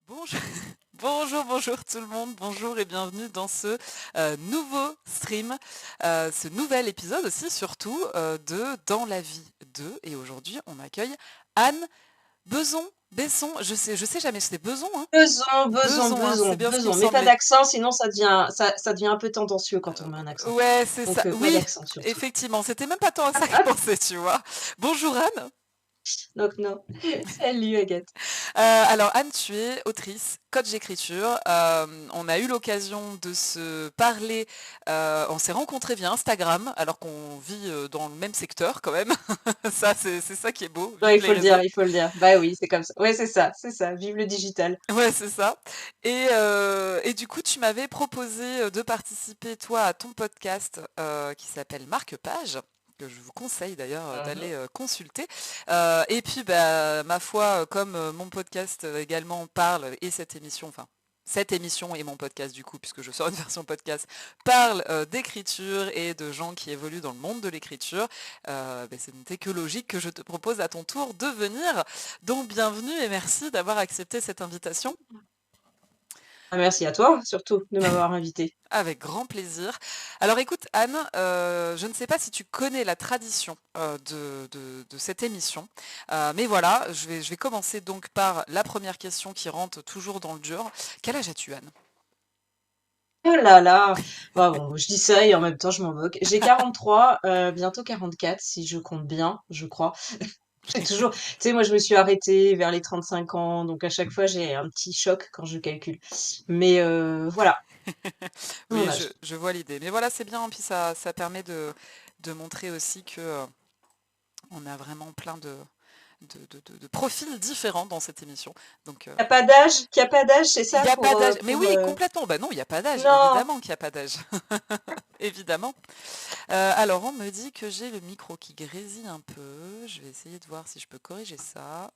Bonjour, bonjour tout le monde, bonjour et bienvenue dans ce nouveau stream, ce nouvel épisode aussi surtout de Dans la vie 2. Et aujourd'hui on accueille Anne Besson, je sais jamais, c'était Beson, hein? Beson, hein, c'est bien ce qui me Beson. Mais pas semblait. d'accent, sinon ça devient un peu tendancieux quand on met un accent. Ouais, c'est Donc ça, pas oui, d'accent surtout. effectivement, c'était même pas tant à ça que je pensais, tu vois. Bonjour Anne. Donc non. Salut Agathe. Alors Anne, tu es autrice, coach d'écriture. On a eu l'occasion de se parler, on s'est rencontrés via Instagram, alors qu'on vit dans le même secteur quand même. Ça, c'est ça qui est beau, Ouais, vive les réseaux. il faut le dire. Bah oui, c'est comme ça. Ouais, c'est ça. Vive le digital. Ouais, c'est ça. Et du coup, tu m'avais proposé de participer, toi, à ton podcast qui s'appelle Marque-Page, que je vous conseille d'ailleurs Mhm. d'aller consulter. Et puis, bah, ma foi, comme mon podcast également parle, et cette émission et mon podcast du coup, puisque je sors une version podcast, parle d'écriture et de gens qui évoluent dans le monde de l'écriture, bah, ce n'était que logique que je te propose à ton tour de venir. Donc bienvenue et merci d'avoir accepté cette invitation. Ah, merci à toi, surtout, de m'avoir invité. Avec grand plaisir. Alors écoute Anne, je ne sais pas si tu connais la tradition de cette émission, mais voilà, je vais commencer donc par la première question qui rentre toujours dans le dur. Quel âge as-tu Anne? Oh là là. Bah bon, je dis ça et en même temps je m'en moque. J'ai 43, bientôt 44 si je compte bien, je crois. J'ai toujours, tu sais, moi je me suis arrêtée vers les 35 ans, donc à chaque fois j'ai un petit choc quand je calcule. Mais voilà, mon Oui, âge. je vois l'idée. Mais voilà, c'est bien, puis ça permet de montrer aussi que on a vraiment plein de profils différents dans cette émission. Donc, Qu'il y a pas d'âge, c'est il ça n'y a pas d'âge. Mais pour oui, complètement. Bah non, il n'y a pas d'âge. non. Évidemment qu'il n'y a pas d'âge. Évidemment. Alors, on me dit que j'ai le micro qui grésille un peu. Je vais essayer de voir si je peux corriger ça.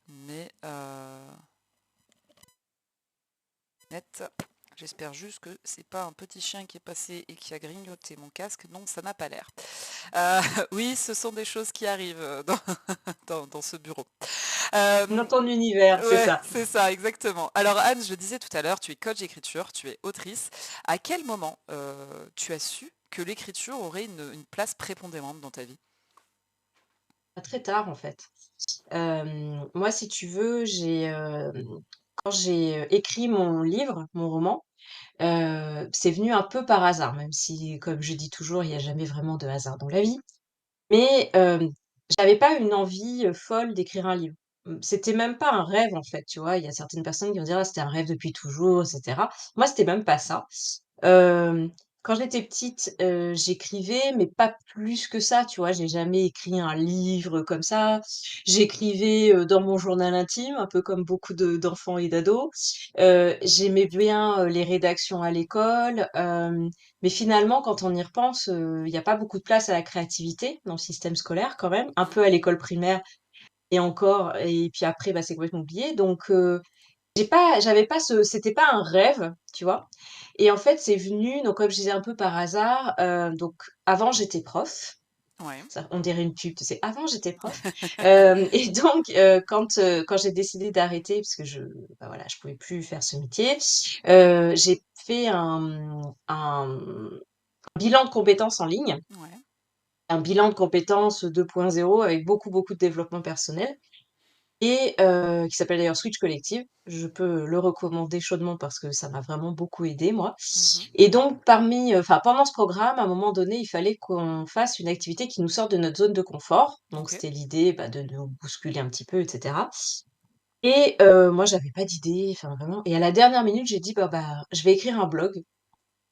Mais net. J'espère juste que c'est pas un petit chien qui est passé et qui a grignoté mon casque. Non, ça n'a pas l'air. Euh, oui, ce sont des choses qui arrivent dans ce bureau. Dans Euh, ton univers, c'est ouais, ça. c'est ça, exactement. Alors Anne, je le disais tout à l'heure, tu es coach d'écriture, tu es autrice. À quel moment tu as su que l'écriture aurait une place prépondérante dans ta vie? Pas très tard en fait. Moi si tu veux, quand j'ai écrit mon livre, mon roman, c'est venu un peu par hasard, même si comme je dis toujours, il y a jamais vraiment de hasard dans la vie. Mais, j'avais pas une envie, folle d'écrire un livre. C'était même pas un rêve en fait, tu vois? Il y a certaines personnes qui vont dire: «Ah c'était un rêve depuis toujours» et cetera. Moi, c'était même pas ça. Hem, Quand j'étais petite, j'écrivais, mais pas plus que ça, tu vois? J'ai jamais écrit un livre comme ça. J'écrivais, dans mon journal intime, un peu comme beaucoup de d'enfants et d'ados. J'aimais bien, les rédactions à l'école, mais finalement, quand on y repense, il y a pas beaucoup de place à la créativité dans le système scolaire quand même, un peu à l'école primaire et encore et puis après, bah, c'est complètement oublié donc j'avais pas c'était pas un rêve, tu vois? Et en fait, c'est venu donc comme je disais un peu par hasard, donc avant j'étais prof, Ouais. ça on dirait une pub, tu sais? Avant j'étais prof, et donc quand j'ai décidé d'arrêter parce que bah, voilà, je pouvais plus faire ce métier, j'ai fait un bilan de compétences en ligne, Ouais. un bilan de compétences 2.0 avec beaucoup, beaucoup de développement personnel et qui s'appelle d'ailleurs Switch Collective. Je peux le recommander chaudement parce que ça m'a vraiment beaucoup aidé moi Mhm. et donc pendant ce programme, à un moment donné, il fallait qu'on fasse une activité qui nous sorte de notre zone de confort. Donc Ok. c'était l'idée, bah, de nous bousculer un petit peu et cetera et moi j'avais pas d'idée, enfin vraiment et à la dernière minute, j'ai dit: «Bah, je vais écrire un blog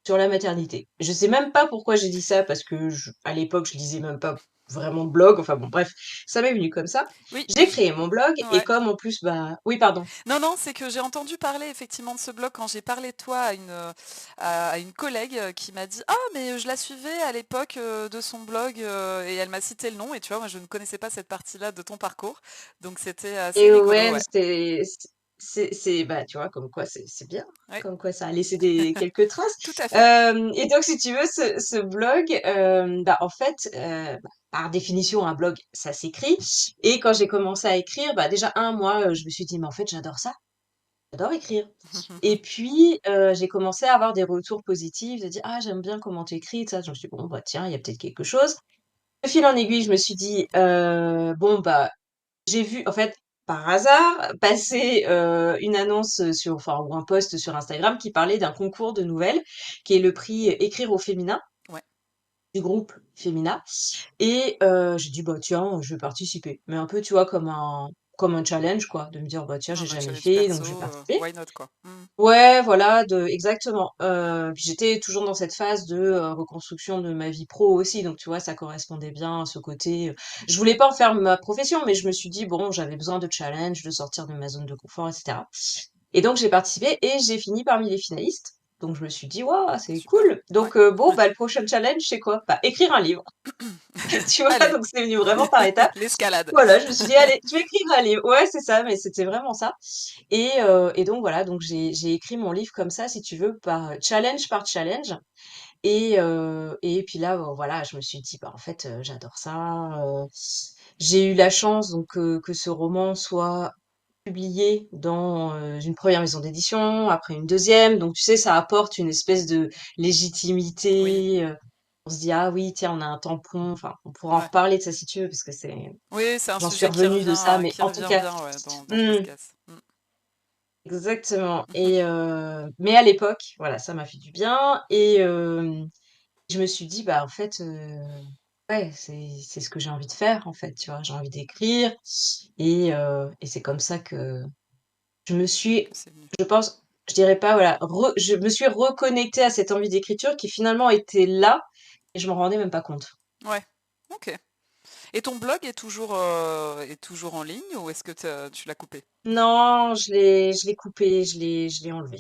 sur la maternité». Je sais même pas pourquoi j'ai dit ça parce que à l'époque, je lisais même pas vraiment de blog, enfin bon bref, ça m'est venu comme ça. Oui, J'ai créé mon blog et ouais. comme en plus, bah oui pardon. Non, non, c'est que j'ai entendu parler effectivement de ce blog quand j'ai parlé de toi à une collègue qui m'a dit: «Ah, mais je la suivais à l'époque de son blog» et elle m'a cité le nom. Et tu vois, moi, je ne connaissais pas cette partie-là de ton parcours. Donc, c'était assez Et rigolo, ouais, ouais. bah, tu vois, comme quoi c'est bien, Ouais, comme quoi ça a laissé des quelques tout traces. à fait. Et donc si tu veux, ce blog, bah, en fait, bah, par définition, un blog, ça s'écrit et quand j'ai commencé à écrire, bah, déjà moi, je me suis dit: «Mais en fait, j'adore ça». j'adore écrire. Et puis, j'ai commencé à avoir des retours positifs, de dire: «Ah, j'aime bien comment tu écris», tout ça. Je me suis dit: «Bon, bah, tiens, il y a peut-être quelque chose». De fil en aiguille, je me suis dit, bon, bah, j'ai vu en fait, par hasard, passer, une annonce, sur enfin, ou un post sur Instagram qui parlait d'un concours de nouvelles, qui est le prix Écrire au féminin, Ouais, du groupe Femina. Et j'ai dit: «Bah, tiens, je vais participer». Mais un peu, tu vois, comme un challenge, quoi, de me dire: «Bah, tiens, un j'ai mode jamais challenge fait, donc perso, je vais participer». why not quoi. Mmh. Ouais, voilà, exactement. Puis j'étais toujours dans cette phase de, reconstruction de ma vie pro aussi, donc tu vois, ça correspondait bien à ce côté, je voulais pas en faire ma profession, mais je me suis dit: «Bon, j'avais besoin de challenge, de sortir de ma zone de confort et cetera». Et donc j'ai participé et j'ai fini parmi les finalistes. Donc je me suis dit: «Waouh, c'est Super, cool». ouais. Donc bon, bah, le prochain challenge, c'est quoi? Bah, écrire un livre, tu vois? Allez, Donc c'est venu vraiment par étapes. l'escalade. Voilà, je me suis dit: «Allez, je vais écrire un livre». Ouais, c'est ça, mais c'était vraiment ça. Et donc voilà, donc j'ai écrit mon livre comme ça, si tu veux, par challenge. Et puis là, voilà, je me suis dit: «Bah, en fait, j'adore ça». J'ai eu la chance donc que ce roman soit publié dans, une première maison d'édition, après une deuxième. Donc tu sais, ça apporte une espèce de Oui, légitimité, on se dit: «Ah oui, tiens, on a un tampon». Enfin, on pourra en ouais. reparler de ça si tu veux, parce que Oui, c'est un j'en suis sujet revenue de ça, mais qui en tout revient cas bien, ouais, dans le mmh. podcast. Mmh. Exactement. Mais à l'époque, voilà, ça m'a fait du bien. Je me suis dit: «Bah, en fait, ouais, c'est ce que j'ai envie de faire, en fait», tu vois? J'ai envie d'écrire. Et c'est comme ça que je me suis, Que c'est venu. je pense, je dirais pas, voilà, je me suis reconnectée à cette envie d'écriture qui finalement était là et je m'en rendais même pas compte. Ouais, OK. Et ton blog est toujours en ligne ou est-ce que tu l'as coupé? Non, je l'ai coupé, je l'ai enlevé.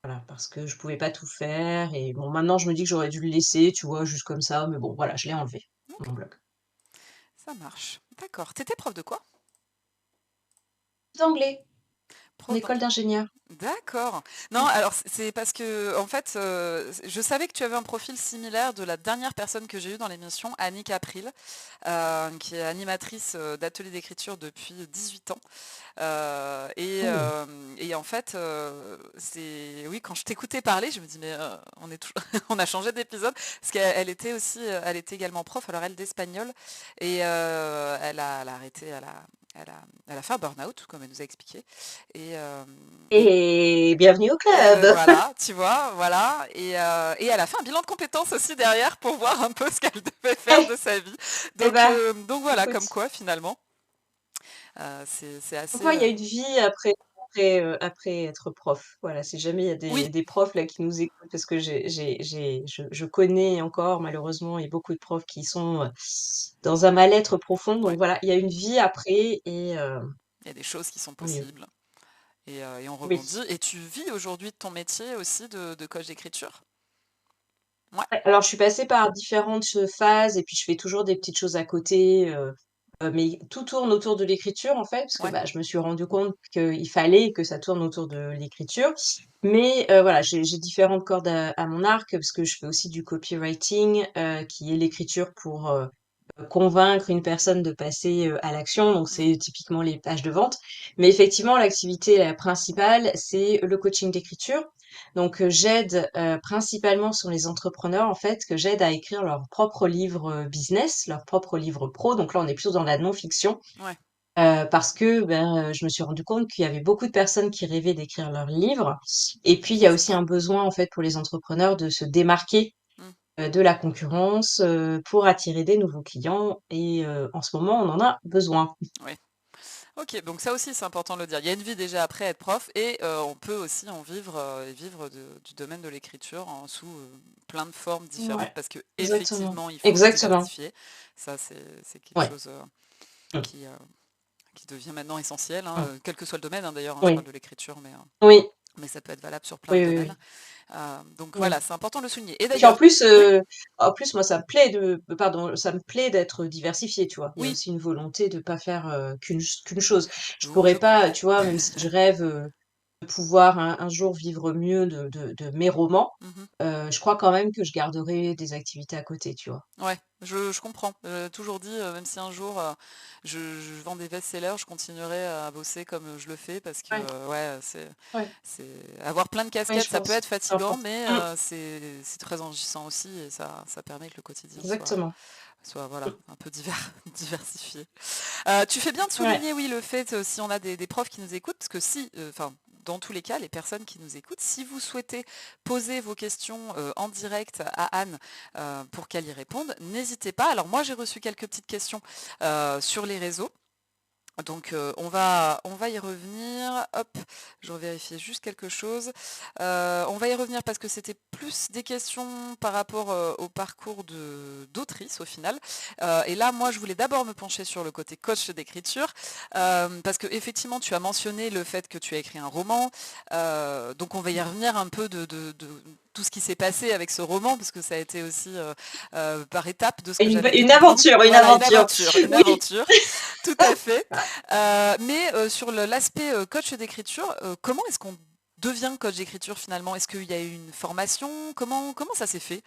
Voilà, parce que je pouvais pas tout faire et bon, maintenant je me dis que j'aurais dû le laisser, tu vois, juste comme ça, mais bon, voilà, je l'ai enlevé, OK, mon blog. ça marche. D'accord. T'étais prof de quoi? D'anglais, en Prof école d'anglais. d'ingénieur. D'accord. Non, Mmh. alors c'est parce que en fait, je savais que tu avais un profil similaire de la dernière personne que j'ai eue dans l'émission, Annick April, qui est animatrice, d'ateliers d'écriture depuis 18 ans. Cool. Et en fait, c'est oui, quand je t'écoutais parler, je me dis: «Mais, on est toujours on a changé d'épisode» parce qu'elle était aussi, elle était également prof, alors elle d'espagnol et elle a arrêté, elle a fait un burn-out comme elle nous a expliqué et Et bienvenue au club! voilà, tu vois? Voilà et elle a fait un bilan de compétences aussi derrière pour voir un peu ce qu'elle devait faire Eh! de sa vie. Eh bah, Donc voilà, écoute, comme quoi finalement, c'est comme assez, quoi il y a une vie après être prof. Voilà, si jamais il y a oui, des profs là qui nous écoutent, parce que je connais encore malheureusement et beaucoup de profs qui sont, dans un mal-être profond. Donc ouais, voilà, il y a une vie après il y a des choses qui sont tant mieux. possibles et on Oui. rebondit et tu vis aujourd'hui de ton métier aussi de coach d'écriture? Ouais, Ouais, alors je suis passée par différentes, phases et puis je fais toujours des petites choses à côté, mais tout tourne autour de l'écriture en fait, parce que, ouais, bah, je me suis rendu compte qu'il fallait que ça tourne autour de l'écriture. Mais, voilà, j'ai différentes cordes à mon arc, parce que je fais aussi du copywriting, qui est l'écriture pour, convaincre une personne de passer, à l'action. Donc mmh, c'est typiquement les pages de vente. Mais effectivement, l'activité, principale, c'est le coaching d'écriture. Donc, j'aide, principalement sur les entrepreneurs, en fait, que j'aide à écrire leur propre livre, business, leur propre livre pro. Donc là, on est plutôt dans la non-fiction, ouais, parce que, ben, je me suis rendu compte qu'il y avait beaucoup de personnes qui rêvaient d'écrire leur livre. Et puis, il y ça a c'est aussi vrai. un besoin, en fait, pour les entrepreneurs de se démarquer, Mmh, de la concurrence, pour attirer des nouveaux clients. Et en ce moment, on en a besoin. ouais. OK, donc ça aussi c'est important de le dire. Il y a une vie déjà après être prof et on peut aussi en vivre, et vivre du domaine de l'écriture sous, plein de formes différentes Ouais, parce que exactement. effectivement il faut se Exactement. diversifier. Ça c'est quelque Ouais. chose, Mmh. qui, qui devient maintenant essentiel, hein, Mmh. quel que soit le domaine, hein, d'ailleurs, hein, je parle oui. de l'écriture Oui. mais ça peut être valable sur plein de Oui, oui, domaines. oui. Donc Oui. voilà, c'est important de le souligner et Et puis d'ailleurs oui, en plus moi ça me plaît pardon, ça me plaît d'être diversifiée, tu vois? Il y a oui, aussi une volonté de pas faire, qu'une chose. Je je pourrais pas, comprends. tu vois, même si je rêve, de pouvoir un jour vivre mieux de mes romans, Mmh. je crois quand même que je garderai des activités à côté, tu vois? Ouais, je comprends. Toujours dit, même si un jour, je vends des best-sellers, je continuerai à bosser comme, je le fais parce que, Ouais, ouais, ouais, c'est avoir plein de ouais, casquettes, je ça peut être pense. C'est fatigant, important. mais Mmh, c'est très enrichissant aussi et ça permet que le quotidien exactement. soit voilà, Mmh, un peu diversifié. Tu fais bien de ouais. souligner, oui, le fait, si on a des profs qui nous écoutent, parce que si, enfin, dans tous les cas, les personnes qui nous écoutent, si vous souhaitez poser vos questions en direct à Anne pour qu'elle y réponde, n'hésitez pas. Alors moi, j'ai reçu quelques petites questions sur les réseaux. Donc on va y revenir. Hop, je vérifier juste quelque chose. On va y revenir parce que c'était plus des questions par rapport au parcours d'autrice au final. Et là, moi, je voulais d'abord me pencher sur le côté coach d'écriture parce que effectivement, tu as mentionné le fait que tu as écrit un roman. Donc on va y revenir un peu de tout ce qui s'est passé avec ce roman parce que ça a été aussi par étapes de ce que j'avais pu Une comprendre. aventure, une Voilà, une aventure. aventure, une Oui. aventure. Tout à fait. Mais sur l'aspect coach d'écriture, comment est-ce qu'on devient coach d'écriture finalement? Est-ce qu'il y a eu une formation? Comment ça s'est fait?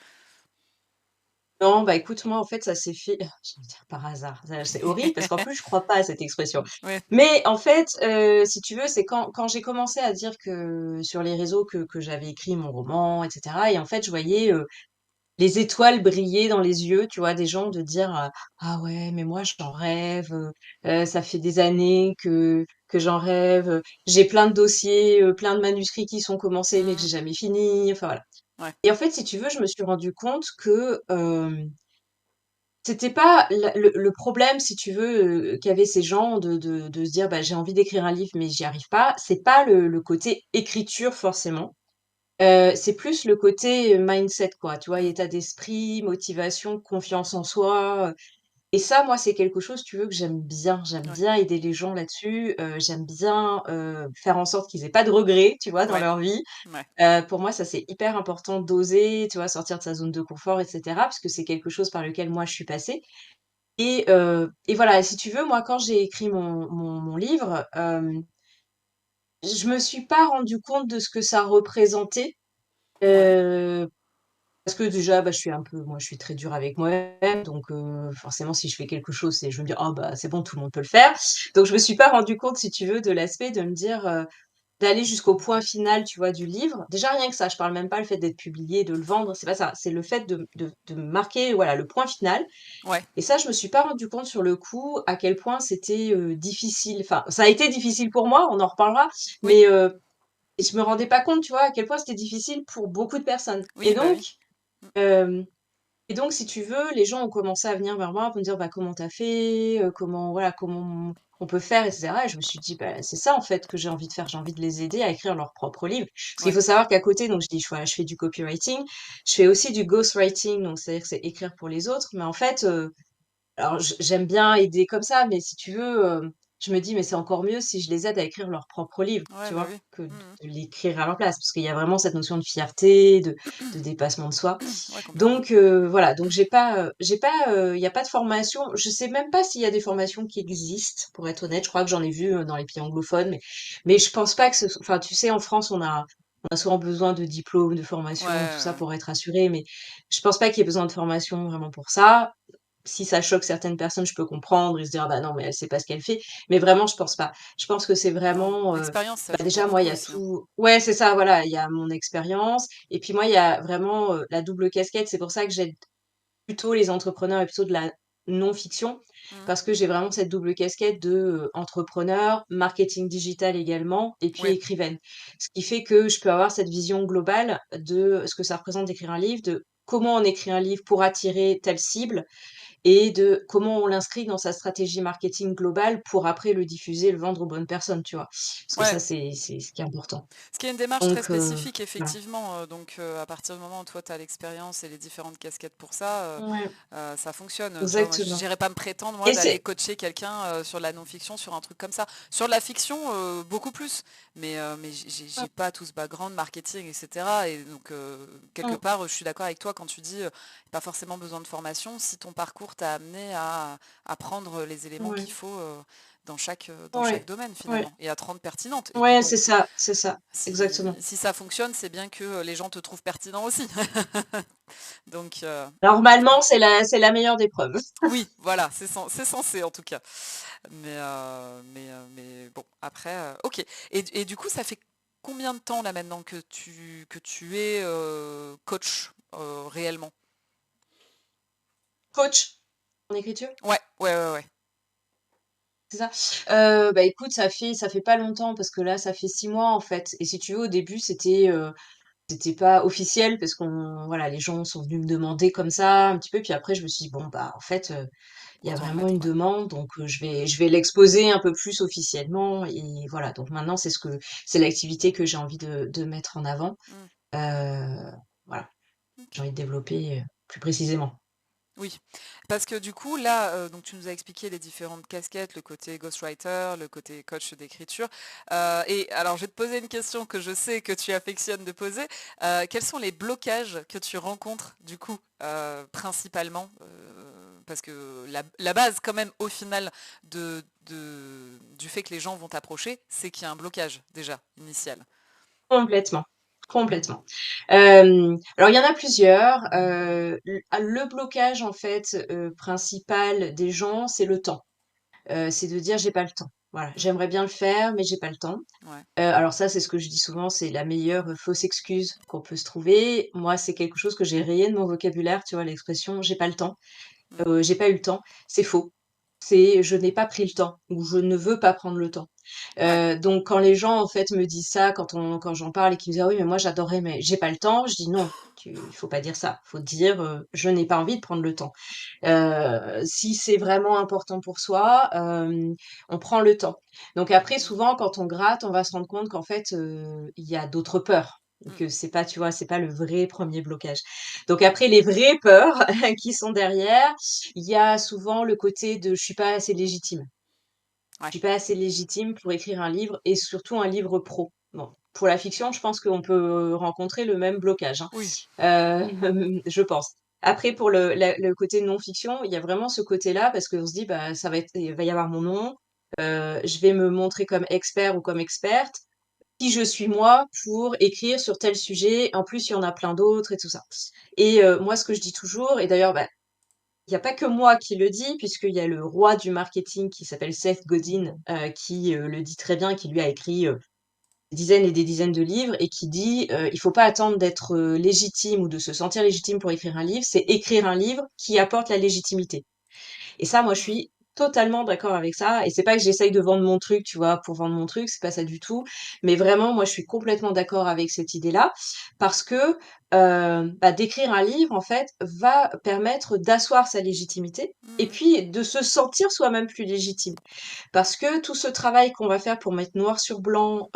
Non, bah, écoute, moi, en fait, ça s'est fait, je vais dire par hasard. Ça c'est horrible parce qu'en plus, je crois pas à cette expression. Ouais. Mais en fait, si tu veux, c'est quand j'ai commencé à dire que sur les réseaux que j'avais écrit mon roman et cetera et en fait, je voyais, les étoiles brillaient dans les yeux, tu vois, des gens de dire, «Ah ouais, mais moi j'en rêve, ça fait des années que j'en rêve, j'ai plein de dossiers, plein de manuscrits qui sont commencés mais que Mmh. j'ai jamais fini», enfin voilà. Ouais. Et en fait, si tu veux, je me suis rendu compte que, c'était pas le problème, si tu veux, qu'avaient ces gens de se dire: «Bah, j'ai envie d'écrire un livre mais j'y arrive pas», c'est pas le côté écriture forcément. C'est plus le côté, mindset quoi, tu vois? Mmh. État d'esprit, motivation, confiance en soi, et ça, moi, c'est quelque chose, si tu veux, que j'aime bien. J'aime Ouais. bien aider les gens là-dessus, j'aime bien, faire en sorte qu'ils aient pas de regrets, tu vois, dans Ouais. leur vie. Ouais. Pour moi, ça, c'est hyper important d'oser, tu vois, sortir de sa zone de confort et cetera, parce que c'est quelque chose par lequel moi, je suis passée et voilà, si tu veux, moi, quand j'ai écrit mon livre, je me suis pas rendu compte de ce que ça représentait, Ouais. heu parce que déjà, bah, je suis très dure avec moi-même, donc forcément, si je fais quelque chose, c'est je vais me dire: «Ah bah, c'est bon, tout le monde peut le faire». Donc je me suis pas rendu compte, si tu veux, de l'aspect de me dire, d'aller jusqu'au point final, tu vois, du livre. Déjà, rien que ça, je parle même pas le fait d'être publié, de le vendre, c'est pas ça. C'est le fait de marquer, voilà, le point final Ouais. et ça, je me suis pas rendu compte sur le coup à quel point c'était, difficile. Enfin, ça a été difficile pour moi, on en reparlera, Oui. mais je me rendais pas compte, tu vois, à quel point c'était difficile pour beaucoup de personnes Oui, bah oui. Mmh. hem et donc si tu veux, les gens ont commencé à venir vers moi pour me dire: «Bah, comment tu as fait? Comment voilà, comment on peut faire?» et cetera et je me suis dit: «Bah, c'est ça en fait que j'ai envie de faire, j'ai envie de les aider à écrire leur propre livre». Parce qu'il Ouais. faut savoir qu'à côté, donc je dis: «Voilà, je fais du copywriting», je fais aussi du ghostwriting, donc c'est-à-dire que c'est écrire pour les autres, mais en fait, alors j'aime bien aider comme ça, mais si tu veux, je me dis: «Mais c'est encore mieux si je les aide à écrire leur propre livre», Ouais, tu bah vois? oui. Que Mmh mh. de l'écrire à leur place. Parce qu'il y a vraiment cette notion de fierté, de dépassement de soi. Ouais, complètement. Donc voilà, donc j'ai pas, il y a pas de formation. Je sais même pas s'il y a des formations qui existent, pour être honnête. Je crois que j'en ai vu, dans les pays anglophones, mais je pense pas que ce enfin, tu sais, en France, on a souvent besoin de diplômes, de Ouais, formation, tout ouais, ça ouais. pour être assuré, mais je pense pas qu'il y ait besoin de formation vraiment pour ça. Si ça choque certaines personnes, je peux comprendre et se dire: «Ah bah non, mais elle sait pas ce qu'elle fait». Mais vraiment, je pense pas. Je pense que c'est Non, vraiment, l'expérience, ça bah, joue déjà, moi, il beaucoup y a aussi, hein. tout ouais, c'est ça, voilà, il y a mon expérience et puis moi, il y a vraiment, la double casquette. C'est pour ça que j'aide plutôt les entrepreneurs et plutôt de la non-fiction Mmh. parce que j'ai vraiment cette double casquette de, entrepreneur, marketing digital également et puis Ouais. écrivaine. Ce qui fait que je peux avoir cette vision globale de ce que ça représente d'écrire un livre, de comment on écrit un livre pour attirer telle cible et de comment on l'inscrit dans sa stratégie marketing globale pour après le diffuser, le vendre aux bonnes personnes, tu vois? Parce que ça, Ouais. c'est ce qui est important. Ce qui est une démarche très Donc spécifique voilà. effectivement, donc à partir du moment où toi tu as l'expérience et les différentes casquettes pour ça, Ouais, ça fonctionne. Tu vois? Moi, exactement j'irais pas me prétendre moi et d'aller c'est coacher quelqu'un, sur la non-fiction, sur un truc comme ça. Sur la fiction, beaucoup plus, mais j'ai mmh, pas tout ce background marketing et cetera et donc quelque mmh, part, je suis d'accord avec toi quand tu dis, pas forcément besoin de formation. Si ton parcours t'a amené à prendre les éléments ouais, qu'il faut, dans chaque Ouais, domaine ouais, finalement, et à te rendre pertinente. Et puis ouais, bon, c'est ça, exactement. si ça fonctionne, c'est bien que les gens te trouvent pertinent aussi. Donc, Normalement, c'est la meilleure des preuves. oui, voilà, c'est censé en tout cas. Mais bon, après, ok. Et du coup, ça fait combien de temps là maintenant que tu es coach réellement? Coach en écriture, Ouais, ouais, ouais, ouais. c'est ça? Bah écoute, ça fait pas longtemps parce que là, ça fait 6 mois en fait. Et si tu veux, au début, c'était pas officiel parce qu'on, voilà, les gens sont venus me demander comme ça un petit peu. Puis après, je me suis dit, bon, bah en fait, il y a Autant le vraiment mettre, une ouais. demande, donc je vais l'exposer un peu plus officiellement. Et voilà, donc maintenant, c'est l'activité que j'ai envie de mettre en avant. Mm, Euh, voilà, j'ai ok. envie de développer plus précisément. Oui, parce que du coup, là, donc tu nous as expliqué les différentes casquettes, le côté ghostwriter, le côté coach d'écriture. Et alors, je vais te poser une question que je sais que tu affectionnes de poser. Quels sont les blocages que tu rencontres, du coup, principalement parce que la base, quand même, au final, du fait que les gens vont t'approcher, c'est qu'il y a un blocage, déjà, initial. Complètement, complètement. Alors il y en a plusieurs. Le blocage en fait, principal des gens, c'est le temps. C'est de dire: «J'ai pas le temps». Voilà, Mm, j'aimerais bien le faire, mais j'ai pas le temps. ouais. Alors ça, c'est ce que je dis souvent, c'est la meilleure, fausse excuse qu'on peut se trouver. Moi, c'est quelque chose que j'ai rayé de mon vocabulaire, tu vois? L'expression: «J'ai pas le temps». Mm, J'ai pas eu le temps, c'est faux. C'est je n'ai pas pris le temps ou je ne veux pas prendre le temps. ouais. Donc quand les gens en fait me disent ça, quand j'en parle et qu'ils me disent: «Ah oui, mais moi j'adorerais, mais j'ai pas le temps», je dis: «Non, il faut pas dire ça. Faut dire, je n'ai pas envie de prendre le temps». Si c'est vraiment important pour soi, on prend le temps. Donc après Mm, souvent quand on gratte, on va se rendre compte qu'en fait, il y a d'autres peurs, mm, que c'est pas, tu vois, c'est pas le vrai premier blocage. Donc après les vraies peurs qui sont derrière, il y a souvent le côté de: «Je suis pas assez légitime». ouais. Je suis pas assez légitime pour écrire un livre et surtout un livre pro. Bon, pour la fiction, je pense qu'on peut rencontrer le même blocage, hein, Oui. je pense. Après pour le côté non-fiction, il y a vraiment ce côté-là parce qu'on se dit: «Bah, il va y avoir mon nom, je vais me montrer comme expert ou comme experte. Qui je suis moi pour écrire sur tel sujet? En plus, il y en a plein d'autres et tout ça». Et moi, ce que je dis toujours et d'ailleurs, bah, il y a pas que moi qui le dis, puisqu'il y a le roi du marketing qui s'appelle Seth Godin, qui, le dit très bien, qui lui a écrit, des dizaines et des dizaines de livres et qui dit, «Il faut pas attendre d'être, légitime ou de se sentir légitime pour écrire un livre, c'est écrire un livre qui apporte la légitimité». Et ça, moi, je Mm, suis totalement d'accord avec ça et c'est pas que j'essaye de vendre mon truc, tu vois, pour vendre mon truc, c'est pas ça du tout. Mais vraiment, moi, je suis complètement d'accord avec cette idée-là parce que, bah, d'écrire un livre, en fait, va permettre d'asseoir sa légitimité et mm, puis de se sentir soi-même plus légitime. Parce que tout ce travail qu'on va faire pour mettre noir sur blanc,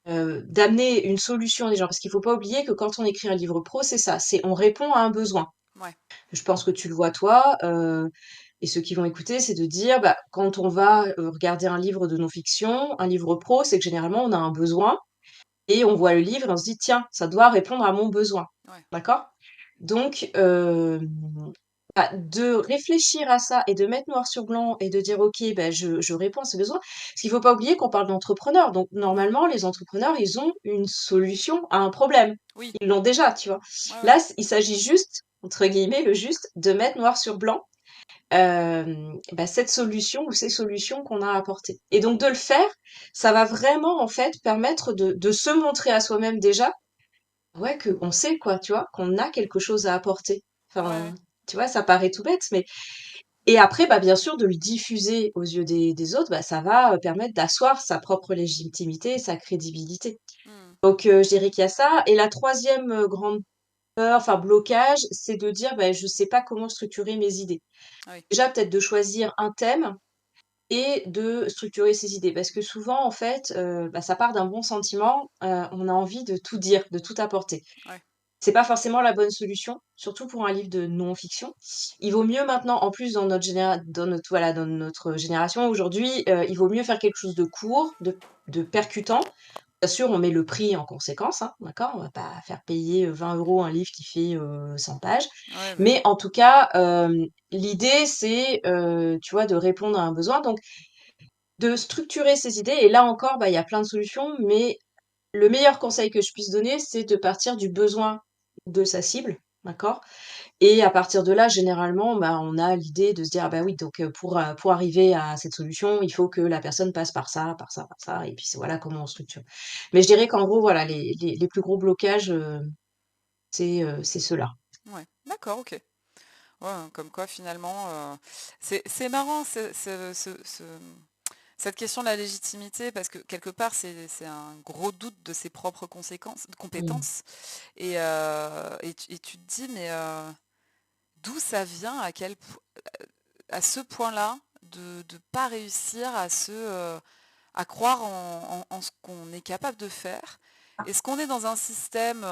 d'amener une solution à des gens parce qu'il faut pas oublier que quand on écrit un livre pro, c'est ça, c'est on répond à un besoin. ouais. Je pense que tu le vois toi, et ceux qui vont écouter, c'est de dire, bah, quand on va, regarder un livre de non-fiction, un livre pro, c'est que généralement on a un besoin et on voit le livre et on se dit: «Tiens, ça doit répondre à mon besoin». Ouais. D'accord? Donc, bah, de réfléchir à ça et de mettre noir sur blanc et de dire: «OK, bah, je réponds à ce besoin». Parce qu'il faut pas oublier qu'on parle d'entrepreneurs, donc Mm, normalement les entrepreneurs, ils ont une solution à un problème. oui. Ils l'ont déjà, tu vois? Ouais, ouais. Là, il s'agit juste, entre guillemets, le juste, de mettre noir sur blanc, bah, cette solution ou ces solutions qu'on a apportées. Et donc de le faire, ça va vraiment, en fait, permettre de se montrer à soi-même déjà, ouais, qu'on sait quoi, tu vois? Qu'on a quelque chose à apporter. Ouais, Enfin, ouais. tu vois, ça paraît tout bête, mais et après, bah, bien sûr, de le diffuser aux yeux des autres, bah, ça va, permettre d'asseoir sa propre légitimité, sa crédibilité. Mm, Donc, je dirais qu'il y a ça et la troisième grande peur, enfin blocage, c'est de dire: «Bah, je sais pas comment structurer mes idées». oui. Déjà, peut-être de choisir un thème et de structurer ses idées. Parce que souvent, en fait, bah, ça part d'un bon sentiment, on a envie de tout dire, de tout apporter. Ouais. C'est pas forcément la bonne solution, surtout pour un livre de non-fiction. Il vaut mieux maintenant, en plus dans notre génération aujourd'hui, il vaut mieux faire quelque chose de court, de percutant. Bien sûr, on met le prix en conséquence, hein, d'accord? On va pas faire payer, 20 € un livre qui fait, 100 pages. Ouais, bah oui. Mais en tout cas, l'idée c'est, tu vois, de répondre à un besoin. Donc de structurer ses idées et là encore, bah, il y a plein de solutions, mais le meilleur conseil que je puisse donner, c'est de partir du besoin de sa cible, d'accord? Et à partir de là, généralement, bah, on a l'idée de se dire: «Ah bah oui, donc pour arriver à cette solution, il faut que la personne passe par ça, par ça, par ça» et puis c'est voilà comment on structure. Mais je dirais qu'en gros, voilà, les plus gros blocages, c'est ceux-là. Ouais, d'accord, OK. Ouais, comme quoi finalement, c'est marrant cette question de la légitimité parce que quelque part c'est un gros doute de ses propres Mmh. compétences et tu te dis mais d'où ça vient à ce point-là de pas réussir à croire en ce qu'on est capable de faire. Est-ce qu'on est dans un système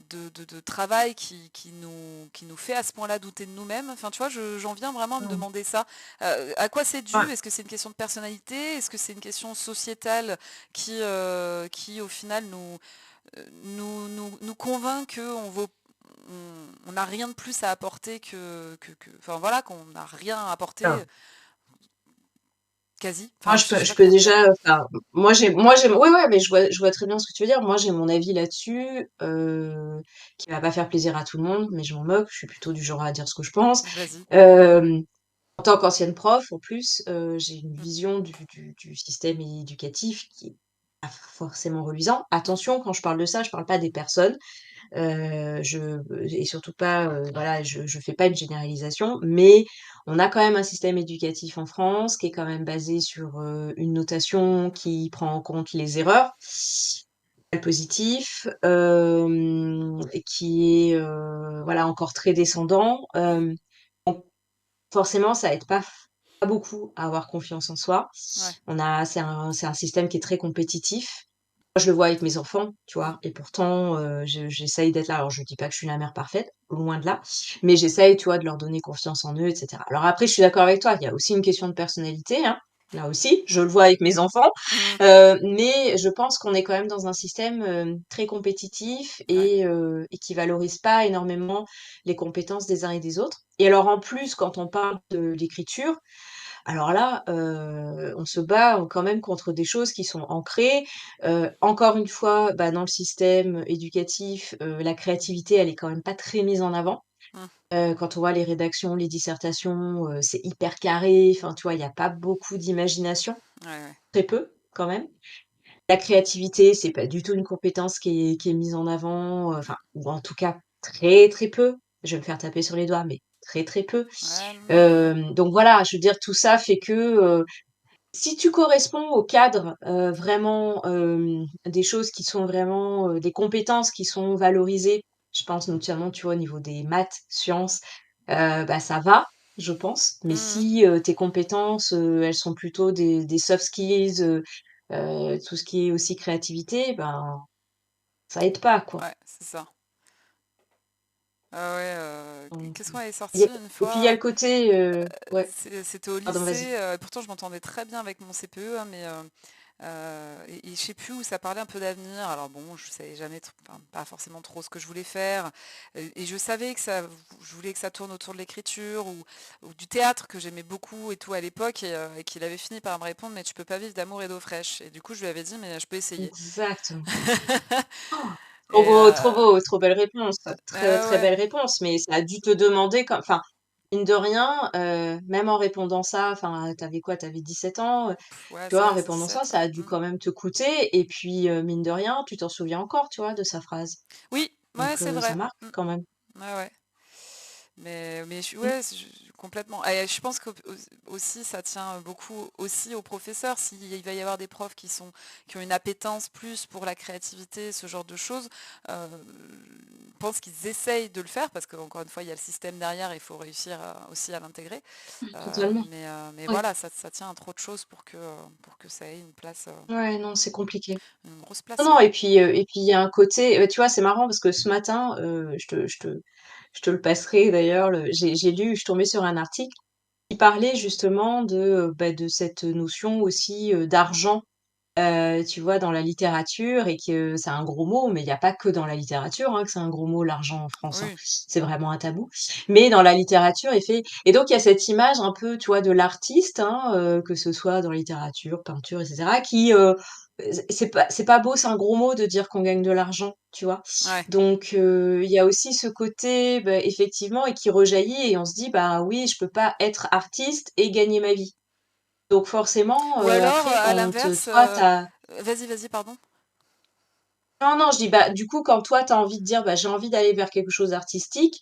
de travail qui nous fait à ce point-là douter de nous-mêmes? Enfin, tu vois, j'en viens vraiment à me Mmh. demander ça. À quoi c'est Ouais. dû? Est-ce que c'est une question de personnalité? Est-ce que c'est une question sociétale qui au final, nous convainc qu'on vaut on n'a rien de plus à apporter enfin voilà, qu'on n'a rien à apporter quasi. Moi, Enfin, je sais je pas peux comment dire. déjà, enfin, moi j'ai ouais, ouais, mais je vois très bien ce que tu veux dire. Moi, j'ai mon avis là-dessus, qui va pas faire plaisir à tout le monde, mais je m'en moque. Je suis plutôt du genre à dire ce que je pense. Vas-y. Hem, En tant qu'ancienne prof, en plus, j'ai une Mm, vision du système éducatif qui est pas forcément reluisant. mm, Attention, quand je parle de ça, je parle pas des personnes, et surtout pas, voilà, je fais pas une généralisation, mais on a quand même un système éducatif en France qui est quand même basé sur, une notation qui prend en compte les erreurs, pas le positif, et qui est, voilà, encore très descendant, mm, donc forcément ça aide pas beaucoup à avoir confiance en soi. ouais. C'est un système qui est très compétitif. Moi, je le vois avec mes enfants, tu Mm, vois? Et pourtant, j'essaye d'être là. Alors, je dis pas que je suis la mère parfaite, loin de là, mais j'essaye, tu vois, de leur donner confiance en eux et cetera. Alors après, je suis d'accord avec toi, il y a aussi une question de personnalité, hein. Là aussi, je le vois avec mes enfants, mm, mais je pense qu'on est quand même dans un système, très compétitif ouais. et qui valorise pas énormément les compétences des uns et des autres. Et alors, en plus, quand on parle de l'écriture, alors là, on se bat, quand même contre des choses qui sont ancrées. Encore une fois, bah, dans le système éducatif, la créativité, elle est quand même pas très mise en avant. Mm, Quand on voit les rédactions, les dissertations, c'est hyper carré, enfin, tu vois, il y a pas beaucoup d'imagination, ouais, ouais. très peu quand même. La créativité, c'est pas du tout une compétence qui est mise en avant, Mm, enfin, ou en tout cas très, très peu. Je vais me faire taper sur les doigts, mais très, très peu. ouais, non, Donc voilà, je veux dire tout ça fait que, si tu corresponds au cadre, vraiment, des choses qui sont vraiment, des compétences qui sont valorisées, je pense notamment, tu vois, au niveau des maths, sciences, bah, ça va, je pense. Mais mm, si, tes compétences, elles sont plutôt des soft skills, tout ce qui est aussi créativité, ben, ça aide pas, quoi. ouais, c'est ça. Ah ouais, Donc, qu'est-ce qu'on avait il y a sorti une et puis il y a fois? le côté, ouais, C'était au pardon, vas-y. lycée, et pourtant je m'entendais très bien avec mon CPE, hein, mais et je sais plus où ça parlait un peu d'avenir. Alors bon, je savais jamais, enfin, pas forcément trop ce que je voulais faire, et je savais que je voulais que ça tourne autour de l'écriture ou du théâtre que j'aimais beaucoup et tout à l'époque, et qu'il avait fini par me répondre, mais tu peux pas vivre d'amour et d'eau fraîche. Et du coup, je lui avais dit, mais je peux essayer. Exactement. Oh, trop Et beau, trop beau, trop belle réponse, très, ah très ouais, belle réponse, mais ça a dû te demander comme enfin, mine de rien, même en répondant ça, enfin, tu avais quoi? Tu avais 17 ans, ouais, tu vois? En ça, répondant ça, 17, ça ouais. a dû quand même te coûter et puis, mine de rien, tu t'en souviens encore, tu vois, de sa phrase. Oui, ouais, Donc, c'est ça vrai. marque Mm. quand même. Ouais, ouais. Mais Mmh. ouais, complètement. Et je pense que aussi ça tient beaucoup aussi aux professeurs. S'il va y avoir des profs qui ont une appétence plus pour la créativité, ce genre de choses, je pense qu'ils essayent de le faire parce qu'encore une fois, il y a le système derrière, il faut réussir aussi à l'intégrer. Totalement. Mais Ouais. voilà, ça tient à trop de choses pour que ça ait une place, Ouais, non, c'est compliqué. une grosse Non, place, non ouais. et puis il y a un côté, tu vois, c'est marrant parce que ce matin, je te le passerai d'ailleurs, j'ai lu je suis tombée sur un article qui parlait justement de, bah, de cette notion aussi, d'argent tu vois, dans la littérature et que c'est un gros mot, mais il y a pas que dans la littérature, hein, que c'est un gros mot, l'argent en France, hein. Oui, C'est vraiment un tabou. Mais dans la littérature, et donc il y a cette image un peu, tu vois, de l'artiste, hein, que ce soit dans la littérature, peinture et cetera, qui, c'est pas beau, c'est un gros mot de dire qu'on gagne de l'argent, tu vois? ouais. Donc il y a aussi ce côté, effectivement et qui rejaillit et on se dit: «Bah oui, je peux pas être artiste et gagner ma vie». Donc forcément, Ou alors, après à quand l'inverse, toi tu vas-y, vas-y, pardon. non, non, je dis, bah, du coup, quand toi, tu as envie de dire: «Bah, j'ai envie d'aller vers quelque chose d'artistique»,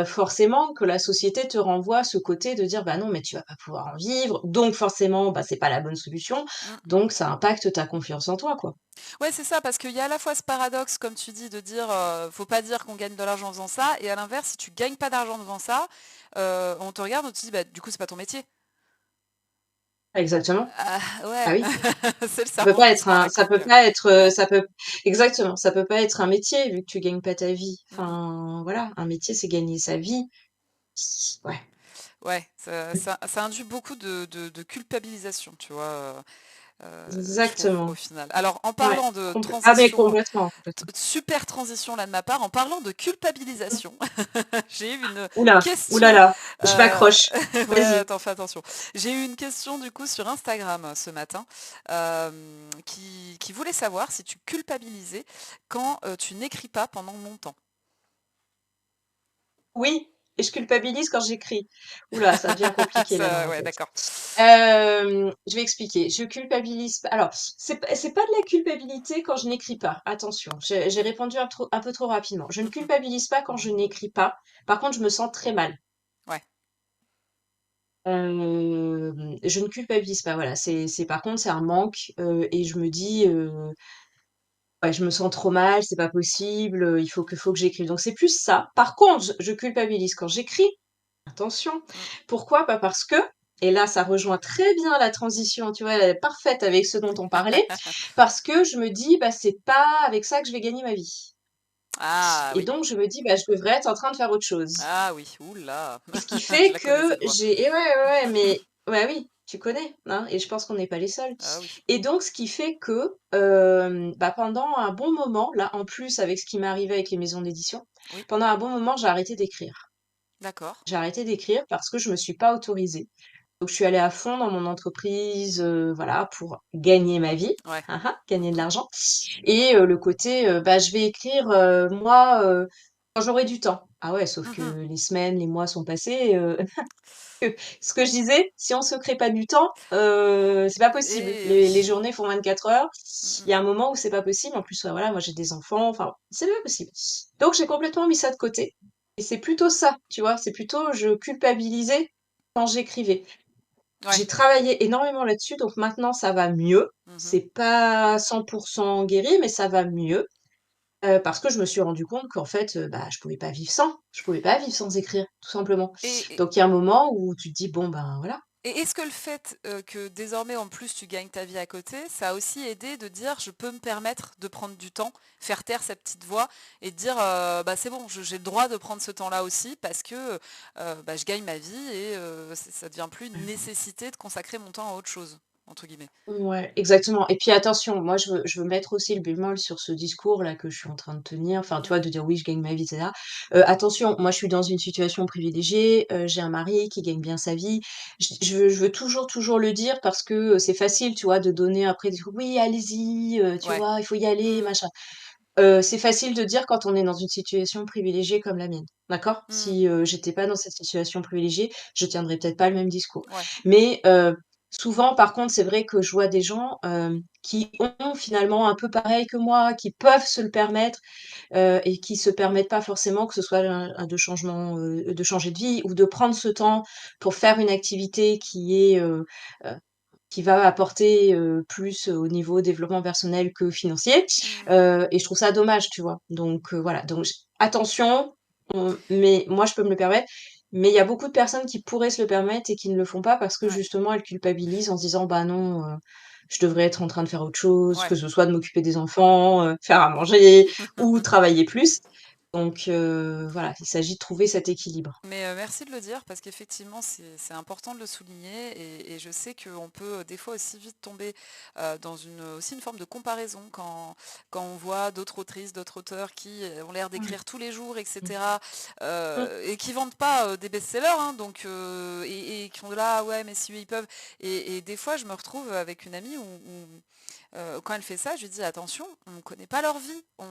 forcément que la société te renvoie ce côté de dire: «Bah, non, mais tu vas pas pouvoir en vivre, donc forcément, bah, c'est pas la bonne solution, Mmh. donc ça impacte ta confiance en toi, quoi». Ouais, c'est ça, parce qu'il y a à la fois ce paradoxe, comme tu dis, de dire, faut pas dire qu'on gagne de l'argent en faisant ça, et à l'inverse, si tu gagnes pas d'argent en faisant ça, on te regarde, on te dit, bah, du coup, c'est pas ton métier. Exactement. Ah Ah ouais, oui, c'est le ça peut cerveau pas qui se être prend un la ça peut couille. pas être, ça peut exactement, ça peut pas être un métier vu que tu gagnes pas ta vie. Mmh mh. Enfin, voilà, un métier, c'est gagner sa vie. Ouais, Ouais, ça induit beaucoup de culpabilisation, tu vois, je trouve, au exactement. final. Alors, en Ouais, parlant de ah mais transition, complètement, complètement. super transition là de ma part, en parlant de culpabilisation, j'ai eu une Ouh là, ouh là question, là, je heu, m'accroche. ouais, Vas-y. attends, fais attention. J'ai eu une question du coup sur Instagram ce matin, qui voulait savoir si tu culpabilisais quand, tu n'écris pas pendant longtemps? Oui, et je culpabilise quand j'écris. Ouh là, ça devient compliqué là dans Ça ma ouais, tête. d'accord. Je vais expliquer. Je culpabilise pas alors, c'est pas de la culpabilité quand je n'écris pas. Attention, j'ai répondu un peu trop rapidement. Je ne Mmh. culpabilise pas quand je n'écris pas. Par contre, je me sens très mal. Ouais. Je ne culpabilise pas, voilà. C'est par contre, c'est un manque, et je me dis, «Ouais, je me sens trop mal, c'est pas possible, il faut que j'écrive». Donc c'est plus ça. Par contre, je culpabilise quand j'écris. Attention. Mmh. Pourquoi? Bah, parce que et là, ça rejoint très bien la transition, tu vois? Elle est parfaite avec ce dont on parlait, parce que je me dis: «Bah, c'est pas avec ça que je vais gagner ma vie» Ah et oui. donc je me dis: «Bah, je devrais être en train de faire autre chose» Ah oui, ouh là! et ce qui Je fait la connais que cette voix. j'ai et ouais, ouais, ouais, mais ouais, oui, tu connais, hein et je pense qu'on n'est pas les seuls Ah oui. et donc ce qui fait que, bah, pendant un bon moment, là, en plus avec ce qui m'est arrivé avec les maisons d'édition, Oui, pendant un bon moment, j'ai arrêté d'écrire. d'accord. J'ai arrêté d'écrire parce que je me suis pas autorisée. Donc je suis allée à fond dans mon entreprise, voilà, pour gagner ma vie. Ouais. Hein, hein, gagner de Mmh. l'argent et le côté, bah, je vais écrire, moi, quand j'aurai du temps. Ah ouais, sauf que Mmh. les semaines, les mois sont passés, ce que je disais, si on se crée pas du temps, c'est pas possible. Et Les oui. journées font 24 heures. Mmh mh. Il y a un moment où c'est pas possible. En plus, voilà, moi j'ai des enfants, enfin, c'est pas possible. Donc j'ai complètement mis ça de côté et c'est plutôt ça, tu vois? C'est plutôt je culpabilisais quand j'écrivais. Ouais. J'ai travaillé énormément là-dessus, donc maintenant ça va mieux. Mmh. C'est pas 100 guéri, mais ça va mieux, parce que je me suis rendu compte qu'en fait, bah, je pouvais pas vivre sans. Je pouvais pas vivre sans écrire, tout simplement. Et Donc il y a un moment où tu te dis: «Bon, ben, voilà». et est-ce que le fait, que désormais en plus tu gagnes ta vie à côté, ça a aussi aidé de dire: «Je peux me permettre de prendre du temps», faire taire cette petite voix et de dire, «Bah, c'est bon, je j'ai le droit de prendre ce temps-là aussi parce que, bah, je gagne ma vie et ça devient plus une nécessité de consacrer mon temps à autre chose», entre guillemets? Ouais, exactement et puis attention, moi je veux mettre aussi le bémol sur ce discours-là que je suis en train de tenir, enfin, tu Mmh. vois, de dire: «Oui, je gagne ma vie» et cetera. Attention, moi je suis dans une situation privilégiée, j'ai un mari qui gagne bien sa vie. Je veux toujours, toujours le dire parce que, c'est facile, tu vois, de donner après des trucs: «Oui, allez-y, tu Ouais. vois, il faut y aller, Mmh. machin». C'est facile de dire quand on est dans une situation privilégiée comme la mienne, d'accord? Mmh. Si, j'étais pas dans cette situation privilégiée, je tiendrais peut-être pas le même discours. Ouais. Mais, souvent par contre, c'est vrai que je vois des gens, qui ont finalement un peu pareil que moi, qui peuvent se le permettre, et qui se permettent pas forcément que ce soit un de changement, de changer de vie ou de prendre ce temps pour faire une activité heu qui va apporter, plus, au niveau développement personnel que financier, Mmh. et je trouve ça dommage, tu vois? Donc voilà, donc attention, mais moi je peux me le permettre, mais il y a beaucoup de personnes qui pourraient se le permettre et qui ne le font pas parce que Ouais. justement elles culpabilisent en se disant: «Bah non, je devrais être en train de faire autre chose, Ouais. que ce soit de m'occuper des enfants, faire à manger ou travailler plus». Donc voilà, il s'agit de trouver cet équilibre. Mais merci de le dire parce qu'effectivement c'est important de le souligner et je sais qu'on peut des fois aussi vite tomber dans aussi une forme de comparaison quand on voit d'autres autrices, d'autres auteurs qui ont l'air Ouais. d'écrire tous les jours, Mmh. etc. Mmh. Et qui vendent pas des best-sellers, hein, donc, et qui ont là, ouais, mais si eux, ils peuvent. Et des fois, je me retrouve avec une amie quand elle fait ça, je lui dis attention, on ne connaît pas leur vie, on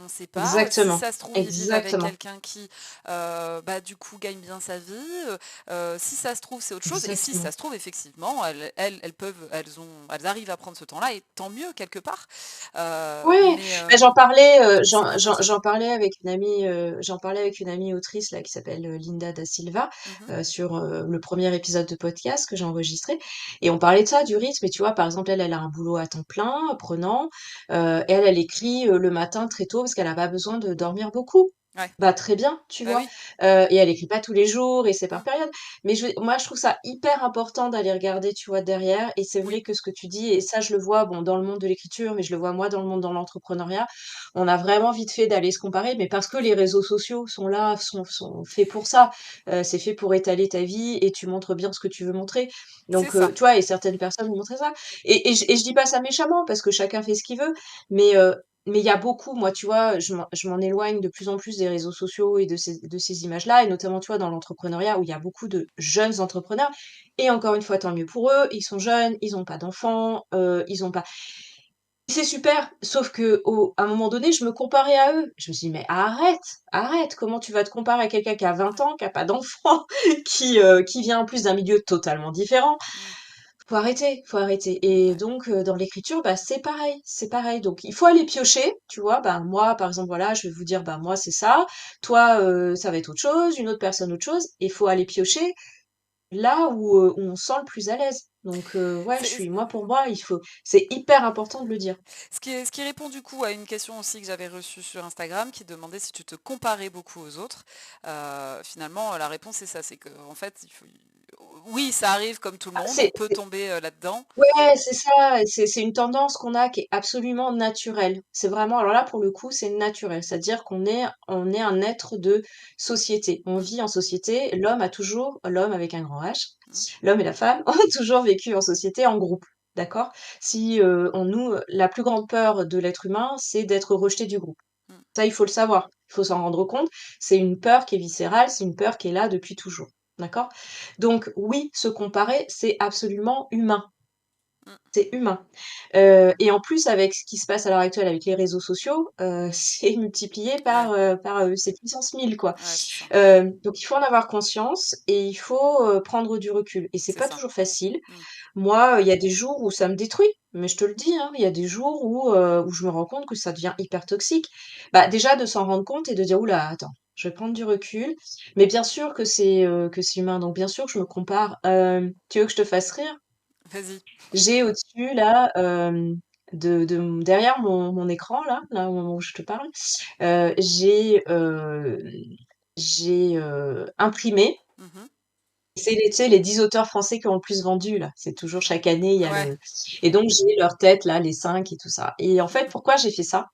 ne sait pas. Si Exactement, ça se trouve, ils vivent avec exactement, quelqu'un qui, bah, du coup, gagne bien sa vie. Si ça se trouve, c'est autre chose. Et si ça exactement. se trouve, effectivement, elles peuvent, elles arrivent à prendre ce temps-là, et tant mieux quelque part. Ouais, Mais bah, c'est compliqué. j'en parlais avec une amie autrice là qui s'appelle Linda da Silva Mhm, sur le premier épisode de podcast que j'ai enregistré et on parlait de ça, du rythme. Et tu vois, par exemple, elle a un boulot à temps plein, prenant, et elle écrit le matin très tôt parce qu'elle n'a pas besoin de dormir beaucoup. ouais, Bah très bien, tu bah vois. oui. Et elle écrit pas tous les jours et c'est par Mm, période. Mais moi, je trouve ça hyper important d'aller regarder, tu vois, derrière. Et c'est oui, vrai que ce que tu dis, et ça, je le vois, bon, dans le monde de l'écriture, mais je le vois moi dans le monde dans l'entrepreneuriat, on a vraiment vite fait d'aller se comparer, mais parce que les réseaux sociaux sont là, sont faits pour ça. C'est fait pour étaler ta vie et tu montres bien ce que tu veux montrer. c'est Donc, ça. tu vois, et certaines personnes vont montrer ça. Et je dis pas ça méchamment parce que chacun fait ce qu'il veut, mais mais il y a beaucoup, moi, tu vois, je m'en éloigne de plus en plus des réseaux sociaux et de ces images-là, et notamment, tu vois, dans l'entrepreneuriat où il y a beaucoup de jeunes entrepreneurs. Et encore une fois, tant mieux pour eux, ils sont jeunes, ils n'ont pas d'enfants, ils ont pas. C'est super, sauf que à un moment donné, je me comparais à eux. Je me suis dit, mais arrête, arrête, comment tu vas te comparer à quelqu'un qui a 20 Ouais, ans, qui a pas d'enfant, qui vient en plus d'un milieu totalement différent. mm, Faut arrêter, faut arrêter. Et ouais. donc, dans l'écriture, bah, c'est pareil, c'est pareil. Donc, il faut aller piocher, tu vois. Bah, moi, par exemple, voilà, je vais vous dire, bah, moi, c'est ça. Toi, ça va être autre chose, une autre personne, autre chose. Il faut aller piocher là où on se sent le plus à l'aise. Donc, ouais, C'est- moi, pour moi, c'est hyper important de le dire. ce qui répond du coup à une question aussi que j'avais reçue sur Instagram qui demandait si tu te comparais beaucoup aux autres. Finalement, la réponse est ça, c'est que en fait, oui, ça arrive comme tout le Ah, monde, on peut tomber là-dedans. ouais, c'est ça, c'est une tendance qu'on a qui est absolument naturelle. C'est vraiment, alors là, pour le coup, c'est naturel. C'est-à-dire qu'on est un être de société. On Mm, vit en société. L'homme avec un grand H, mm, l'homme et la femme ont toujours vécu en société, en groupe. D'accord? Si la plus grande peur de l'être humain, c'est d'être rejeté du groupe. mm. Ça, il faut le savoir. Il faut s'en rendre compte. C'est une peur qui est viscérale, c'est une peur qui est là depuis toujours. D'accord? Donc, oui, se comparer, c'est absolument humain. Mm. C'est humain. Et en plus, avec ce qui se passe à l'heure actuelle avec les réseaux sociaux, c'est multiplié Ouais, c'est puissance 1000, quoi. ouais, c'est ça. Donc il faut en avoir conscience et il faut, prendre du recul, et c'est C'est pas ça. toujours facile. Mm. Moi, il y a des jours où ça me détruit, mais je te le dis, hein, il y a des jours où je me rends compte que ça devient hyper toxique. Bah, déjà de s'en rendre compte et de dire: «Ouh là, attends, je vais prendre du recul». Mais bien sûr que c'est humain, donc bien sûr que je me compare. Tu veux que je te fasse rire? Vas-y. J'ai au-dessus là, derrière mon écran là, au moment où je te parle, j'ai imprimé, Mhm. c'est les tu sais, les 10 auteurs français qui ont le plus vendu là. C'est toujours chaque année, il y a Ouais. le et donc j'ai leur tête là, les 5 et tout ça. Et en fait, Mhm. pourquoi j'ai fait ça?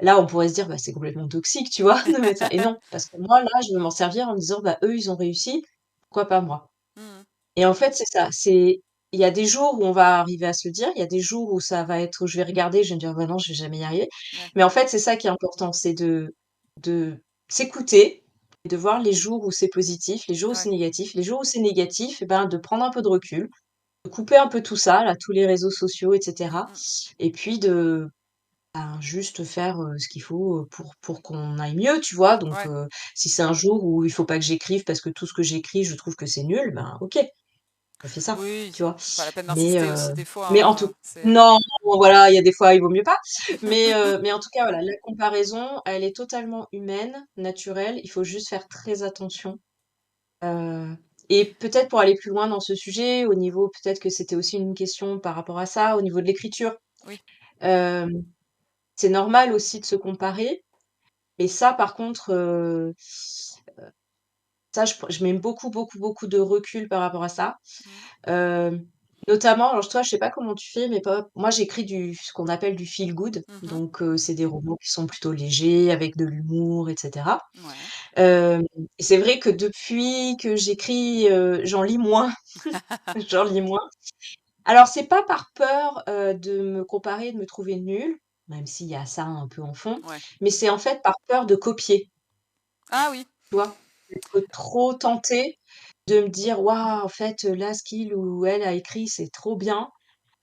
Là, on pourrait se dire: «Bah, c'est complètement toxique», tu vois? De mettre ça, et non, parce que moi là, je veux m'en servir en me disant: «Bah, eux, ils ont réussi, pourquoi pas moi?» Mhm. Et en fait, c'est ça, il y a des jours où on va arriver à se le dire, il y a des jours où ça va être où je vais regarder, je vais me dire: «Bah non, je vais jamais y arriver». Ouais. Mais en fait, c'est ça qui est important, c'est de s'écouter et de voir les jours où c'est positif, les jours où c'est Ouais. négatif. Les jours où c'est négatif, et ben, de prendre un peu de recul, de couper un peu tout ça, là, tous les réseaux sociaux et Mm, cetera, mm. et puis ben, juste faire, ce qu'il faut, pour qu'on aille mieux, tu vois? Donc Ouais. si c'est un jour où il faut pas que j'écrive parce que tout ce que j'écris, je trouve que c'est nul, ben OK. Ça fait ça, Oui, tu vois? pas la peine Mais d'insister aussi des fois, mais en hein, tout c'est... non, voilà, il y a des fois, il vaut mieux pas. Mais en tout cas, voilà, la comparaison, elle est totalement humaine, naturelle. Il faut juste faire très attention. Heu et peut-être pour aller plus loin dans ce sujet, au niveau peut-être que c'était aussi une question par rapport à ça, au niveau de l'écriture. Oui. Hem, c'est normal aussi de se comparer, et ça, par contre, ça, je mets beaucoup, beaucoup, beaucoup de recul par rapport à ça. Mm. Hem, Notamment, alors toi, je sais pas comment tu fais, mais pas moi j'écris ce qu'on appelle du feel good, Mhm. donc c'est des romans qui sont plutôt légers, avec de l'humour, etc. Ouais. Et c'est vrai que depuis que j'écris, j'en lis moins, j'en lis moins. Alors c'est pas par peur de me comparer, de me trouver nulle, même s'il y a ça un peu en fond, Ouais. mais c'est en fait par peur de copier, Ah oui. tu vois? D'être trop tentée de me dire: «Waouh, en fait, là, ce qu'il ou elle a écrit, c'est trop bien».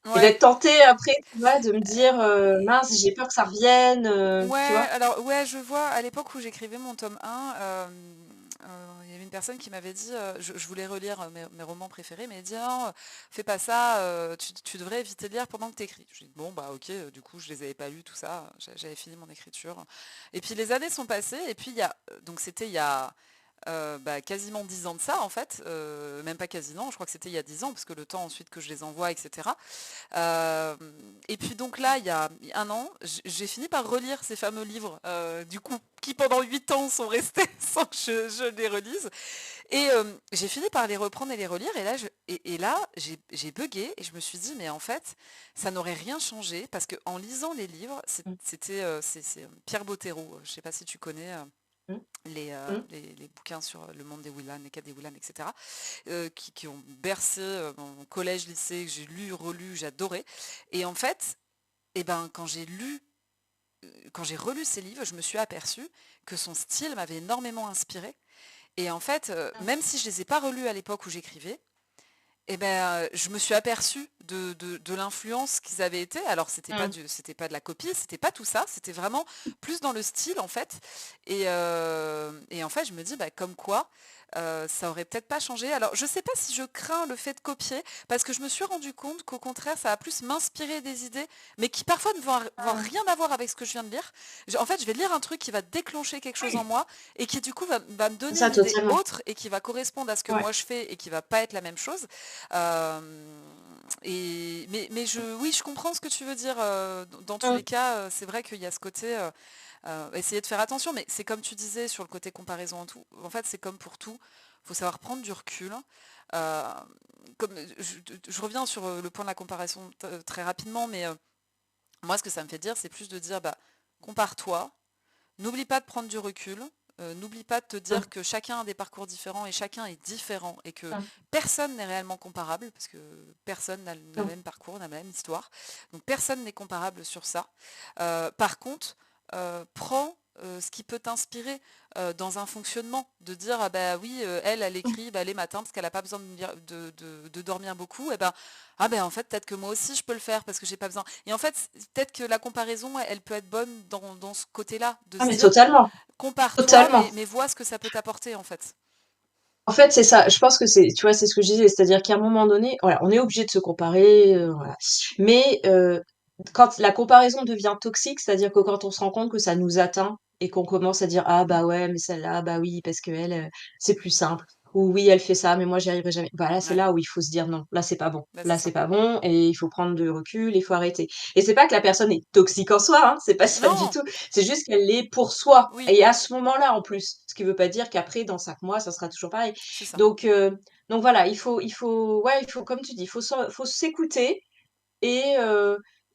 Et Ouais. d'être tentée après, tu vois, de me dire, «Mince, j'ai peur que ça revienne», tu Ouais, vois? alors ouais, je vois, à l'époque où j'écrivais mon tome 1, il y avait une personne qui m'avait dit, je voulais relire mes romans préférés, mais elle dit, ah non, fais pas ça, tu devrais éviter de lire pendant que t'écris. Je dis, bon, bah ok, du coup, je les avais pas lus, tout ça, j'avais fini mon écriture. Et puis les années sont passées, et puis donc c'était il y a quasiment 10 ans de ça, en fait, même pas quasiment, je crois que c'était il y a 10 ans, parce que le temps ensuite que je les envoie, etc. Euh, et puis donc là, il y a un an, j'ai fini par relire ces fameux livres, du coup, qui pendant 8 ans sont restés sans que je les relise. Et j'ai fini par les reprendre et les relire. Et là j'ai bugué et je me suis dit, mais en fait, ça n'aurait rien changé parce qu'en lisant les livres, Mmh. c'est Pierre Bottero, je ne sais pas si tu connais. Mmh. Mmh. Les bouquins sur le monde des Willan, les cas des Willan, etc., qui ont bercé mon collège, lycée, que j'ai lu, relu, j'adorais. Et en fait, eh ben, quand j'ai relu ces livres, je me suis aperçue que son style m'avait énormément inspiré. Et en fait, Mmh. même si je les ai pas relus à l'époque où j'écrivais, eh ben, je me suis aperçue de l'influence qu'ils avaient été. Alors, Mmh. c'était pas de la copie, c'était pas tout ça, c'était vraiment plus dans le style, en fait. Et en fait, je me dis, bah, comme quoi, ça aurait peut-être pas changé. Alors, je sais pas si je crains le fait de copier, parce que je me suis rendu compte qu'au contraire, ça a plus m'inspirer des idées, mais qui parfois vont Mmh. rien avoir avec ce que je viens de lire. En fait, je vais lire un truc qui va déclencher quelque chose en Oui, moi, et qui du coup va me donner ça une idée totalement. autre, et qui va correspondre à ce que Ouais. moi je fais, et qui va pas être la même chose. Mais oui, je comprends ce que tu veux dire. Dans tous Mmh. les cas, c'est vrai qu'il y a ce côté, essayer de faire attention, mais c'est comme tu disais sur le côté comparaison en tout. En fait, c'est comme pour tout. Il faut savoir prendre du recul. Euh, comme, je reviens sur le point de la comparaison très rapidement, mais moi, ce que ça me fait dire, c'est plus de dire, bah, compare-toi, n'oublie pas de prendre du recul. N'oublie pas de te Mmh. dire que chacun a des parcours différents et chacun est différent et que Mmh. personne n'est réellement comparable parce que personne n'a le Mmh. même parcours, n'a la même histoire. Donc personne n'est comparable sur ça. Par contre, prends ce qui peut t'inspirer dans un fonctionnement, de dire ah bah oui, elle Mmh. écrit bah, les matins parce qu'elle n'a pas besoin de dormir beaucoup, et ben ah ben en fait peut-être que moi aussi je peux le faire parce que j'ai pas besoin. Et en fait peut-être que la comparaison elle peut être bonne dans ce côté-là, de Ah se mais dire totalement, compare-toi totalement. mais vois ce que ça peut t'apporter en fait. En fait, c'est ça. Je pense que c'est, tu vois, c'est ce que je disais, c'est-à-dire qu'à un moment donné, voilà, on est obligé de se comparer, voilà. Mais quand la comparaison devient toxique, c'est-à-dire que quand on se rend compte que ça nous atteint et qu'on commence à dire ah bah ouais, mais celle-là, bah oui, parce que elle, c'est plus simple. Ou oui, elle fait ça, mais moi j'y arriverai jamais. Voilà, c'est Ouais, là où il faut se dire non, là c'est pas bon. bah c'est Là ça. c'est pas bon et il faut prendre de recul, il faut arrêter. Et c'est pas que la personne est toxique en soi, hein, c'est pas ça du Non, tout. C'est juste qu'elle l'est pour soi oui, et à ce moment-là en plus. Ce qui veut pas dire qu'après dans 5 mois ça sera toujours pareil. c'est ça. Donc heu, donc voilà, ouais, il faut comme tu dis, faut s'écouter et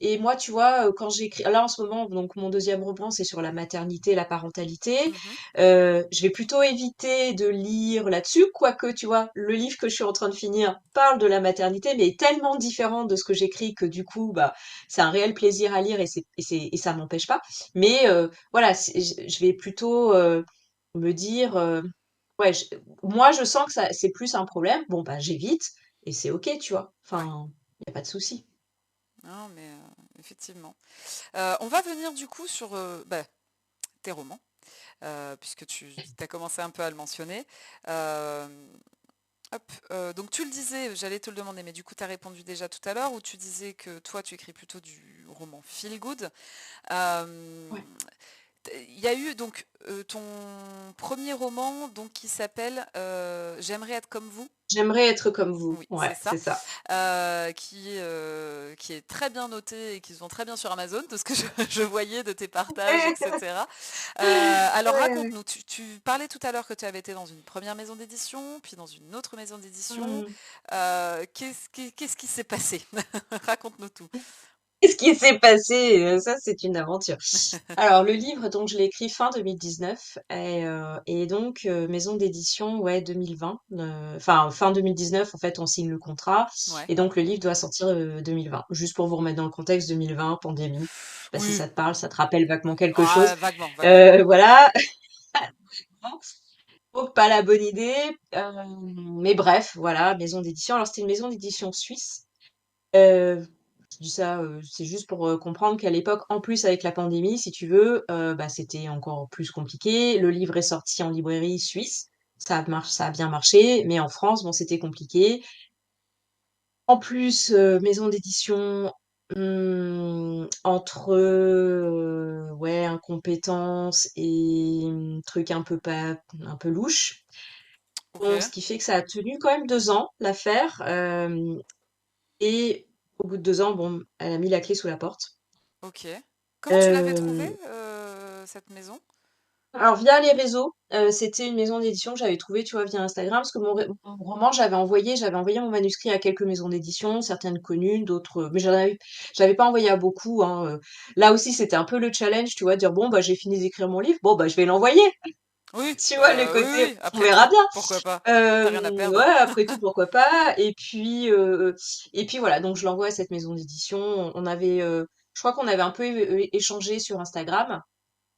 et moi, tu vois, quand j'écris là, en ce moment, donc mon deuxième roman, c'est sur la maternité, la parentalité. Mhm. Je vais plutôt éviter de lire là-dessus, quoique, tu vois, le livre que je suis en train de finir parle de la maternité, mais est tellement différent de ce que j'écris que du coup, bah, c'est un réel plaisir à lire et ça m'empêche pas. Mais voilà, je vais plutôt, me dire, ouais, moi, je sens que ça c'est plus un problème. Bon, bah, j'évite et c'est OK, tu vois? Ouais. Enfin, il y a pas de souci. Non, mais effectivement. On va venir du coup sur bah, tes romans, puisque tu as commencé un peu à le mentionner. Euh, Hop, donc tu le disais, j'allais te le demander, mais du coup tu as répondu déjà tout à l'heure, où tu disais que toi tu écris plutôt du roman feel good. Euh, Ouais. Il y a eu donc ton premier roman donc, qui s'appelle J'aimerais être comme vous. J'aimerais être comme vous. Oui, c'est Ouais, ça. c'est ça. qui est très bien noté et qui se vend très bien sur Amazon, de ce que je voyais de tes partages, Ouais, etc. Alors ouais. raconte-nous, tu parlais tout à l'heure que tu avais été dans une première maison d'édition, puis dans une autre maison d'édition. Mmh. Qu'est-ce qui s'est passé? Raconte-nous tout. Qu'est-ce qui s'est passé? Ça, c'est une aventure. Alors le livre, donc je l'ai écrit fin 2019 et donc maison d'édition, ouais, 2020. Enfin, fin 2019, en fait, on signe le contrat Ouais. et donc le livre doit sortir 2020. Juste pour vous remettre dans le contexte, 2020, pandémie. Je sais pas si Oui. ça te parle, ça te rappelle vaguement quelque chose. Ah, vaguement, vaguement. Voilà. Donc pas la bonne idée. Mais bref, voilà, maison d'édition. Alors c'était une maison d'édition suisse. Je dis ça, c'est juste pour, comprendre qu'à l'époque, en plus avec la pandémie, si tu veux, bah, c'était encore plus compliqué. Le livre est sorti en librairie suisse. Ça a bien marché, mais en France, bon, c'était compliqué. En plus, maison d'édition, entre, ouais, incompétence et trucs un peu louches. Ok, Bon, ce qui fait que ça a tenu quand même 2 ans, l'affaire, et au bout de 2 ans, bon, elle a mis la clé sous la porte. ok. Comment tu l'avais trouvé, Hem, cette maison? alors via les réseaux, c'était une maison d'édition que j'avais trouvée, tu vois, via Instagram, parce que mon roman, j'avais envoyé mon manuscrit à quelques maisons d'édition, certaines connues, d'autres, mais j'avais pas envoyé à beaucoup, hein, Là aussi, c'était un peu le challenge, tu vois, dire: «Bon, bah, j'ai fini d'écrire mon livre, bon, bah, je vais l'envoyer». Oui, Tu vois, le bah, oui, côté: oui, «On après verra tout, bien». pourquoi pas? T'as rien à perdre. Ouais, après tout, pourquoi pas? Et puis voilà, donc je l'envoie à cette maison d'édition. On avait, je crois qu'on avait un peu échangé sur Instagram.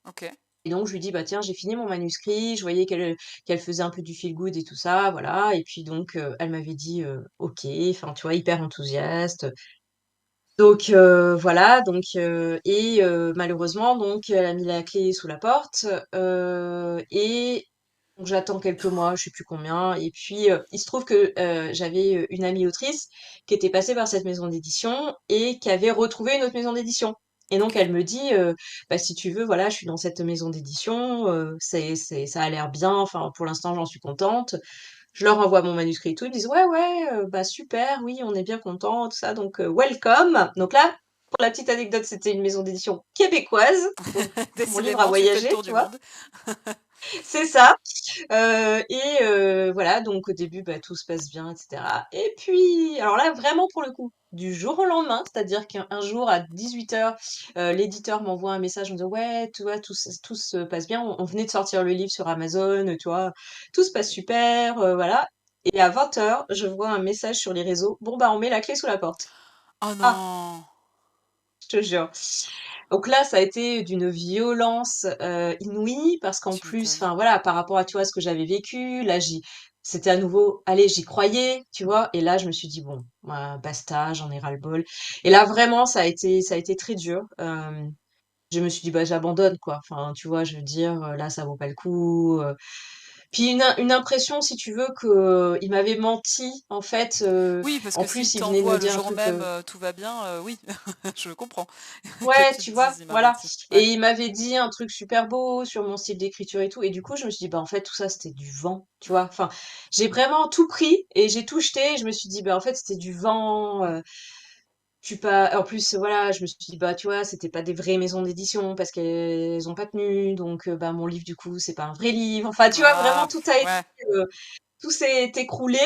Ok. Et donc je lui dis: «Bah, tiens, j'ai fini mon manuscrit». Je voyais qu'elle faisait un peu du feel good et tout ça, voilà. Et puis donc, elle m'avait dit, «OK», enfin, tu vois, hyper enthousiaste. Donc voilà, donc malheureusement, donc elle a mis la clé sous la porte, et donc j'attends quelques mois, je sais plus combien. Et puis, il se trouve que, j'avais, une amie autrice qui était passée par cette maison d'édition et qui avait retrouvé une autre maison d'édition. Et donc Ok. elle me dit, «Bah, si tu veux, voilà, je suis dans cette maison d'édition, ça a l'air bien, enfin, pour l'instant, j'en suis contente». Je leur envoie mon manuscrit et tout, ils me disent: «Ouais, ouais, bah, super, oui, on est bien contents, tout ça, donc welcome». Donc là, pour la petite anecdote, c'était une maison d'édition québécoise, donc mon livre a Décidément, tu fais le voyagé, tour tu du vois? monde. C'est ça. Voilà, donc au début, bah, tout se passe bien et cetera. Et puis, alors là, vraiment pour le coup, du jour au lendemain, c'est-à-dire qu'un jour à 18h, l'éditeur m'envoie un message en me disant: «Ouais, tu vois, tout se passe bien, on venait de sortir le livre sur Amazon, tu vois, tout se passe super, voilà». Et à 20h, je vois un message sur les réseaux: «Bon, bah, on met la clé sous la porte». Oh Ah! non, Je te jure. Donc là, ça a été d'une violence, inouïe parce qu'en tu plus, m'étonnes. enfin voilà, par rapport à, tu vois, ce que j'avais vécu, là, c'était à nouveau, allez, j'y croyais, tu vois? Et là, je me suis dit: «Bon, bah, basta, j'en ai ras-le-bol». Et là, vraiment, ça a été très dur. Je me suis dit: «Bah, j'abandonne, quoi». Enfin, tu vois, je veux dire, là, ça vaut pas le coup. Puis une impression, si tu veux, que il m'avait menti, en fait. Oui, parce En que s'il plus, il venait de me t'envoie le dire un jour truc, même, tout va bien, oui, je comprends que ouais, tu te tu vois? dises: «Il m'a Voilà. menti». Ouais. Et il m'avait dit un truc super beau sur mon style d'écriture et tout. Et du coup, je me suis dit: «Bah, en fait, tout ça, c'était du vent», tu vois? Enfin, j'ai vraiment tout pris et j'ai tout jeté. Je me suis dit: «Bah, en fait, c'était du vent, tu pas». En plus, voilà, je me suis dit: «Bah, tu vois, c'était pas des vraies maisons d'édition parce qu'elles ont pas tenu. Donc, bah, mon livre, du coup, c'est pas un vrai livre». Enfin, tu vois, vraiment, Ah, ouais, tout s'est écroulé.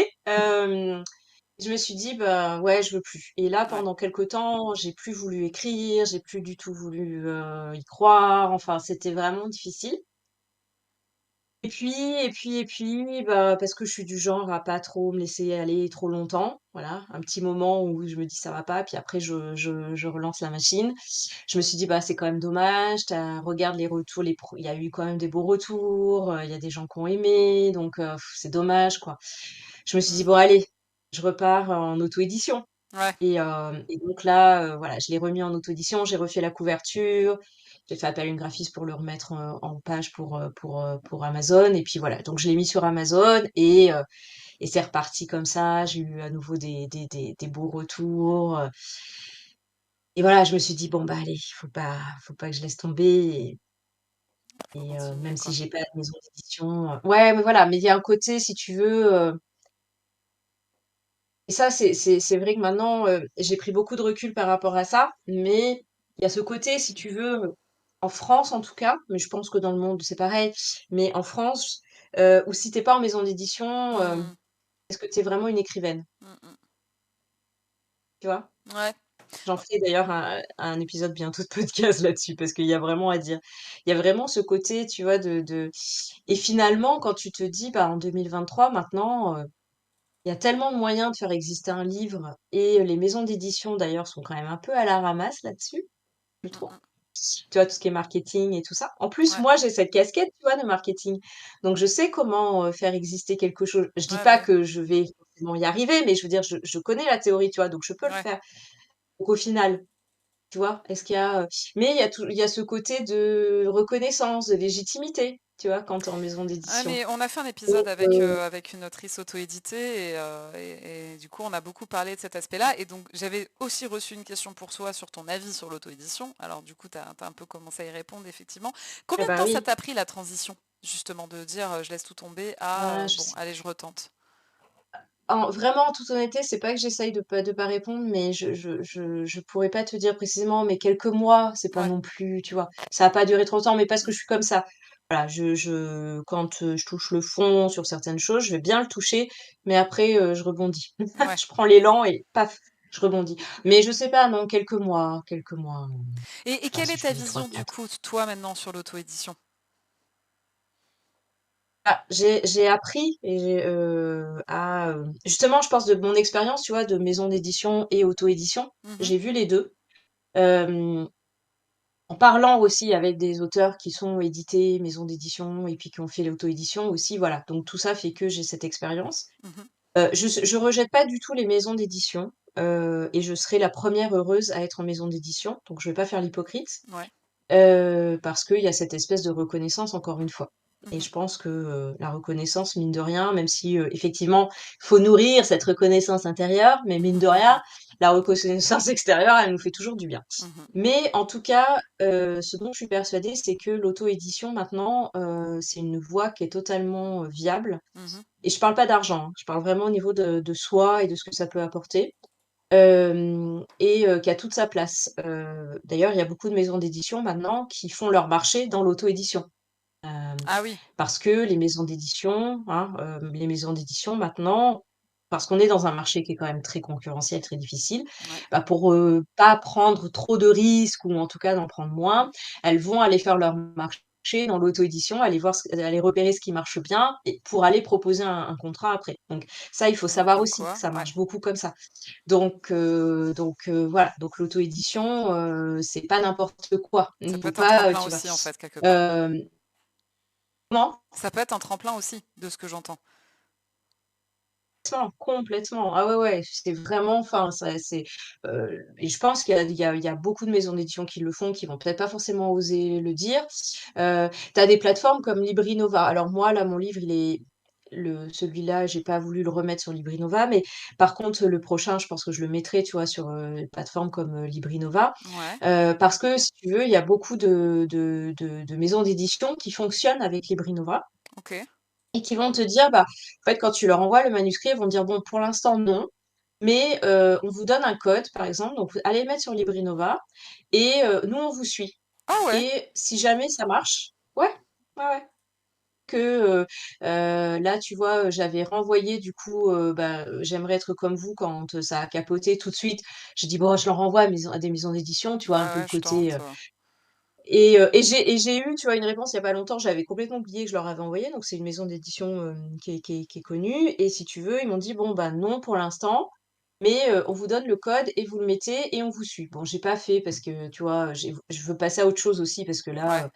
Je me suis dit: «Bah, ouais, je veux plus». Et là, ouais. pendant quelque temps, j'ai plus voulu écrire, j'ai plus du tout voulu, y croire, enfin, c'était vraiment difficile. Bah, parce que je suis du genre à pas trop me laisser aller trop longtemps, voilà, un petit moment où je me dis: «Ça va pas», puis après je relance la machine. Je me suis dit: «Bah, c'est quand même dommage, regarde les retours, il y a eu quand même des beaux retours, il y a des gens qui ont aimé, donc c'est dommage, quoi». Je me suis dit: Mmh. «Bon, allez, je repars en auto-édition». Ouais. Et donc là, voilà, je l'ai remis en auto-édition, j'ai refait la couverture, j'ai fait appel à une graphiste pour le remettre, en page pour Amazon. Et puis voilà, donc je l'ai mis sur Amazon et c'est reparti comme ça. J'ai eu à nouveau des beaux retours, et voilà, je me suis dit: «Bon, bah, allez, faut pas que je laisse tomber». Faut Même continuer, si quoi. j'ai pas de maison d'édition, ouais, mais voilà, mais il y a un côté, si tu veux, Et ça, c'est vrai que maintenant, j'ai pris beaucoup de recul par rapport à ça, mais il y a ce côté, si tu veux, en France en tout cas, mais je pense que dans le monde c'est pareil, mais en France, où si t'es pas en maison d'édition, Mmh. est-ce que tu es vraiment une écrivaine? Mmh mh. Tu vois? Ouais. J'en ferai d'ailleurs un épisode bientôt de podcast là-dessus parce qu'il y a vraiment à dire. Il y a vraiment ce côté, tu vois, de et finalement, quand tu te dis, bah, en 2023 maintenant, il y a tellement de moyens de faire exister un livre et les maisons d'édition d'ailleurs sont quand même un peu à la ramasse là-dessus, je Mmh trouve. mh. Tu vois, tout ce qui est marketing et tout ça. En plus, Ouais. moi, j'ai cette casquette, tu vois, de marketing. Donc je sais comment, faire exister quelque chose. Je dis Ouais, pas bah, oui. que je vais forcément y arriver, mais je veux dire, je connais la théorie, tu vois, donc je peux le Ouais. faire. Donc au final, tu vois? Est-ce qu'il y a, mais il y a ce côté de reconnaissance, de légitimité, tu vois, quand tu es en maison Ouais, d'édition. mais on a fait un Donc épisode avec une autrice auto-éditée et du coup, on a beaucoup parlé de cet aspect-là. Et donc, j'avais aussi reçu une question pour toi sur ton avis sur l'auto-édition. Alors, du coup, tu as un peu commencé à y répondre, effectivement. ah Combien de bah temps ça oui, t'a pris la transition, justement, de dire je laisse tout tomber à ah, je bon, sais allez, je retente. en vraiment, en toute honnêteté, c'est pas que j'essaye de pas répondre, mais je pourrais pas te dire précisément, mais quelques mois, c'est pas Ouais, non plus, tu vois? Ça a pas duré trop longtemps, mais parce que je suis comme ça. Voilà, quand, je touche le fond sur certaines choses, je vais bien le toucher, mais après, je rebondis. ouais. Je prends l'élan et paf, je rebondis. Mais je sais pas, non, quelques mois, Et je sais pas quelle si est je ta peux dire 3 vision, du 4. coup, toi, maintenant, sur l'auto-édition? Ah, j'ai appris et justement, je pense de mon expérience, tu vois, de maison d'édition et auto-édition, Mhm, j'ai vu les 2. Hem, En parlant aussi avec des auteurs qui sont édités, maison d'édition et puis qui ont fait l'auto-édition aussi, voilà. Donc tout ça fait que j'ai cette expérience. mhm. Je rejette pas du tout les maisons d'édition, et je serai la première heureuse à être en maison d'édition, donc je vais pas faire l'hypocrite. Ouais. Parce qu'il y a cette espèce de reconnaissance encore une fois et Mhm, je pense que, la reconnaissance mine de rien, même si, effectivement, il faut nourrir cette reconnaissance intérieure, mais mine de rien, la reconnaissance extérieure, elle nous fait toujours du bien. mhm, Mais en tout cas, ce dont je suis persuadée, c'est que l'auto-édition maintenant, c'est une voie qui est totalement, viable mhm. et je parle pas d'argent, hein, je parle vraiment au niveau de soi et de ce que ça peut apporter. Qui a toute sa place. D'ailleurs, il y a beaucoup de maisons d'édition maintenant qui font leur marché dans l'auto-édition. Hem, Ah oui. Parce que les maisons d'édition, hein, les maisons d'édition maintenant, parce qu'on est dans un marché qui est quand même très concurrentiel, très difficile, Ouais. bah, pour, pas prendre trop de risques ou en tout cas d'en prendre moins, elles vont aller faire leur marché dans l'auto-édition, aller repérer ce qui marche bien et pour aller proposer un contrat après. Donc ça, il faut savoir Comme aussi que quoi, ça ouais. marche beaucoup comme ça. Voilà, donc l'auto-édition, c'est pas n'importe quoi. Ça Il peut faut être un pas, tremplin tu vois? aussi, en fait, quelque part. Hem, comment? Ça peut être un tremplin aussi, de ce que j'entends. Complètement, complètement. Ah ouais, ouais, c'est vraiment enfin, ça c'est, et je pense qu'il y a beaucoup de maisons d'édition qui le font, qui vont peut-être pas forcément oser le dire. Tu as des plateformes comme Librinova. Alors moi, là, mon livre, il est celui-là, j'ai pas voulu le remettre sur Librinova, mais par contre, le prochain, je pense que je le mettrai, tu vois, sur, une plateforme comme, Librinova. Ouais, Parce que si tu veux, il y a beaucoup de maisons d'édition qui fonctionnent avec Librinova. ok. Et qui vont te dire, bah, en fait, quand tu leur envoies le manuscrit, ils vont dire: «Bon, pour l'instant, non, mais on vous donne un code, par exemple, donc allez le mettre sur Librinova et nous, on vous suit Ah ouais, et si jamais ça marche» ouais, ouais, ouais, que, là, tu vois, j'avais renvoyé du coup, «J'aimerais être comme vous» quand, ça a capoté tout de suite. J'ai dit: «Bon, je le renvoie à des maisons d'édition», tu vois? Un ouais, peu le ouais, je côté, tente. et j'ai eu, tu vois, une réponse il y a pas longtemps, j'avais complètement oublié que je leur avais envoyé, donc c'est une maison d'édition, qui est connue et si tu veux, ils m'ont dit: «Bon, bah, non pour l'instant, mais on vous donne le code et vous le mettez et on vous suit». Bon, j'ai pas fait parce que, tu vois, je veux passer à autre chose aussi parce que là, Ouais,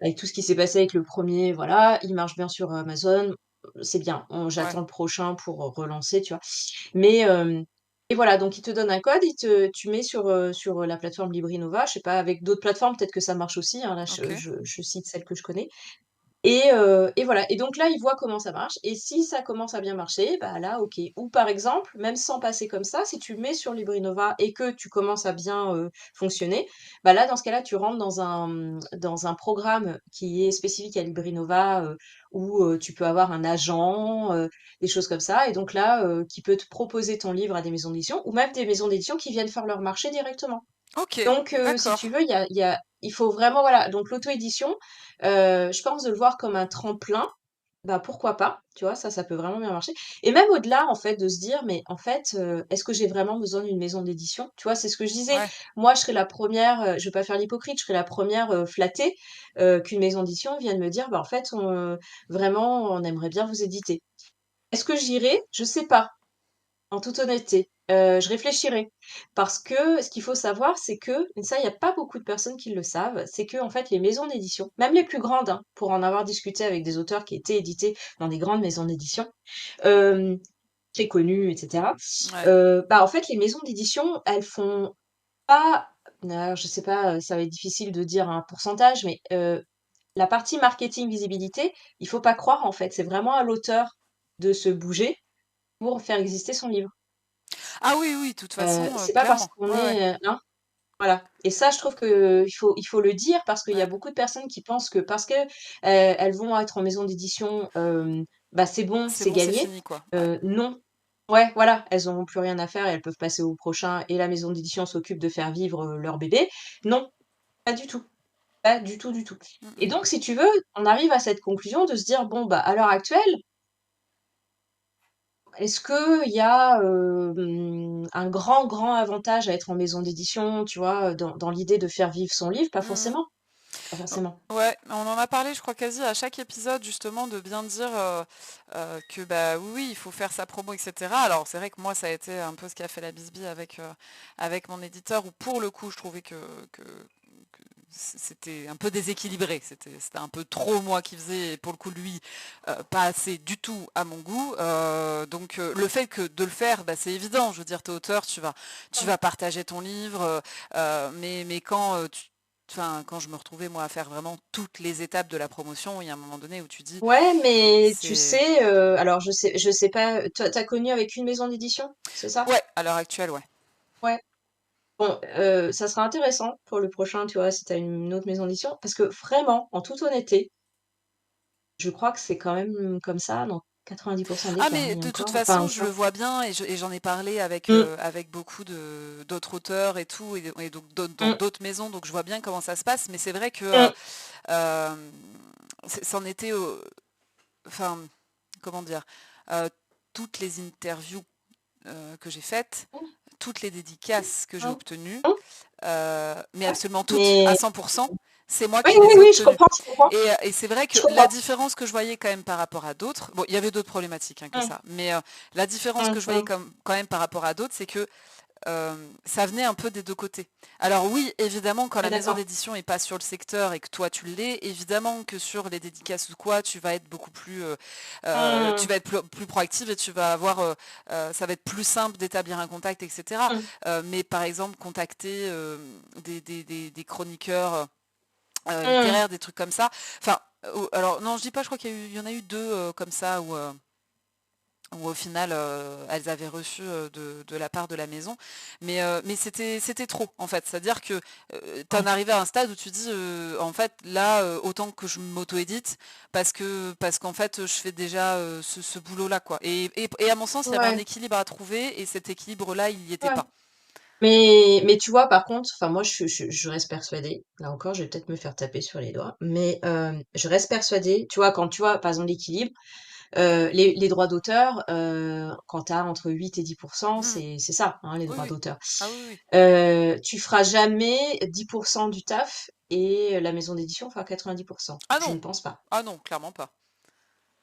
avec tout ce qui s'est passé avec le premier, voilà, il marche bien sur Amazon, c'est bien. ouais, J'attends le prochain pour, relancer, tu vois? Mais et voilà, donc ils te donnent un code, tu mets sur la plateforme Librinova, je sais pas avec d'autres plateformes, peut-être que ça marche aussi, hein, là ok. je cite celle que je connais Et voilà. Et donc là, ils voient comment ça marche. Et si ça commence à bien marcher, bah là, OK. Ou par exemple, même sans passer comme ça, si tu le mets sur Librinova et que tu commences à bien, fonctionner, bah là, dans ce cas-là, tu rentres dans un programme qui est spécifique à Librinova, où, tu peux avoir un agent, des choses comme ça. Et donc là, qui peut te proposer ton livre à des maisons d'édition ou même des maisons d'édition qui viennent faire leur marché directement. OK, Donc, si tu d'accord. veux, il faut vraiment, voilà, donc l'auto-édition, je pense de le voir comme un tremplin, bah, pourquoi pas, tu vois? Ça peut vraiment bien marcher et même au-delà, en fait, de se dire: «Mais en fait, est-ce que j'ai vraiment besoin d'une maison d'édition?» Tu vois? C'est ce que je disais. Ouais. Moi, je serais la première, je vais pas faire l'hypocrite, je serais la première re flattée, qu'une maison d'édition vienne me dire: «Bah, en fait, vraiment, on aimerait bien vous éditer». Est-ce que j'irai? Je sais pas. En toute honnêteté, je réfléchirai. Parce que ce qu'il faut savoir, c'est que, et ça, il y a pas beaucoup de personnes qui le savent, c'est que en fait, les maisons d'édition, même les plus grandes, hein, pour en avoir discuté avec des auteurs qui étaient édités dans des grandes maisons d'édition, hem, très connues et cetera, Ouais. bah, en fait, les maisons d'édition, elles font pas, alors je sais pas, ça va être difficile de dire un pourcentage, mais, la partie marketing, visibilité, il faut pas croire, en fait, c'est vraiment à l'auteur de se bouger pour faire exister son livre. Ah oui, oui, de toute façon, C'est pas parce clairement. qu'on Ouais, ouais. est, hein, voilà. Et ça, je trouve qu'il faut le dire parce qu'il y a Ouais. beaucoup de personnes qui pensent que parce que, elles vont être en maison d'édition, bah, c'est bon, C'est c'est bon, c'est gagné. fini, quoi. Ouais. Non. Ouais, voilà, elles auront plus rien à faire et elles peuvent passer au prochain et la maison d'édition s'occupe de faire vivre, leur bébé. Non, pas du tout. Pas du tout, du tout. Mmh Et mh. donc si tu veux, on arrive à cette conclusion de se dire: «Bon, bah, à l'heure actuelle, est-ce qu'il y a, un grand, grand avantage à être en maison d'édition, tu vois, dans l'idée de faire vivre son livre? Pas Mmh. forcément, pas forcément. Ouais, on en a parlé, je crois, quasi à chaque épisode, justement, de bien dire que, bah oui, oui, il faut faire sa promo, etc. Alors, c'est vrai que moi, ça a été un peu ce qui a fait la bisbille avec mon éditeur, où pour le coup, je trouvais que c'était un peu déséquilibré. C'était un peu trop moi qui faisais, et pour le coup, lui, pas assez du tout à mon goût. Donc, le fait que de le faire, bah, c'est évident. Je veux dire, t'es auteur, tu Mmh. vas partager ton livre, mais quand enfin, quand je me retrouvais moi à faire vraiment toutes les étapes de la promotion, il y a un moment donné où tu dis, Ouais, mais tu c'est... sais, alors je sais pas, toi, tu connu avec une maison d'édition, c'est ça? Ouais, à l'heure actuelle, ouais. Ouais. Bon, ça sera intéressant pour le prochain, tu vois, si tu as une autre maison d'édition, parce que vraiment, en toute honnêteté, je crois que c'est quand même comme ça dans 90 des Ah cas, hein, mais et de toute encore, enfin façon, je le encore. vois bien et j'en ai parlé Mmh, avec beaucoup d'autres auteurs et tout, et donc dans mmh, d'autres maisons, donc je vois bien comment ça se passe, mais c'est vrai que mmh, euh, c'en était, enfin, comment dire, euh, toutes les interviews que j'ai faites, mmh, toutes les dédicaces que j'ai mmh, obtenues, mmh, mais ouais, absolument toutes, à mais 100%, c'est moi oui, qui oui, les ai oui, je obtenues. comprends, je comprends, Et c'est vrai que je la comprends. différence que je voyais quand même par rapport à d'autres, bon, il y avait d'autres problématiques, hein, que Mmh, ça, mais la différence que mmh, je voyais mmh, comme, quand même par rapport à d'autres, c'est que ça venait un peu des deux côtés. Alors oui, évidemment, quand ouais, la maison d'accord. d'édition est pas sur le secteur et que toi tu l'es, évidemment que sur les dédicaces ou quoi, tu vas être beaucoup plus, tu Mmh, vas être plus proactive et tu vas avoir, ça va être plus simple d'établir un contact, etc. mmh, Mais par exemple, contacter des chroniqueurs mmh. littéraires, des trucs comme ça. Enfin, alors non, je dis pas, je crois il y en a eu deux comme ça où au final elles avaient reçu de la part de la maison, mais c'était trop en fait, c'est à dire que t'en Ouais, arrivais à un stade où tu dis en fait là autant que je m'auto-édite parce qu'en fait je fais déjà ce boulot là quoi, et à mon sens il y avait un ouais, équilibre à trouver et cet équilibre là il n'y était ouais. pas. Mais tu vois, par contre, enfin moi je reste persuadée, là encore, je vais peut-être me faire taper sur les doigts, mais je reste persuadée, tu vois, quand tu vois, par exemple, l'équilibre, les droits d'auteur, quand tu as entre 8 et 10, Hmm. c'est ça, hein, les Oui, droits oui. d'auteur. Ah oui, oui. Tu feras jamais 10 du taf et la maison d'édition fera 90. Ah Je ne non, pense pas, ah non, clairement pas.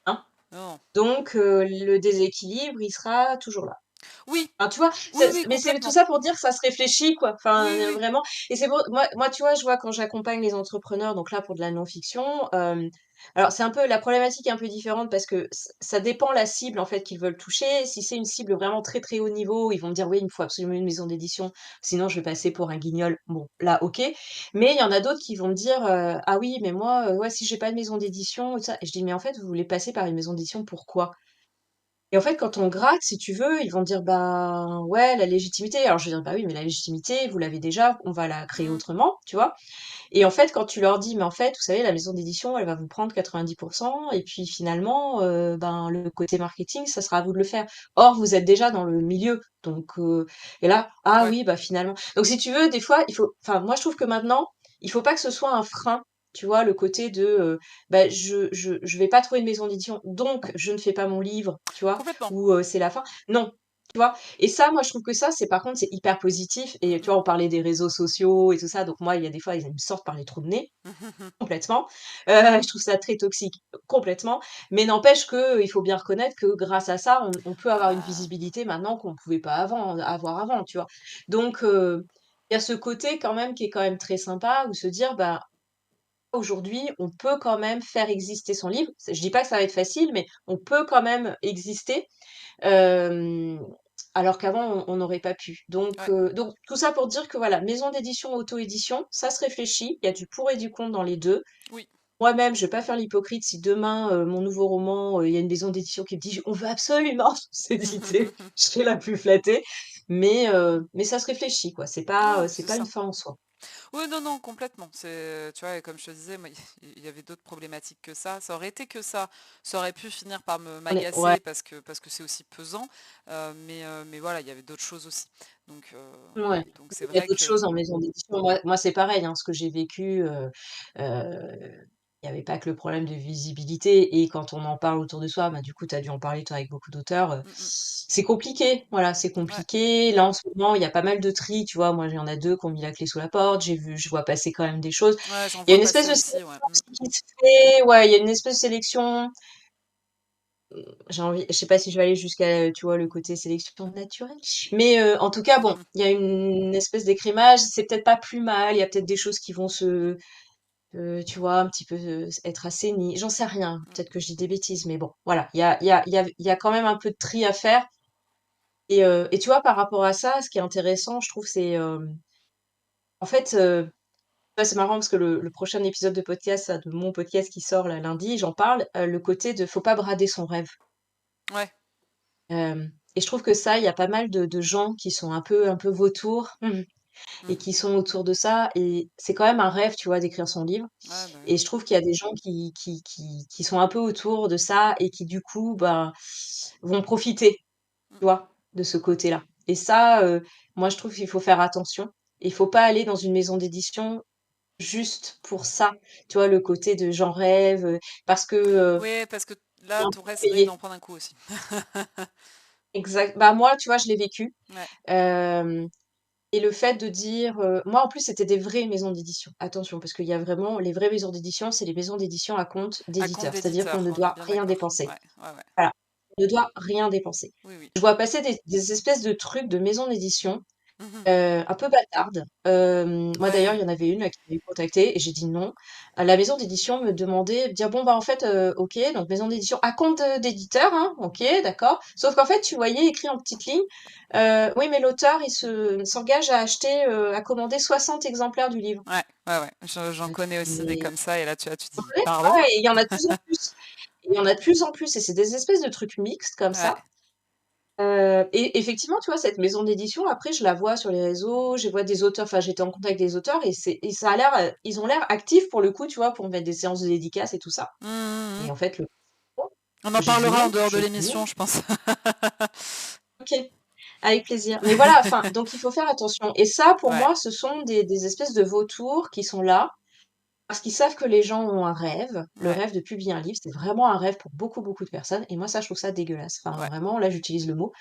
hein. Non. Donc le déséquilibre, il sera toujours là. Oui, Enfin, tu vois? oui, oui, Mais c'est tout complètement. ça pour dire que ça se réfléchit, quoi. Oui, Enfin, oui, oui. vraiment et c'est pour moi, tu vois, je vois quand j'accompagne les entrepreneurs, donc là, pour de la non-fiction, alors c'est un peu la problématique est un peu différente parce que ça dépend la cible, en fait, qu'ils veulent toucher. Si c'est une cible vraiment très, très haut niveau, ils vont me dire: «Oui, il me faut absolument une maison d'édition, sinon je vais passer pour un guignol». Bon, là, OK. Mais il y en a d'autres qui vont me dire, «Ah oui, mais moi, ouais, si j'ai pas de maison d'édition et tout ça» et je dis: «Mais en fait, vous voulez passer par une maison d'édition, pourquoi?» Et en fait, quand on gratte, si tu veux, ils vont dire: «Ben, ouais, la légitimité». Alors je vais dire: «Bah oui, mais la légitimité, vous l'avez déjà, on va la créer Mmh. autrement», tu vois? Et en fait, quand tu leur dis: «Mais en fait, vous savez, la maison d'édition, elle va vous prendre 90 et puis finalement, ben, le côté marketing, ça sera à vous de le faire. Or, vous êtes déjà dans le milieu, donc» et là: «Ah Ouais, oui, bah, finalement». Donc si tu veux, des fois, il faut enfin, moi, je trouve que maintenant, il faut pas que ce soit un frein, tu vois? Le côté de, bah, je vais pas trouver une maison d'édition, donc je ne fais pas mon livre, tu vois? complètement. Ou, c'est la fin. Non, tu vois? Et ça, moi, je trouve que ça, c'est par contre, c'est hyper positif Mmh et tu mh. vois, on parlait des réseaux sociaux et tout ça, donc moi, il y a des fois, ils me sortent par les trous de nez, complètement. Je trouve ça très toxique, complètement. Mais n'empêche qu'il faut bien reconnaître que grâce à ça, on peut avoir une Ah, visibilité maintenant qu'on ne pouvait pas avoir avant, tu vois? Donc, il y a ce côté quand même qui est quand même très sympa, où se dire, bah, aujourd'hui, on peut quand même faire exister son livre. Je dis pas que ça va être facile, mais on peut quand même exister. Hem, alors qu'avant on n'aurait pas pu. ouais, Donc tout ça pour dire que voilà, maison d'édition, auto-édition, ça se réfléchit, il y a du pour et du contre dans les 2. oui. Moi-même, je vais pas faire l'hypocrite si demain, mon nouveau roman, il y a une maison d'édition qui me dit: «On veut absolument s'éditer», je serai la plus flattée, mais ça se réfléchit quoi, Non, c'est c'est pas une ça. fin en soi. Oui, non, non, complètement. C'est, tu vois, et comme je te disais, moi, il y avait d'autres problématiques que ça. Ça aurait été que ça aurait pu finir par me On est ouais, m'agacer parce que c'est aussi pesant. Mais voilà, il y avait d'autres choses aussi. Donc, heu, ouais. donc c'est Il y a vrai d'autres que choses en maison d'édition. Moi, c'est pareil, hein, ce que j'ai vécu, il y avait pas que le problème de visibilité et quand on en parle autour de soi, bah, du coup, tu as dû en parler toi avec beaucoup d'auteurs, mmh mh. c'est compliqué, voilà, c'est Ouais, compliqué. Là, en ce moment, il y a pas mal de tri, tu vois? Moi, il y en a 2 qui ont mis la clé sous la porte, je vois passer quand même des choses. ouais, j'en Il y a vois une espèce passer de aussi, ouais. sélection aussi qui se fait, ouais, il y a une espèce de sélection, je sais pas si je vais aller jusqu'à, tu vois, le côté sélection naturelle, mais en tout cas, bon, il y a une espèce d'écrémage, c'est peut-être pas plus mal, il y a peut-être des choses qui vont tu vois, un petit peu, être assainies, j'en sais rien, Mmh. peut-être que je dis des bêtises, mais bon, voilà, il y a quand même un peu de tri à faire et tu vois, par rapport à ça, ce qui est intéressant, je trouve, c'est, en fait, ouais, c'est marrant parce que le prochain épisode de podcast, là, de mon podcast qui sort là lundi, j'en parle, le côté de faut pas brader son rêve. Ouais. Et je trouve que ça, il y a pas mal de gens qui sont un peu vautours et Mmh. qui sont autour de ça et c'est quand même un rêve, tu vois, d'écrire son livre Ouais, bah, oui. et je trouve qu'il y a des gens qui sont un peu autour de ça et qui du coup, bah, vont profiter, Mmh. tu vois, de ce côté-là et ça, moi je trouve qu'il faut faire attention. Il faut pas aller dans une maison d'édition juste pour ça, tu vois, le côté de «j'en rêve», parce que, Ouais, parce que tu là, un ton peu reste risque payé. d'en prendre un coup aussi. Bah, moi, tu vois, je l'ai vécu, Ouais, hem et le fait de dire, moi, en plus, c'était des vraies maisons d'édition. Attention, parce qu'il y a vraiment les vraies maisons d'édition, c'est les maisons d'édition à compte à compte d'éditeur. C'est-à-dire qu'on d'éditeur, ne on est doit bien rien d'accord. dépenser. Ouais, ouais, ouais. Voilà, on ne doit rien dépenser. Oui, oui. Je vois passer des espèces de trucs de maisons d'édition, Mmh. un peu bâtardes. Moi, d'ailleurs, Ouais. il y en avait une là qui m'avait contactée et j'ai dit: «Non». La maison d'édition me demandait de dire: «Bon, bah, en fait, OK, donc maison d'édition à compte, d'éditeur, hein, OK, d'accord». Sauf qu'en fait, tu voyais écrit en petites lignes, «Oui, mais l'auteur, il s'engage à acheter, à commander 60 exemplaires du livre». Ouais, ouais, ouais. J'en Tu connais aussi des dis: comme ça et là, tu «Mais dis: «Pardon?» ouais» et il y en a de plus en plus. Et il y en a de plus en plus et c'est des espèces de trucs mixtes comme Ouais. ça. Et effectivement, tu vois, cette maison d'édition, après, je la vois sur les réseaux, je vois des auteurs, enfin, j'étais en contact avec des auteurs et ça a l'air, ils ont l'air actifs pour le coup, tu vois, pour mettre des séances de dédicaces et tout ça. Mmh, mmh Et mh. en fait, On en j'ai dit parlera en non, dehors de j'ai dit non. l'émission, je pense. OK, avec plaisir. Mais voilà, enfin, donc il faut faire attention. Et ça, pour Ouais, moi, ce sont des espèces de vautours qui sont là parce qu'ils savent que les gens ont un rêve. Le ouais, rêve de publier un livre, c'est vraiment un rêve pour beaucoup, beaucoup de personnes. Et moi, ça, je trouve ça dégueulasse. Enfin, ouais. vraiment, là, j'utilise le mot.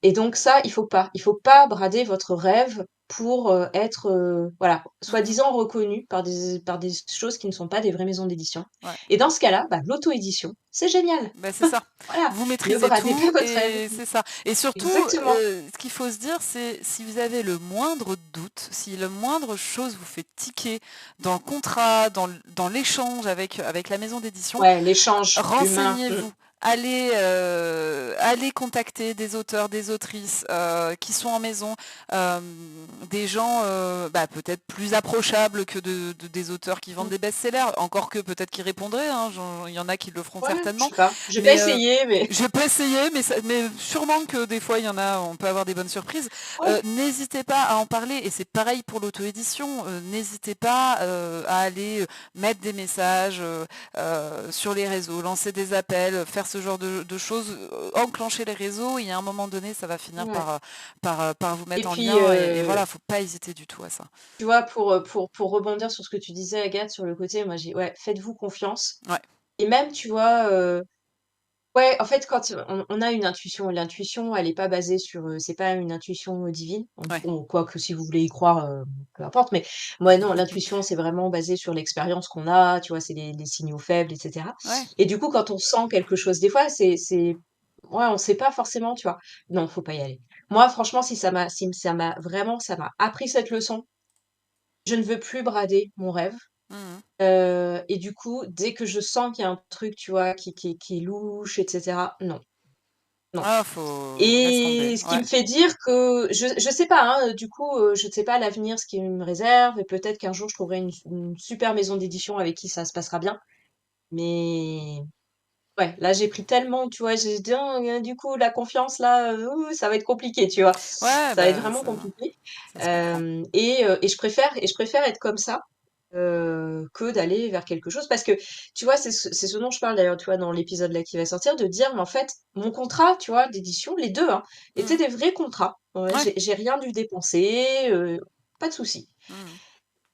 Et donc ça, il faut pas. Il faut pas brader votre rêve pour être, voilà, Mhm. soi-disant reconnus par des choses qui ne sont pas des vraies maisons d'édition. Ouais. Et dans ce cas-là, bah, l'auto-édition, c'est génial. Ben, c'est ça. Voilà, Vous ne maîtrisez bradez pas tout votre rêve. et c'est ça. Et surtout, Exactement. ce qu'il faut se dire, c'est si vous avez le moindre doute, si le moindre chose vous fait tiquer dans le contrat, dans l'échange avec la maison d'édition, Ouais, l'échange humain. renseignez-vous. Allez contacter des auteurs, des autrices qui sont en maison, euh, des gens peut-être plus approchables que des auteurs qui vendent Mmh. des best-sellers, encore que peut-être qu'ils répondraient, hein, il y en a qui le feront Ouais, je certainement, sais pas. J'ai pas mais essayé, mais je peux essayer, mais sûrement que des fois il y en a, on peut avoir des bonnes surprises. ouais. N'hésitez pas à en parler, et c'est pareil pour l'auto-édition, n'hésitez pas à aller mettre des messages sur les réseaux, lancer des appels, faire ce genre de choses, enclencher les réseaux, et à un moment donné, ça va finir Ouais. par vous Et mettre en puis, lien, et voilà, faut pas hésiter du tout à ça. tu vois, pour rebondir sur ce que tu disais, Agathe, sur le côté, moi, j'ai ouais, faites-vous confiance. Ouais. Et même, tu vois, ouais, en fait, quand on a une intuition, l'intuition, elle est pas basée sur, c'est pas une intuition divine. Ouais. Bon, quoique si vous voulez y croire, peu importe, mais moi, non, l'intuition, c'est vraiment basé sur l'expérience qu'on a, tu vois, c'est les signaux faibles, et cetera. Ouais. Et du coup, quand on sent quelque chose, des fois, c'est ouais, on sait pas forcément, tu vois? Non, faut pas y aller. Moi, franchement, si ça m'a vraiment ça m'a appris cette leçon, je ne veux plus brader mon rêve. Mhm. Et du coup, dès que je sens qu'il y a un truc, tu vois, qui est louche, et cetera, non, non. Ah, laisse tomber. Et ce qui Ouais. me fait dire que je sais pas, hein, du coup, je ne sais pas l'avenir, ce qu'il me réserve, et peut-être qu'un jour je trouverai une super maison d'édition avec qui ça se passera bien. Mais ouais, là j'ai pris tellement, tu vois, j'ai dit: «Oh, du coup la confiance là, ça va être compliqué», tu vois? Ouais, Ça va être bah vraiment compliqué. ça se comprend. Et je préfère être comme ça, que d'aller vers quelque chose parce que, tu vois, c'est ce dont je parle d'ailleurs, tu vois, dans l'épisode là qui va sortir, de dire: «Mais en fait, mon contrat, tu vois, d'édition, les 2 hein, étaient Mhm. des vrais contrats. Ouais, Ouais. j'ai rien dû dépenser, pas de souci». Mhm.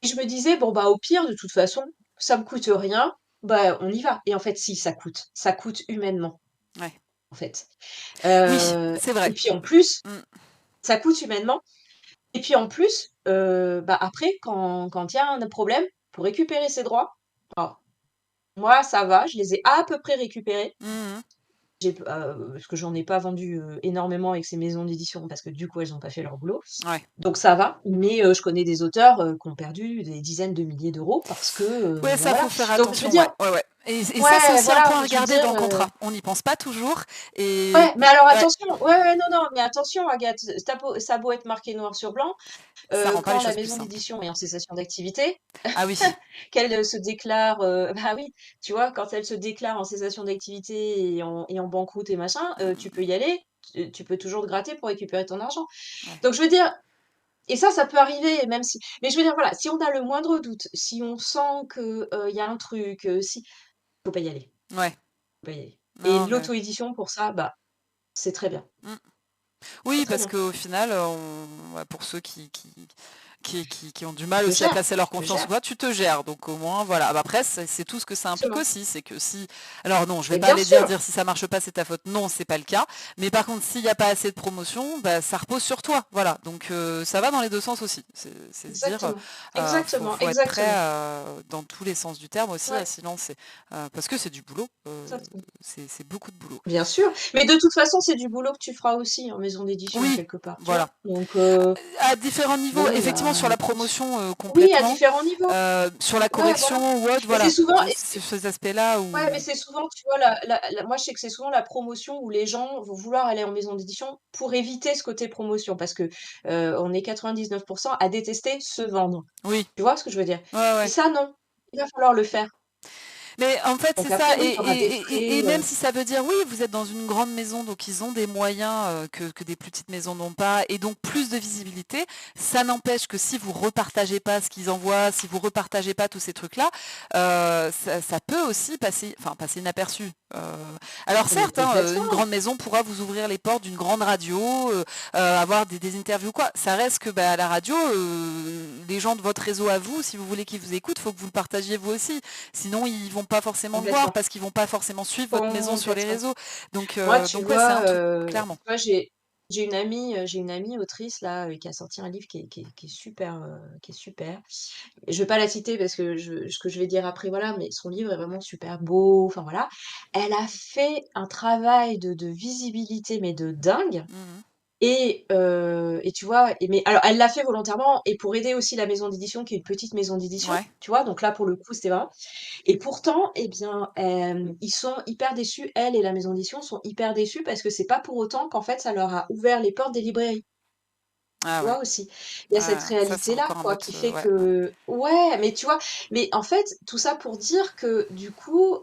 Et je me disais: «Bon, bah, au pire, de toute façon, ça me coûte rien, bah, on y va». Et en fait, si, ça coûte humainement, Ouais. en fait. Oui, c'est Et vrai. puis en plus, Mm. ça coûte humainement et puis en plus, bah, après quand il y a un problème, pour récupérer ses droits, alors moi ça va, je les ai à peu près récupérés. Mhm. Parce que j'en ai pas vendu, énormément avec ces maisons d'édition parce que du coup, elles ont pas fait leur boulot. Ouais. Donc ça va, mais je connais des auteurs, qui ont perdu des dizaines de milliers d'euros parce que, Ouais, bah, ça voilà. faut faire Donc je veux attention, ouais, dire ouais, ouais. Et ça, c'est ouais, aussi un voilà, point à je veux regarder dire, dans le contrat. On n'y pense pas toujours. ouais, Et mais alors ouais, attention, ouais, ouais, non, non, mais attention Agathe, ça a beau être marqué noir sur blanc, ça rend pas les quand la choses plus maison simples. d'édition est en cessation d'activité, Ah oui, qu'elle, se déclare, bah, oui, tu vois, quand elle se déclare en cessation d'activité et en banqueroute et machin, tu peux y aller, tu peux toujours te gratter pour récupérer ton argent. ouais, Donc je veux dire et ça peut arriver même si mais je veux dire, voilà, si on a le moindre doute, si on sent que, il y a un truc, si faut pas y aller, ouais. faut pas y aller. Et Non, mais l'auto-édition pour ça, bah, c'est très bien, mm. c'est Oui, très parce bien. qu'au final, ouais, pour ceux qui ont du mal aussi à placer leur Tu te confiance ou gères, quoi, tu te gères. Donc au moins, voilà. Bah, après, c'est tout ce que ça implique exactement. aussi. C'est que si... Alors non, je vais Mais pas bien aller dire, sûr! dire si ça marche pas, c'est ta faute. Non, c'est pas le cas. Mais par contre, s'il n'y a pas assez de promotion, bah, ça repose sur toi. Voilà. Donc ça va dans les deux sens aussi. C'est se dire, Exactement, exactement, faut être prêt exactement, dans tous les sens du terme aussi à ouais, s'y lancer. Parce que c'est du boulot. exactement. C'est beaucoup de boulot. Bien sûr, mais de toute façon, c'est du boulot que tu feras aussi en maison d'édition Oui, quelque part, tu voilà. vois? Donc À différents niveaux, bon, effectivement bah, sur la écoute promotion oui, à complètement, différents niveaux. sur la Ouais, voilà. correction ou autre, Et c'est voilà, souvent sur ces aspects-là ouais, mais où c'est souvent, tu vois, la moi, je sais que c'est souvent la promotion où les gens vont vouloir aller en maison d'édition pour éviter ce côté promotion parce que, on est 99 à détester se vendre. oui, Tu vois ce que je veux dire? ouais, Et ouais. ça, non, il va falloir le faire. Mais en fait, c'est Donc après, ça. oui, il y aura des frais, Et même si ça veut dire, oui, vous êtes dans une grande maison, donc ils ont des moyens que des plus petites maisons n'ont pas, et donc plus de visibilité, ça n'empêche que si vous repartagez pas ce qu'ils envoient, si vous repartagez pas tous ces trucs-là, ça peut aussi passer inaperçu. Alors mais certes, hein, une complètement. grande maison pourra vous ouvrir les portes d'une grande radio, avoir des interviews, quoi. Ça reste que à la radio, les gens de votre réseau à vous, si vous voulez qu'ils vous écoutent, faut que vous le partagiez vous aussi. Sinon, ils vont pas forcément le voir Complètement, parce qu'ils vont pas forcément suivre votre maison sur les complètement. réseaux. Donc, Moi, tu ouais, c'est vois, un tout, clairement. tu vois, j'ai une amie autrice là, qui a sorti un livre qui est super, qui est super. Je vais pas la citer parce que ce que je vais dire après, voilà, mais son livre est vraiment super beau, enfin voilà. Elle a fait un travail de visibilité, mais de dingue. Mmh. Et tu vois, mais alors elle l'a fait volontairement et pour aider aussi la maison d'édition qui est une petite maison d'édition, Ouais. tu vois? Donc là, pour le coup, c'était vraiment et pourtant, eh bien, ils sont hyper déçus. Elle et la maison d'édition sont hyper déçus parce que c'est pas pour autant qu'en fait, ça leur a ouvert les portes des librairies. Ah Tu ouais. vois aussi? Il y a cette Ah, ça, c'est réalité-là, encore un quoi, autre, qui fait ouais, ouais. que ouais, mais tu vois? Mais en fait, tout ça pour dire que du coup,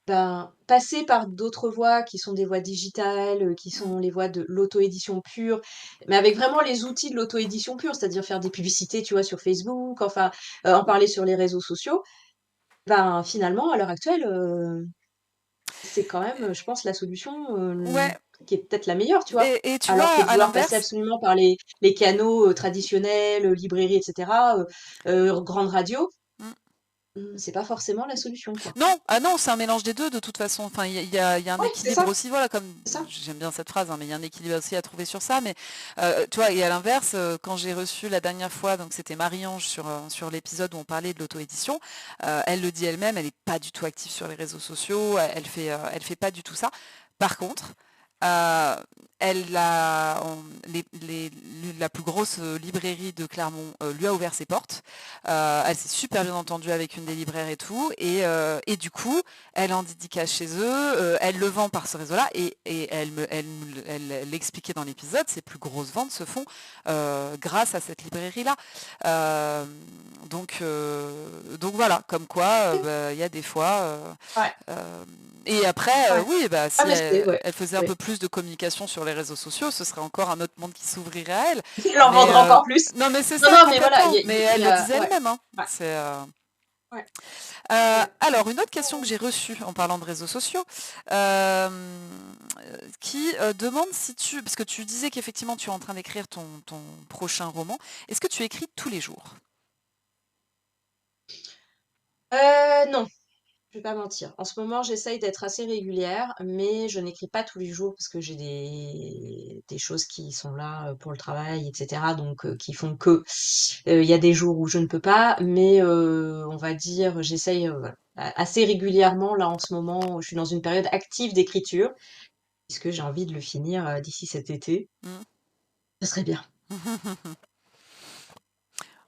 ben, passer par d'autres voies qui sont des voies digitales, qui Mmh. sont les voies de l'auto-édition pure, mais avec vraiment les outils de l'auto-édition pure, c'est-à-dire faire des publicités, tu vois, sur Facebook, enfin, en parler sur les réseaux sociaux. Ben, finalement, à l'heure actuelle, c'est quand même, je pense la solution, Ouais, qui est peut-être la meilleure, tu vois? et tu vois, Alors que de à vouloir passer l'inverse. absolument par les canaux, traditionnels, librairies et cetera, grandes radios, Mmh. c'est pas forcément la solution, quoi. Non, ah non, c'est un mélange des 2 de toute façon. Enfin, il y a un Oui, équilibre aussi, voilà, comme c'est ça. j'aime bien cette phrase, hein, mais il y a un équilibre aussi à trouver sur ça. Mais tu vois, et à l'inverse, quand j'ai reçu la dernière fois, donc c'était Marie-Ange sur l'épisode où on parlait de l'auto-édition, elle le dit elle-même, elle n'est pas du tout active sur les réseaux sociaux, elle fait pas du tout ça. Par contre, euh, la plus grosse librairie de Clermont lui a ouvert ses portes. Elle s'est super bien entendue avec une des libraires et tout. Et du coup, elle en dédicace chez eux, elle le vend par ce réseau-là. Et elle l'expliquait dans l'épisode, ses plus grosses ventes se font grâce à cette librairie-là. Euh, donc voilà, comme quoi, bah, il y a des fois. Ouais, Euh, et après, ouais. oui, bah, Ah si mais c'est elle, ouais, elle faisait un peu ouais. plus de communication sur les réseaux sociaux, ce serait encore un autre monde qui s'ouvrirait à elle. Il en Mais vendra encore plus. non, mais c'est Non, ça non, mais voilà, complètement. Mais il elle y le a disait ouais, elle-même, hein. ouais, C'est, ouais, ouais. alors, une autre question que j'ai reçue en parlant de réseaux sociaux, euh, qui demande si tu, parce que tu disais qu'effectivement tu es en train d'écrire ton prochain roman, est-ce que tu écris tous les jours? Non, je vais pas mentir. En ce moment, j'essaye d'être assez régulière, mais je n'écris pas tous les jours parce que j'ai des choses qui sont là, pour le travail et cetera, donc qui font que, il y a des jours où je ne peux pas, mais on va dire, j'essaye, voilà, a assez régulièrement. Là, en ce moment, je suis dans une période active d'écriture puisque j'ai envie de le finir, d'ici cet été. Hmm. Ça serait bien.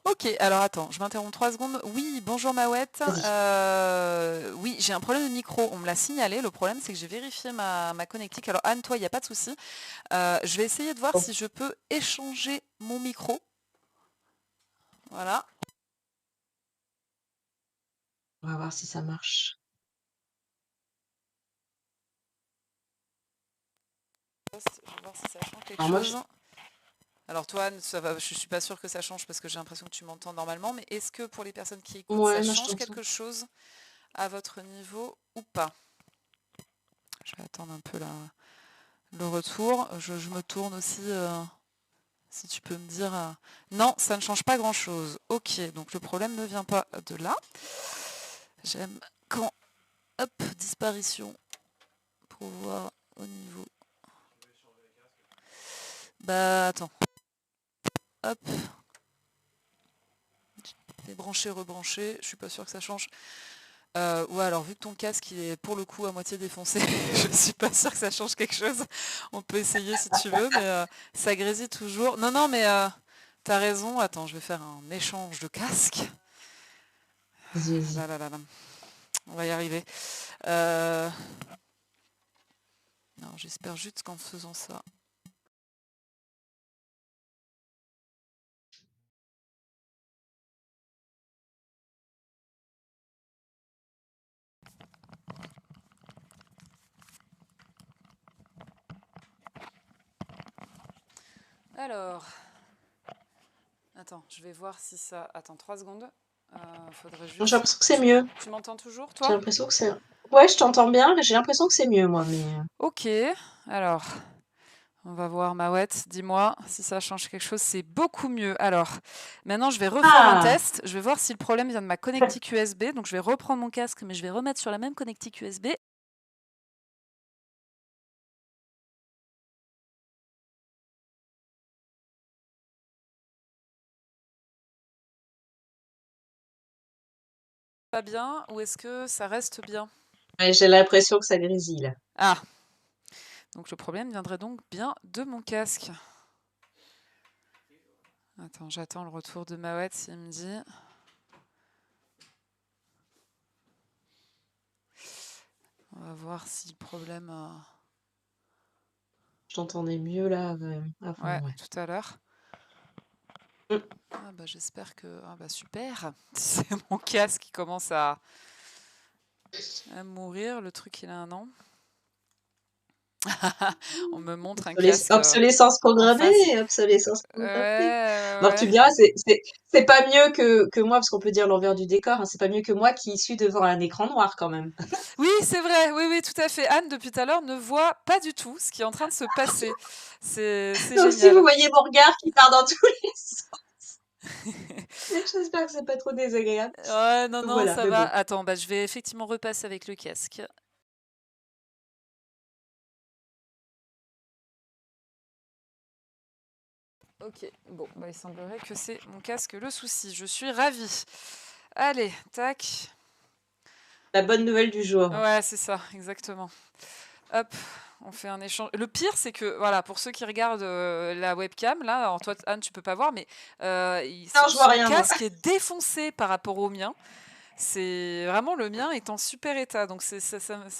Ok, alors attends, je m'interromps 3 secondes. Oui, bonjour Mawette. Vas-y. Oui, j'ai un problème de micro, on me l'a signalé. Le problème, c'est que j'ai vérifié ma connectique. Alors Anne, toi, il n'y a pas de souci. Je vais essayer de voir Bon, si je peux échanger mon micro. Voilà. on va voir si ça marche. Je vais voir si ça change quelque Alors moi, chose. Alors toi, Anne, ça va, je suis pas sûre que ça change parce que j'ai l'impression que tu m'entends normalement, mais est-ce que pour les personnes qui écoutent, ça ouais, moi je change t'entends. quelque chose à votre niveau ou pas? Je vais attendre un peu le retour. Je me tourne aussi, si tu peux me dire... Non, ça ne change pas grand-chose. Ok, donc le problème ne vient pas de là. J'aime quand... Hop, disparition. Pour voir au niveau... Bah attends. Hop, débrancher, rebrancher. Je suis pas sûre que ça change. Ouais, alors vu que ton casque il est pour le coup à moitié défoncé, je suis pas sûre que ça change quelque chose. On peut essayer si tu veux, mais ça grésille toujours. Non, non, mais t'as raison. Attends, je vais faire un échange de casque. Vas-y, Là, vas-y. là, là, là. On va y arriver. Euh, Non, j'espère juste qu'en faisant ça. Alors, attends, je vais voir si ça. Attends, 3 secondes. Faudrait J'ai juste. l'impression que c'est mieux. Tu m'entends toujours, J'ai toi? l'impression que c'est ouais, je t'entends bien, mais j'ai l'impression que c'est mieux, moi, mais Ok, alors. On va voir Mawette, dis-moi si ça change quelque chose, c'est beaucoup mieux. Alors, maintenant je vais refaire un ah! test, je vais voir si le problème vient de ma connectique USB, donc je vais reprendre mon casque mais je vais remettre sur la même connectique USB. Pas bien ou est-ce que ça reste bien? Ouais, j'ai l'impression que ça grésille là. Ah! Donc le problème viendrait donc bien de mon casque. Attends, j'attends le retour de Mawad s'il me dit. On va voir si le problème... Je t'entendais mieux là Ouais, avant, ouais. tout à l'heure. Mmh. Ah bah j'espère que... Ah bah super! C'est mon casque qui commence à mourir. Le truc, il a un an. On me montre un casque Obsolescence en face. programmée, obsolescence Ouais, programmée. ouais, Bon, tu ouais. me diras, c'est pas mieux que moi, parce qu'on peut dire l'envers du décor, hein, c'est pas mieux que moi qui suis devant un écran noir quand même. Oui, c'est vrai, oui, oui, tout à fait. Anne, depuis tout à l'heure, ne voit pas du tout ce qui est en train de se passer. C'est Donc si vous génial. voyez mon regard qui part dans tous les sens, j'espère que c'est pas trop désagréable. Ouais, non, non, Voilà, ça mais va. bon. Attends, bah, je vais effectivement repasser avec le casque. Ok, bon, bah, il semblerait que c'est mon casque le souci. Je suis ravie. Allez, tac. La bonne nouvelle du jour. Ouais, c'est ça, exactement. Hop, on fait un échange. Le pire, c'est que, voilà, pour ceux qui regardent la webcam, là, alors toi, Anne, tu peux pas voir, mais Non, je vois son rien, moi. casque est défoncé par rapport au mien. C'est vraiment le mien est en super état, donc c'est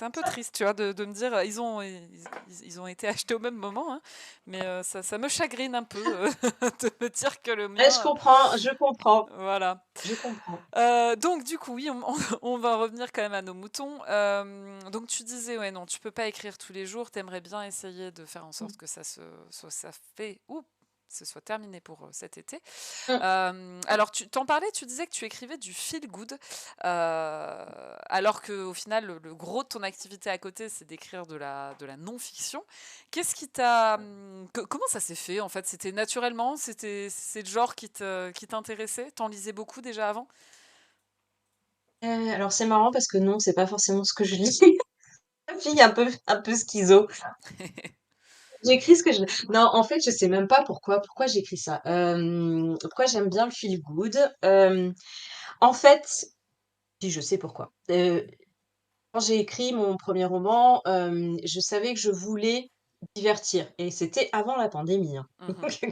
un peu triste, tu vois, de me dire ils ont été achetés au même moment, hein, mais ça me chagrine un peu de me dire que le Ouais, je mien, comprends, je comprends, voilà. je comprends. Donc du coup, oui, on va revenir quand même à nos moutons. Donc tu disais, ouais, non, tu peux pas écrire tous les jours. T'aimerais bien essayer de faire en sorte que ça fait ou ce soit terminé pour cet été. Mm. Alors tu t'en parlais, tu disais que tu écrivais du feel good, alors que au final le gros de ton activité à côté, c'est d'écrire de la non-fiction. Qu'est-ce qui t'a, comment ça s'est fait en fait? C'était naturellement, c'est le genre qui t'intéressait? T'en lisais beaucoup déjà avant? Alors c'est marrant parce que non, c'est pas forcément ce que je lis. Fille un peu schizo. J'écris ce que je... Non, en fait, je sais même pas pourquoi j'écris ça. Pourquoi j'aime bien le feel good. En fait, si je sais pourquoi. Quand j'ai écrit mon premier roman, je savais que je voulais divertir. Et c'était avant la pandémie, hein. Mhm. J'ai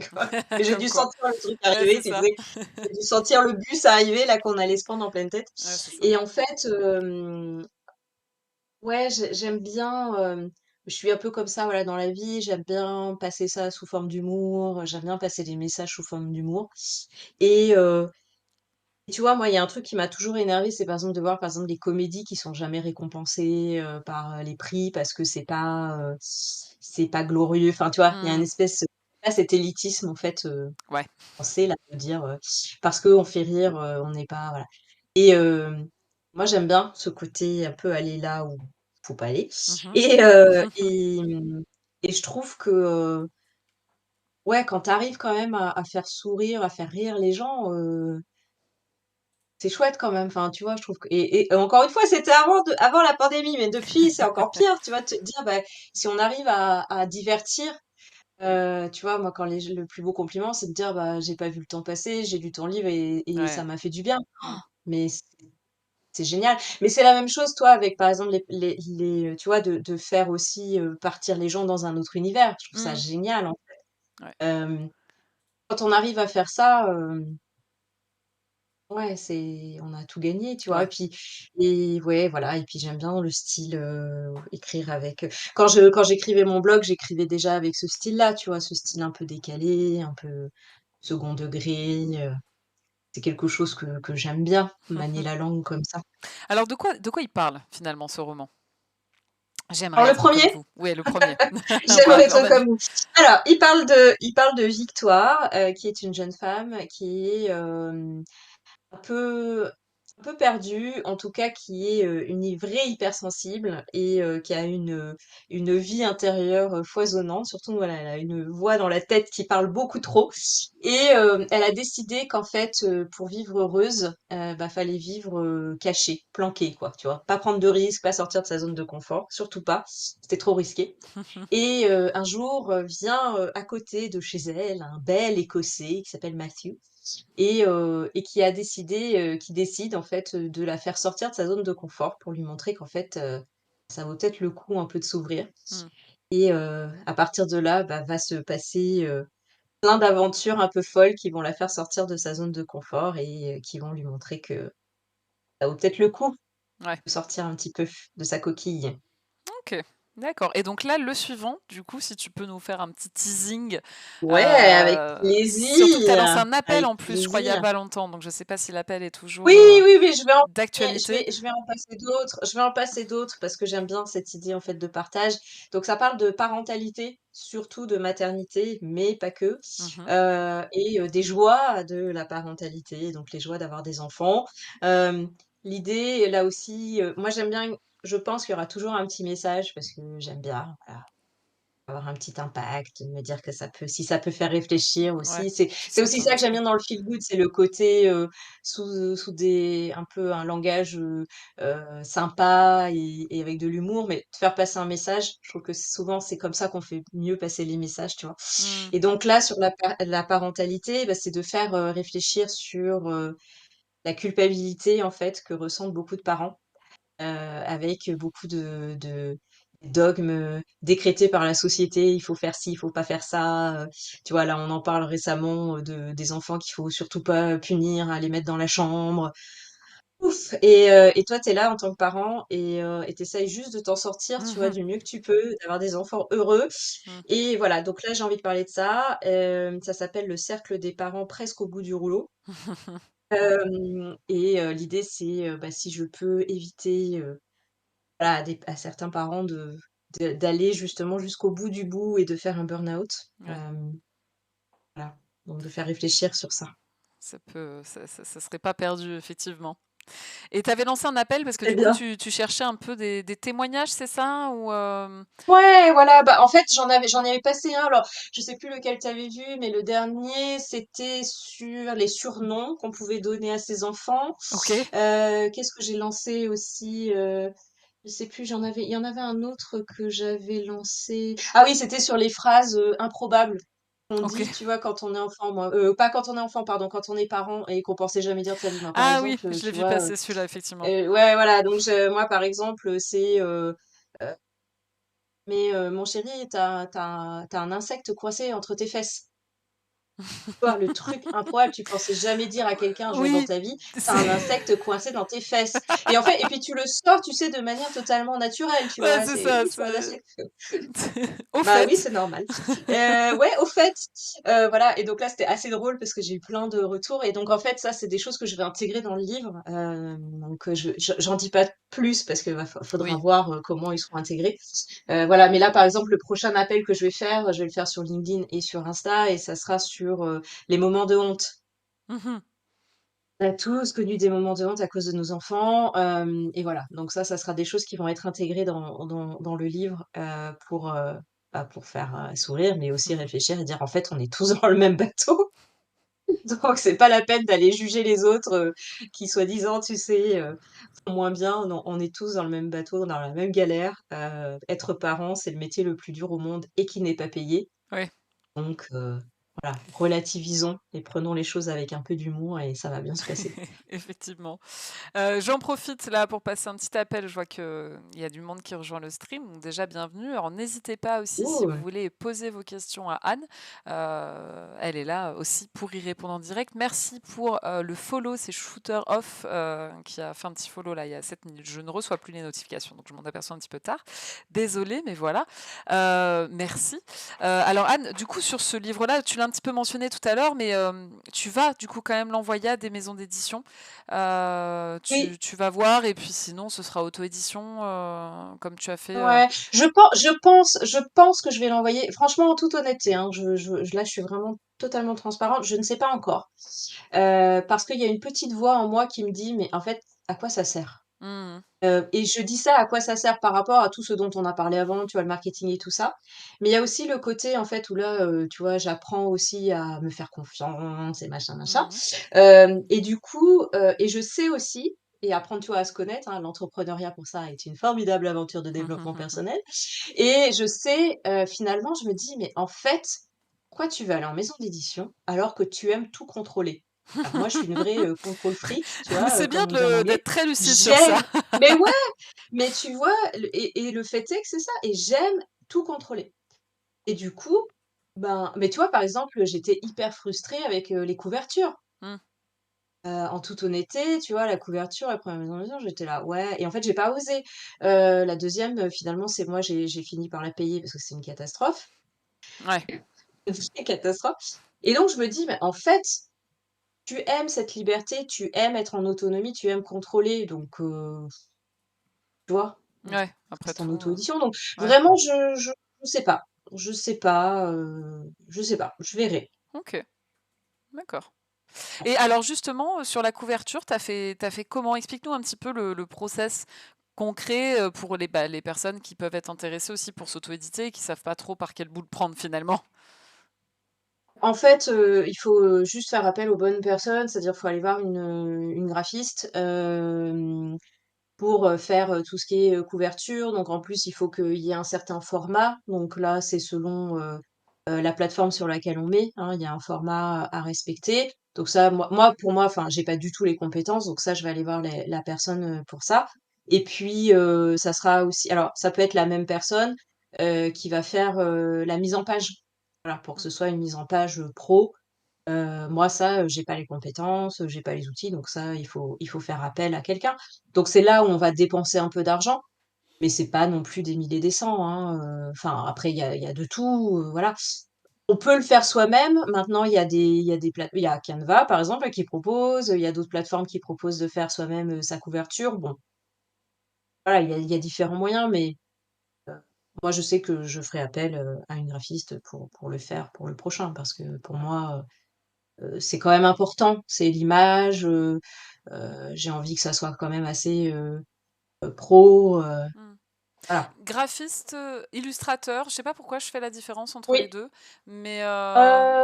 Comme dû quoi. sentir le truc Ouais, arriver, c'est tu ça. sais. J'ai dû sentir le bus arriver, là, qu'on allait se prendre en pleine tête. Ouais, c'est ça. Et en fait, ouais, j'aime bien, je suis un peu comme ça, voilà, dans la vie. J'aime bien passer ça sous forme d'humour. J'aime bien passer des messages sous forme d'humour. Et, tu vois, moi, il y a un truc qui m'a toujours énervée, c'est par exemple de voir, par exemple, les comédies qui sont jamais récompensées par les prix parce que c'est pas glorieux. Enfin, tu vois, il y a une Hmm. espèce, là, cet élitisme, en fait, Ouais. français, là, de dire parce qu'on fait rire, on n'est pas, voilà. Et moi, j'aime bien ce côté un peu aller là où faut pas aller. Mhm. Et, et je trouve que, ouais, quand tu arrives quand même à faire sourire, à faire rire les gens, c'est chouette quand même. Enfin, tu vois, je trouve que... Et encore une fois, c'était avant la pandémie, mais depuis, c'est encore pire. Tu vois, te dire, bah, si on arrive à divertir, tu vois, moi, le plus beau compliment, c'est de dire, bah, j'ai pas vu le temps passer, j'ai lu ton livre et ça Ouais. m'a fait du bien. Hmm. Mais c'est génial. Mais c'est la même chose, toi, avec, par exemple, tu vois, de faire aussi partir les gens dans un autre univers. Je trouve ça Hmm. génial, hein. Ouais. Euh, Quand on arrive à faire ça, ouais, on a tout gagné, tu vois. Ouais. Et ouais, voilà. Et puis j'aime bien le style, écrire avec. Quand j'écrivais mon blog, j'écrivais déjà avec ce style-là, tu vois, ce style un peu décalé, un peu second degré. C'est quelque chose que j'aime bien, manier la langue comme ça. Alors de quoi il parle finalement ce roman? J'aimerais Alors le être comme premier, vous. Oui, le premier. j'aimerais Bah, être comme vous. Alors, il parle de Victoire, qui est une jeune femme qui est un peu, un peu perdue, en tout cas qui est une vraie hypersensible et qui a une vie intérieure foisonnante. Surtout, voilà, elle a une voix dans la tête qui parle beaucoup trop. Et elle a décidé qu'en fait, pour vivre heureuse, bah, fallait vivre cachée, planquée, quoi, tu vois. Pas prendre de risques, pas sortir de sa zone de confort, surtout pas. C'était trop risqué. Et un jour vient à côté de chez elle un bel Écossais qui s'appelle Matthew. et qui décide en fait, de la faire sortir de sa zone de confort pour lui montrer qu'en fait, ça vaut peut-être le coup un peu de s'ouvrir Mmh. et à partir de là, bah, va se passer, plein d'aventures un peu folles qui vont la faire sortir de sa zone de confort et qui vont lui montrer que ça vaut peut-être le coup Ouais. de sortir un petit peu de sa coquille. OK, d'accord et donc là, le suivant, du coup, si tu peux nous faire un petit teasing, Ouais, avec surtout que tu as lancé plaisir, un appel avec en plus, je crois, il y a plaisir. pas longtemps, donc je sais pas si l'appel est Oui, toujours, oui, oui, d'actualité? je vais en passer d'autres. Je vais en passer d'autres parce que j'aime bien cette idée, en fait, de partage. Donc ça parle de parentalité, surtout de maternité, mais pas que, Mmh. et des joies de la parentalité, donc les joies d'avoir des enfants. L'idée, là aussi, moi j'aime bien je pense qu'il y aura toujours un petit message parce que j'aime bien, voilà, avoir un petit impact, me dire que ça peut si ça peut faire réfléchir Ouais, aussi, puis c'est aussi ça que j'aime s'automotiver. bien dans le feel good, c'est le côté, sous des un peu un langage, sympa et avec de l'humour, mais de faire passer un message, je trouve que souvent c'est comme ça qu'on fait mieux passer les messages, tu vois? Mmh. Et donc là, sur la parentalité, bah, c'est de faire, réfléchir sur, la culpabilité en fait que ressentent beaucoup de parents avec beaucoup de dogmes, décrétés par la société. Il faut faire ci, il faut pas faire ça, tu vois? Là, on en parle récemment, des enfants qu'il faut surtout pas punir, les mettre dans la chambre. Ouf et toi, tu es là en tant que parent et tu essayes juste de t'en sortir, tu vois, Mmh. du mieux que tu peux, d'avoir des enfants heureux Mmh. et voilà, donc là, j'ai envie de parler de ça. Ça s'appelle «Le cercle des parents presque au bout du rouleau». L'idée, c'est, bah, si je peux éviter, voilà, à certains parents d'aller justement jusqu'au bout du bout et de faire un burn-out. Ouais, Voilà, donc de faire réfléchir sur ça. ça serait pas perdu effectivement et tu avais lancé un appel parce que Très du coup bien. tu cherchais un peu des témoignages, c'est ça? Ou, Ouais, voilà, bah, en fait, j'en avais passé un, alors je sais plus lequel tu avais vu, mais le dernier, c'était sur les surnoms qu'on pouvait donner à ses enfants. OK, Qu'est-ce que j'ai lancé aussi? Je sais plus, il y en avait un autre que j'avais lancé. Ah oui, c'était sur les phrases, improbables qu'on OK. dit, tu vois, quand on est enfant, moi. Pas quand on est enfant, pardon, quand on est parent et qu'on pensait jamais dire de sa vie. Moi, par Ah oui, exemple, je l'ai tu vu vois, passer celui-là effectivement. ouais, voilà, donc moi, par exemple, c'est, «Mais mon chéri, t'as un insecte coincé entre tes fesses». Vois, le truc improbable, tu pensais jamais dire à quelqu'un un jour dans Oui, ta vie: «Tu c'est un insecte coincé dans tes fesses» et puis tu le sors, tu sais, de manière totalement naturelle, tu ouais, vois? c'est C'est: ça, «Oui, tu as un c'est insecte». au Bah oui, fait. c'est normal. Ouais, au fait, voilà et donc là, c'était assez drôle parce que j'ai eu plein de retours et donc en fait, ça, c'est des choses que je vais intégrer dans le livre, donc j'en dis pas plus parce que faudra Oui. voir, comment ils seront intégrés. Voilà, mais là, par exemple, le prochain appel que je vais le faire sur LinkedIn et sur Insta et ça sera sur, les moments de honte. Mmh. On a tous connu des moments de honte à cause de nos enfants, et voilà. Donc ça sera des choses qui vont être intégrées dans le livre, pour faire, sourire, mais aussi réfléchir et dire: «En fait, on est tous dans le même bateau, donc c'est pas la peine d'aller juger les autres, qui soi-disant, tu sais, font moins bien. Non, on est tous dans le même bateau, dans la même galère. Être parent, c'est le métier le plus dur au monde et qui n'est pas payé. Oui. Donc voilà, relativisons et prenons les choses avec un peu d'humour et ça va bien se passer». Effectivement. J'en profite là pour passer un petit appel. Je vois qu'il y a du monde qui rejoint le stream, donc déjà bienvenue. Alors n'hésitez pas aussi si vous Cool. voulez poser vos questions à Anne. Elle est là aussi pour y répondre en direct. Merci pour le follow, c'est Shooter Off qui a fait un petit follow là il y a 7 minutes. Je ne reçois plus les notifications, donc je m'en aperçois un petit peu tard. Désolée, mais voilà. Merci. Alors Anne, du coup sur ce livre-là, tu l'as un petit peu mentionné tout à l'heure, mais tu vas du coup quand même l'envoyer à des maisons d'édition. Oui. Tu vas voir et puis sinon ce sera auto-édition, comme tu as fait, Ouais, je pense que je vais l'envoyer. Franchement, en toute honnêteté, hein, là, je suis vraiment totalement transparente. Je ne sais pas encore. Parce qu'il y a une petite voix en moi qui me dit, mais en fait, à quoi ça sert? mmh Et je dis ça, à quoi ça sert par rapport à tout ce dont on a parlé avant, tu vois, le marketing et tout ça. Mais il y a aussi le côté, en fait, où là, tu vois, j'apprends aussi à me faire confiance et machin, machin. mmh Et du coup, et je sais aussi et apprendre, tu vois, à se connaître, hein, l'entrepreneuriat pour ça est une formidable aventure de développement personnel et je sais, finalement, je me dis: «Mais en fait, pourquoi tu veux aller en maison d'édition alors que tu aimes tout contrôler?» Alors moi, je suis une vraie, contrôle freak, tu Mais vois, c'est bien comme on dit en anglais. d'être très lucide sur ça. J'aime mais ouais, mais tu vois? Le fait est que c'est ça et j'aime tout contrôler et du coup, ben mais tu vois, par exemple, j'étais hyper frustrée avec, les couvertures. Mmh. En toute honnêteté, tu vois, la couverture, la 1re maison, j'étais là: «Ouais» et en fait, j'ai pas osé. La 2e, finalement, c'est moi, j'ai fini par la payer parce que c'est une catastrophe, Ouais, une vraie catastrophe et donc je me dis: «Mais en fait, tu aimes cette liberté, tu aimes être en autonomie, tu aimes contrôler donc tu vois? ouais, après C'est en tout, auto-édition donc ouais. vraiment je sais pas. Je sais pas, je verrai. OK, d'accord. Et alors justement, sur la couverture, tu as fait comment? Explique-nous un petit peu le process concret, pour les personnes qui peuvent être intéressées aussi pour s'auto-éditer et qui savent pas trop par quel bout le prendre finalement. En fait, il faut, juste faire appel aux bonnes personnes, c'est-à-dire faut aller voir une graphiste, pour, faire, tout ce qui est, couverture. Donc en plus, il faut qu'il y ait un certain format. Donc là, c'est selon, la plateforme sur laquelle on met, hein. Il y a un format à respecter. Donc ça, pour moi, enfin, j'ai pas du tout les compétences, donc ça, je vais aller voir la personne, pour ça. Et puis, ça sera aussi alors ça peut être la même personne, qui va faire, la mise en page. Voilà, pour que Mmh. ce soit une mise en page, pro. Moi ça, j'ai pas les compétences, j'ai pas les outils, donc ça, il faut faire appel à quelqu'un. Donc c'est là où on va dépenser un peu d'argent, mais c'est pas non plus des milliers et des cents, hein, enfin après il y a de tout, voilà. On peut le faire soi-même. Maintenant il y a Canva par exemple qui propose, il y a d'autres plateformes qui proposent de faire soi-même, sa couverture. Bon, voilà, il y a différents moyens, mais moi je sais que je ferai appel, à une graphiste pour le faire pour le prochain parce que pour moi, c'est quand même important, c'est l'image, j'ai envie que ça soit quand même assez, pro, Mmh. voilà. Graphiste, illustrateur, je sais pas pourquoi je fais la différence entre les Oui, 2, mais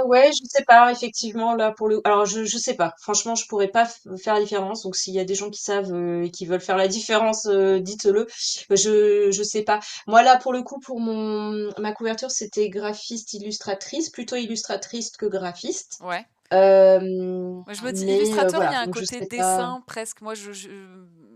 ouais, je sais pas effectivement là pour le alors je sais pas. Franchement, je pourrais pas faire la différence, donc s'il y a des gens qui savent, et qui veulent faire la différence, dites-le. Je sais pas. Moi là, pour le coup, pour ma couverture, c'était graphiste illustratrice, plutôt illustratrice que graphiste. ouais. Moi, je me dis Mais illustrateur, il y voilà, a un donc je côté sais pas. dessin presque. Moi,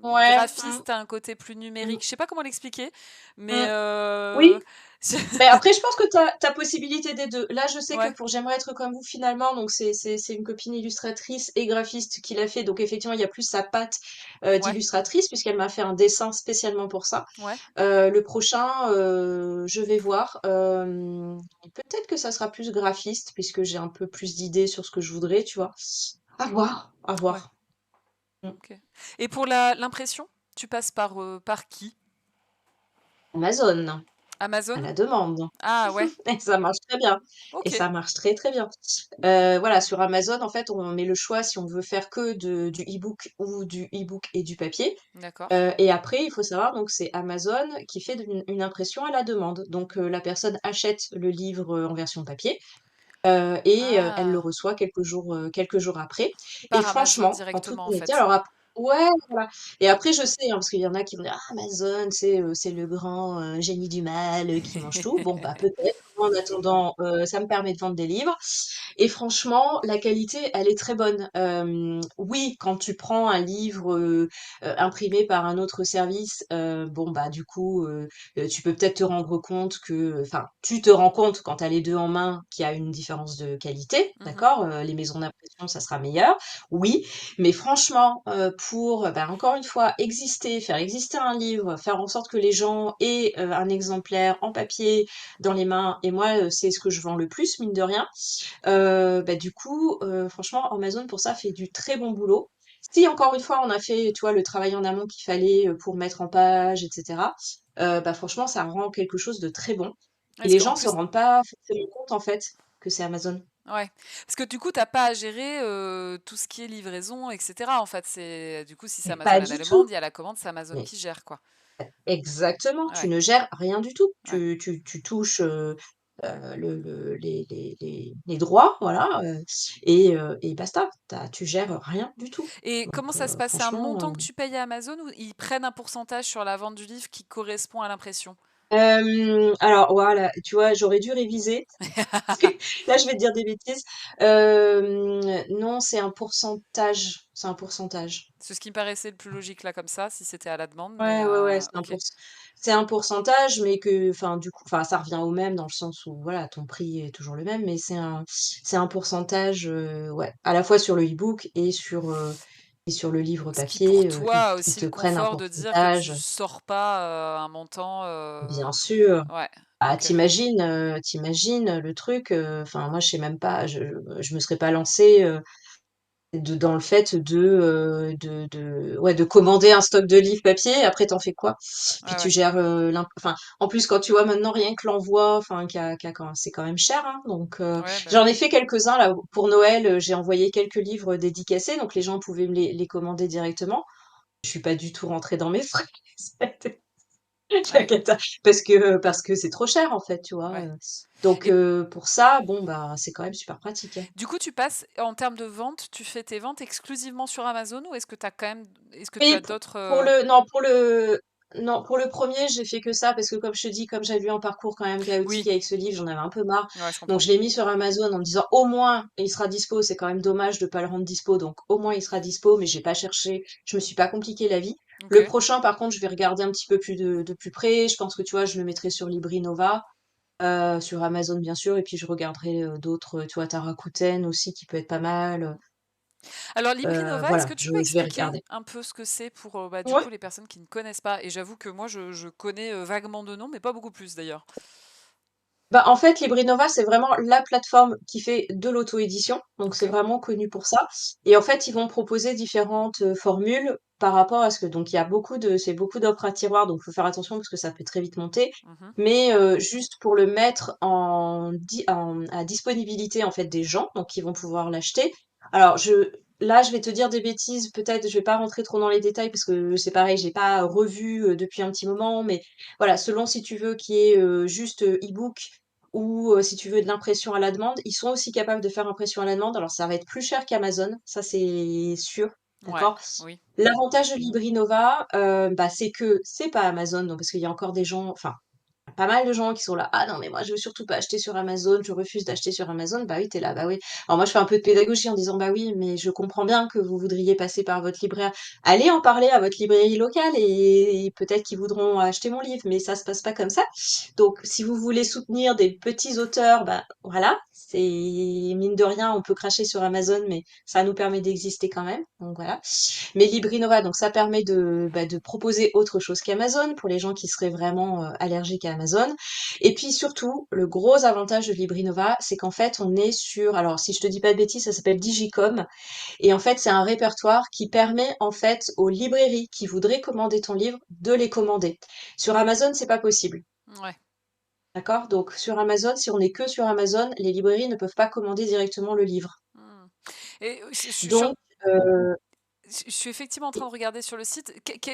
Ouais, graphiste a un côté plus mmh, numérique. Je sais pas comment l'expliquer, mais mmh. Oui. je Mais après, je pense que tu as possibilité des 2. Là, je sais que ouais, pour «J'aimerais être comme vous» finalement, donc c'est une copine illustratrice et graphiste qui l'a fait, donc effectivement, il y a plus sa patte, ouais, d'illustratrice puisqu'elle m'a fait un dessin spécialement pour ça. ouais. Le prochain, je vais voir, peut-être que ça sera plus graphiste puisque j'ai un peu plus d'idées sur ce que je voudrais, tu vois? À voir, à Ouais, voir. Mmh. OK. Et pour la l'impression, tu passes par qui? Amazon, à Amazon? la demande. Ah ouais, Et ça marche très bien et OK, ça marche très, très bien. Voilà, sur Amazon, en fait, on met le choix si on veut faire que du e-book ou du e-book et du papier. d'accord. Et après, il faut savoir, donc c'est Amazon qui fait une impression à la demande. Donc, la personne achète le livre, en version papier, elle le Ah, reçoit quelques jours après et par Amazon franchement, en toute directement, en honnêteté, fait. alors ouais, voilà et après je sais, hein, parce qu'il y en a qui vont dire: «Ah Amazon, c'est le grand, génie du mal, qui mange tout». Bon, bah, peut-être. Moi, en attendant, ça me permet de vendre des livres et franchement, la qualité, elle est très bonne. Oui, quand tu prends un livre, imprimé par un autre service, bon, bah, du coup, tu peux peut-être te rendre compte que enfin, tu te rends compte quand tu as les 2 en main qu'il y a une différence de qualité, Mmh. d'accord? Les maisons d'impression, ça sera meilleur, oui, mais franchement, pour, bah, encore une fois, faire exister un livre, faire en sorte que les gens aient, un exemplaire en papier dans les mains et moi, c'est ce que je vends le plus, mine de rien, bah, du coup, franchement, Amazon pour ça fait du très bon boulot. Si encore une fois on a fait, tu vois, le travail en amont qu'il fallait, pour mettre en page et cetera, bah, franchement ça rend quelque chose de très bon et Parce les qu'en gens se plus rendent pas forcément compte en fait que c'est Amazon. ouais, parce que du coup, tu as pas à gérer, tout ce qui est livraison et cetera, en fait. C'est du coup, si c'est Mais Amazon pas à la du demande, tout, il y a la commande, c'est Amazon mais qui gère, quoi. exactement, tu Ouais, ne gères rien du tout. ouais. Tu touches, les droits, voilà, et basta. Tu gères rien du tout. Et comment Donc ça se passe? C'est un franchement, montant que tu payes à Amazon ou ils prennent un pourcentage sur la vente du livre qui correspond à l'impression? Alors voilà, tu vois, j'aurais dû réviser. Parce que là, je vais te dire des bêtises. Non, c'est un pourcentage. C'est un pourcentage. C'est ce qui me paraissait le plus logique là comme ça, si c'était à la demande, mais Ouais, ouais, ouais, ok. c'est un pourcentage, mais que, enfin, du coup, enfin, ça revient au même dans le sens où, voilà, ton prix est toujours le même, mais c'est un pourcentage, ouais, à la fois sur le e-book et sur le livre Ce qui pour papier, toi a ils aussi te le prennent un confort de dire que tu pourcentage, sors pas un montant. bien sûr. Ouais, Ah, ok. t'imagines le truc, enfin, moi, je sais même pas, je me serais pas lancée, dans le fait ouais, de commander un stock de livres papier, après t'en fais quoi? Puis Ouais, tu ouais. gères enfin, en plus quand tu vois maintenant rien que l'envoi, enfin, c'est quand même cher, hein, donc Ouais, bah j'en oui. ai fait quelques-uns là pour Noël, j'ai envoyé quelques livres dédicacés, donc les gens pouvaient les commander directement. Je suis pas du tout rentrée dans mes frais. La Ouais, cata. Parce que c'est trop cher en fait, tu vois. ouais. Donc Et pour ça, bon bah c'est quand même super pratique, hein. du coup, tu passes, en termes de vente, tu fais tes ventes exclusivement sur Amazon ou est-ce que tu as quand même, est-ce que tu Et as d'autres. pour le non pour le non pour le premier, j'ai fait que ça parce que comme je te dis, comme j'avais eu un parcours quand même chaotique Oui, avec ce livre, j'en avais un peu marre. ouais, je Donc comprends. je l'ai mis sur Amazon en me disant au moins il sera dispo. C'est quand même dommage de pas le rendre dispo. Donc au moins il sera dispo, mais j'ai pas cherché. Je me suis pas compliqué la vie. Ok. Le prochain, par contre, je vais regarder un petit peu plus de plus près. Je pense que tu vois, je le mettrai sur Librinova. Sur Amazon bien sûr, et puis je regarderai d'autres, tu vois, Tarakuten aussi qui peut être pas mal. Alors LibriNova, est-ce Voilà, que tu peux je vais expliquer regarder. un peu ce que c'est pour bah, du Ouais. coup les personnes qui ne connaissent pas? Et j'avoue que moi je connais vaguement de nom, mais pas beaucoup plus d'ailleurs. Bah, en fait, Librinova, c'est vraiment la plateforme qui fait de l'auto-édition. Donc, Ok. c'est vraiment connu pour ça. Et en fait, ils vont proposer différentes formules par rapport à ce que, donc, il y a c'est beaucoup d'offres à tiroir. Donc, faut faire attention parce que ça peut très vite monter. Mhm. Mais juste pour le mettre à disponibilité, en fait, des gens, donc, qui vont pouvoir l'acheter. Alors, là, je vais te dire des bêtises. Peut-être, je vais pas rentrer trop dans les détails parce que c'est pareil, j'ai pas revu depuis un petit moment. Mais voilà, selon si tu veux qu'il y ait juste e-book ou si tu veux de l'impression à la demande, ils sont aussi capables de faire impression à la demande. Alors ça va être plus cher qu'Amazon, ça c'est sûr, Ouais, d'accord? oui. L'avantage de Librinova, bah, c'est que c'est pas Amazon, donc parce qu'il y a encore des gens, enfin pas mal de gens qui sont là, ah non mais moi je veux surtout pas acheter sur Amazon, je refuse d'acheter sur Amazon. Bah oui, t'es là, bah oui. Alors moi je fais un peu de pédagogie en disant bah oui, mais je comprends bien que vous voudriez passer par votre libraire. Allez en parler à votre librairie locale et peut-être qu'ils voudront acheter mon livre, mais ça se passe pas comme ça. Donc si vous voulez soutenir des petits auteurs, bah voilà, c'est mine de rien, on peut cracher sur Amazon, mais ça nous permet d'exister quand même. Donc voilà. Mais Librinova, donc ça permet de proposer autre chose qu'Amazon pour les gens qui seraient vraiment allergiques à Amazon. Et puis surtout, le gros avantage de Librinova, c'est qu'en fait, on est sur, alors si je te dis pas de bêtises, ça s'appelle Digicom. Et en fait, c'est un répertoire qui permet en fait aux librairies qui voudraient commander ton livre de les commander. Sur Amazon, c'est pas possible. Ouais. D'accord? Donc sur Amazon, si on est que sur Amazon, les librairies ne peuvent pas commander directement le livre. Hmm. Et Donc, euh, je suis effectivement en train de regarder sur le site.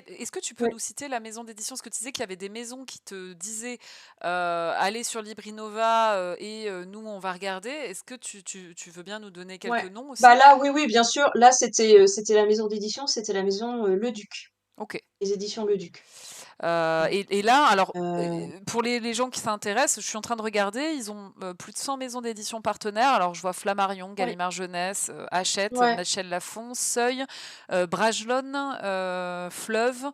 Est-ce que tu peux ouais. nous citer la maison d'édition? Parce que tu disais qu'il y avait des maisons qui te disaient allez sur Librinova et nous on va regarder. Est-ce que tu veux bien nous donner quelques Ouais. noms Bah aussi? là, oui, oui, bien sûr. Là, c'était la maison d'édition, c'était la maison Le Duc, Ok. les éditions Le Duc. Ouais. Et là, alors, Euh, pour les gens qui s'intéressent, je suis en train de regarder, ils ont plus de 100 maisons d'édition partenaires. Alors, je vois Flammarion, ouais, Gallimard Jeunesse, Hachette, ouais, Michel Lafon, Seuil, Bragelonne, Fleuve,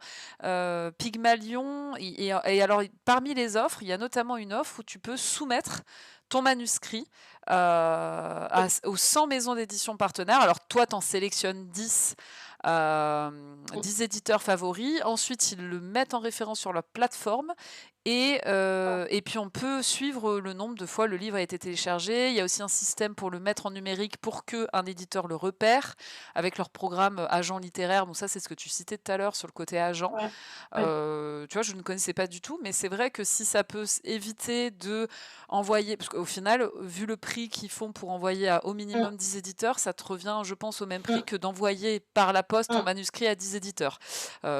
Pygmalion. Et alors, parmi les offres, il y a notamment une offre où tu peux soumettre ton manuscrit aux 100 maisons d'édition partenaires. Alors, toi, tu en sélectionnes 10 euh, mm, 10 éditeurs favoris. Ensuite, ils le mettent en référence sur leur plateforme. ouais, Et puis on peut suivre le nombre de fois le livre a été téléchargé. Il y a aussi un système pour le mettre en numérique pour qu'un éditeur le repère avec leur programme agent littéraire. Bon, ça, c'est ce que tu citais tout à l'heure sur le côté agent. ouais, ouais, Tu vois, je ne connaissais pas du tout, mais c'est vrai que si ça peut éviter de envoyer, parce qu'au final, vu le prix qu'ils font pour envoyer à au mm, minimum 10 éditeurs, ça te revient, je pense, au même prix mm, que d'envoyer par la poste ton mm. manuscrit à 10 éditeurs,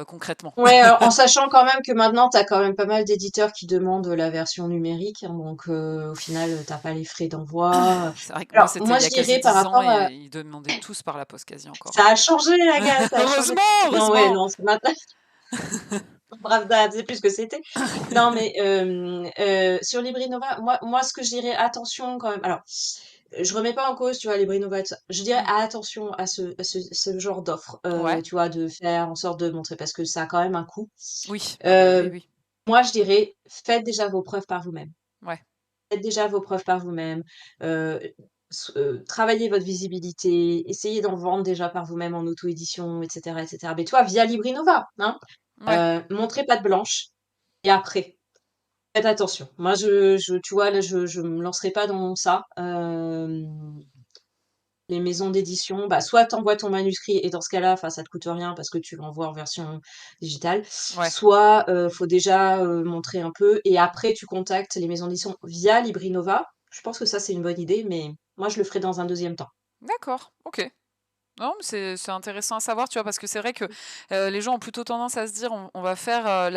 concrètement. Ouais, en sachant quand même que maintenant, tu as quand même pas mal d'éditeurs qui demandent la version numérique, hein, donc au final, t'as pas les frais d'envoi. C'est vrai que moi, Alors, c'était moi, il y je a quasi dirais par 10 ans rapport à... et ils demandaient tous par la poste quasi encore. Ça a changé, la gars, ça a changé. Heureusement, Non, ouais, heureusement. non, c'est maintenant. Pravda, elle faisait plus ce que c'était. Non, mais sur Librinova, moi, ce que je dirais, attention quand même. Alors, je remets pas en cause, tu vois, Librinova, et tout ça. Je dirais Mm. attention à ce genre d'offre, Ouais, tu vois, de faire en sorte de montrer, parce que ça a quand même un coût. oui, ah bah oui, Euh, oui, Moi, je dirais, faites déjà vos preuves par vous-même. ouais, Faites déjà vos preuves par vous-même. euh, Travaillez votre visibilité, essayez d'en vendre déjà par vous-même en auto-édition, etc., etc. Mais toi, via Librinova, hein, ouais, montrez patte blanche. Et après, faites attention. Moi, tu vois, là, je me lancerai pas dans ça. Les maisons d'édition, bah, soit t'envoies ton manuscrit et dans ce cas-là, enfin, ça te coûte rien parce que tu l'envoies en version digitale. ouais. Soit, faut déjà montrer un peu et après tu contactes les maisons d'édition via Librinova. Je pense que ça, c'est une bonne idée, mais moi, je le ferai dans un deuxième temps. D'accord, ok. Non, mais c'est intéressant à savoir, tu vois, parce que c'est vrai que les gens ont plutôt tendance à se dire on va faire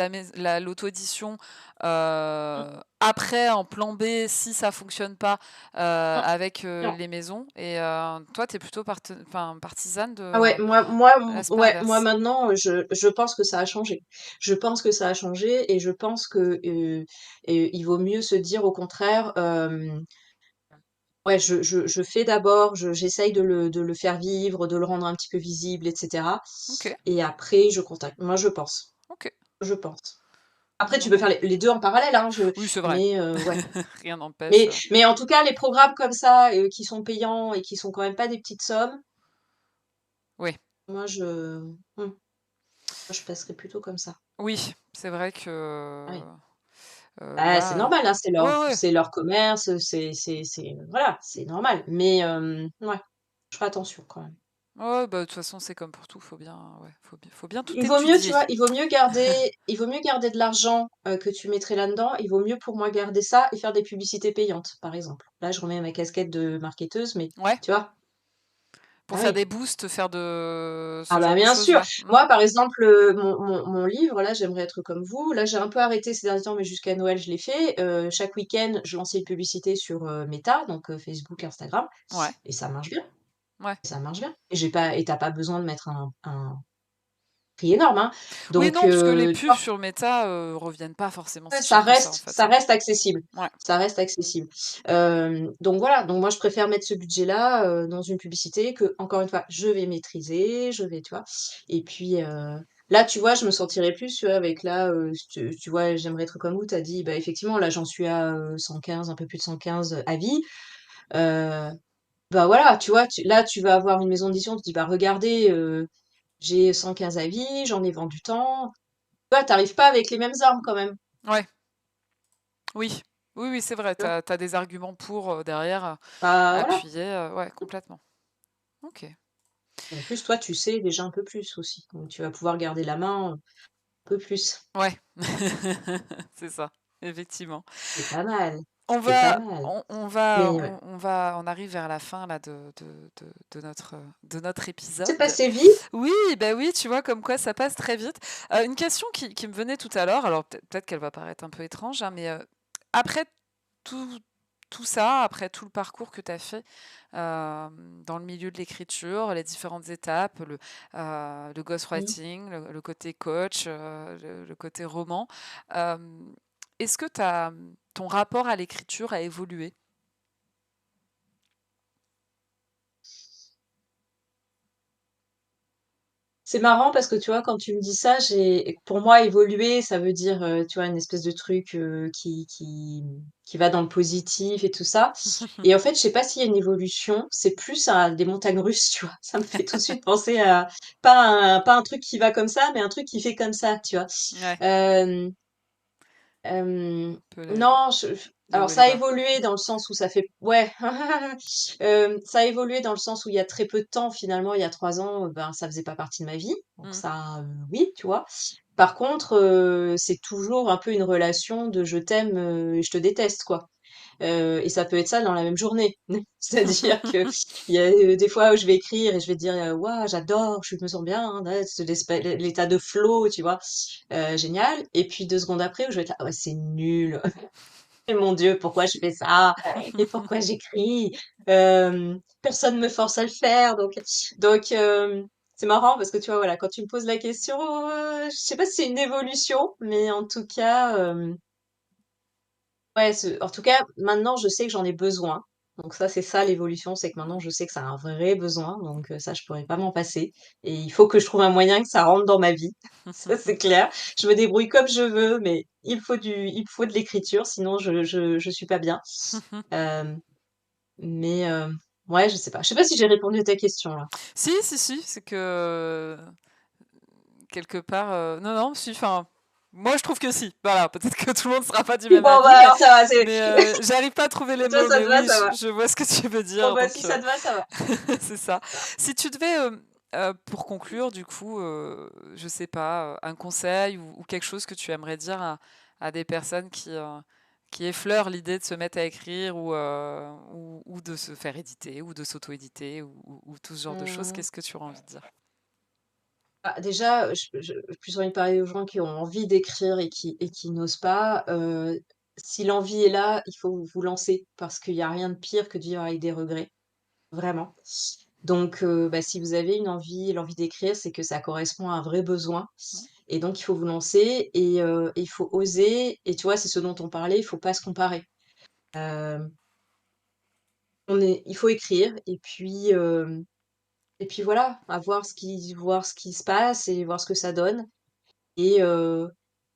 l'auto-édition Mm, après en plan B si ça fonctionne pas mm, avec non. les maisons. Et toi, tu es plutôt partisane Ah ouais, de l'aspect ouais, moi inverse. maintenant, je pense que ça a changé. Je pense que ça a changé et je pense que il vaut mieux se dire au contraire, ouais, je fais d'abord, j'essaye de le faire vivre, de le rendre un petit peu visible, etc. Ok, Et après, je contacte. Moi, je pense. ok. Je pense. Après, tu Non, peux non. faire les deux en parallèle, hein, Oui, c'est vrai. mais ouais. Rien n'empêche. Mais en tout cas, les programmes comme ça, qui sont payants et qui sont quand même pas des petites sommes, Oui, moi, moi, je passerais plutôt comme ça. oui, c'est vrai que Ouais. Bah, c'est là. normal, hein, Ouais, ouais. c'est leur commerce, voilà, c'est normal. Mais ouais, je ferai attention quand même. Ouais, bah, de toute façon, c'est comme pour tout, ouais, faut bien tout Il vaut mieux, tu étudier. vois, il vaut mieux garder de l'argent que tu mettrais là-dedans. Il vaut mieux pour moi garder ça et faire des publicités payantes, par exemple. Là, je remets ma casquette de marketeuse, mais Ouais. tu vois, Pour ah faire oui. des boosts, faire de Ah ce bah genre de bien choses, sûr. ouais. Mmh. Moi, par exemple, mon livre, là, j'aimerais être comme vous. Là, j'ai un peu arrêté ces derniers temps, mais jusqu'à Noël, je l'ai fait. Chaque week-end, je lançais une publicité sur Meta, donc Facebook, Instagram, Ouais, et ça marche bien. ouais. Ça marche bien. Et t'as pas besoin de mettre un prix énorme, hein. Oui, Donc, non, parce que les tu pubs vois, sur Meta, reviennent pas forcément ouais, si cher que ça, en fait, ça hein. reste accessible. Ouais. Ça reste accessible. Donc voilà, donc moi je préfère mettre ce budget-là dans une publicité que, encore une fois, je vais maîtriser, tu vois. Et puis là, tu vois, je me sentirais plus, tu vois, avec là, tu vois, j'aimerais être comme vous, t'as dit, bah effectivement, là j'en suis à 115, un peu plus de 115 avis. Euh, Bah voilà, tu vois, là tu vas avoir une maison d'édition, tu dis, bah regardez, j'ai 115 avis, j'en ai vendu tant. Tu vois, t'arrives pas avec les mêmes armes quand même. Ouais, oui. Oui, oui, c'est vrai, Tu vois. tu des arguments pour, derrière, Bah voilà. appuyer, ouais, complètement. OK. En plus, toi, tu sais déjà un peu plus aussi. Donc, tu vas pouvoir garder la main un peu plus. Ouais. C'est ça, effectivement. C'est pas mal. On C'est pas va mal. on Mais ouais. on arrive vers la fin là de notre C'est épisode. passé vite. Oui, bah, oui, tu vois comme quoi ça passe très vite. Une question qui me venait tout à l'heure, alors peut-être qu'elle va paraître un peu étrange, hein, mais, après tout tout ça, après tout le parcours que tu as fait, dans le milieu de l'écriture, les différentes étapes, le Mmh. ghostwriting, le côté coach, le côté roman, hem, est-ce que ton rapport à l'écriture a évolué? C'est marrant parce que tu vois, quand tu me dis ça, pour moi, évoluer, ça veut dire, tu vois, une espèce de truc qui va dans le positif et tout ça. Et en fait, je sais pas s'il y a une évolution, c'est plus des montagnes russes, tu vois. Ça me fait tout de suite penser à pas un truc qui va comme ça, mais un truc qui fait comme ça, tu vois. Ouais, Euh, Euh, un peu non, les alors hauts et les ça a bas. évolué dans le sens où ça fait, ouais, ça a évolué dans le sens où il y a très peu de temps, finalement, il y a 3 ans, ben ça faisait pas partie de ma vie, donc Mmh. ça, oui, tu vois. Par contre, c'est toujours un peu une relation de je t'aime et je te déteste, quoi. Et ça peut être ça dans la même journée. C'est-à-dire que il y a des fois où je vais écrire et je vais dire waouh, j'adore, je me sens bien, hein, là, l'état de flow, tu vois, génial. Et puis 2 secondes après où je vais être là, ouais, c'est nul. Et mon Dieu, pourquoi je fais ça? Et pourquoi j'écris? Personne me force à le faire, donc. c'est marrant parce que tu vois, voilà, quand tu me poses la question, je sais pas si c'est une évolution, mais en tout cas, ouais, en tout cas, maintenant, je sais que j'en ai besoin. Donc ça, c'est ça l'évolution, c'est que maintenant, je sais que ça a un vrai besoin. Donc ça, je pourrais pas m'en passer. Et il faut que je trouve un moyen que ça rentre dans ma vie. Ça, c'est clair. Je me débrouille comme je veux, mais il me faut de l'écriture, sinon je suis pas bien. Euh, mais ouais, je sais pas. Je sais pas si j'ai répondu à ta question là. Si, si, si, c'est que quelque part, non, non, si, enfin, moi je trouve que si. Voilà, peut-être que tout le monde ne sera pas du Bon, même bah avis, alors ça va, c'est... mais j'arrive pas à trouver les Toi, mots, ça mais te va, oui, ça va. je vois ce que tu veux Bon, dire, bah donc si ça te va, ça va. c'est ça. Si tu devais, pour conclure, du coup, je sais pas, un conseil ou quelque chose que tu aimerais dire à des personnes qui effleurent l'idée de se mettre à écrire ou de se faire éditer ou de s'auto-éditer ou tout ce genre de choses, Hum, qu'est-ce que tu aurais envie de dire? déjà, j'ai plus envie de parler aux gens qui ont envie d'écrire et qui n'osent pas. Si l'envie est là, il faut vous lancer parce qu'il y a rien de pire que de vivre avec des regrets, vraiment. Donc, bah, si vous avez une envie, l'envie d'écrire, c'est que ça correspond à un vrai besoin. Mm. Et donc, il faut vous lancer et il faut oser. Et tu vois, c'est ce dont on parlait, il faut pas se comparer. Euh, il faut écrire et puis voilà, à voir ce qui se passe et voir ce que ça donne. Et, euh,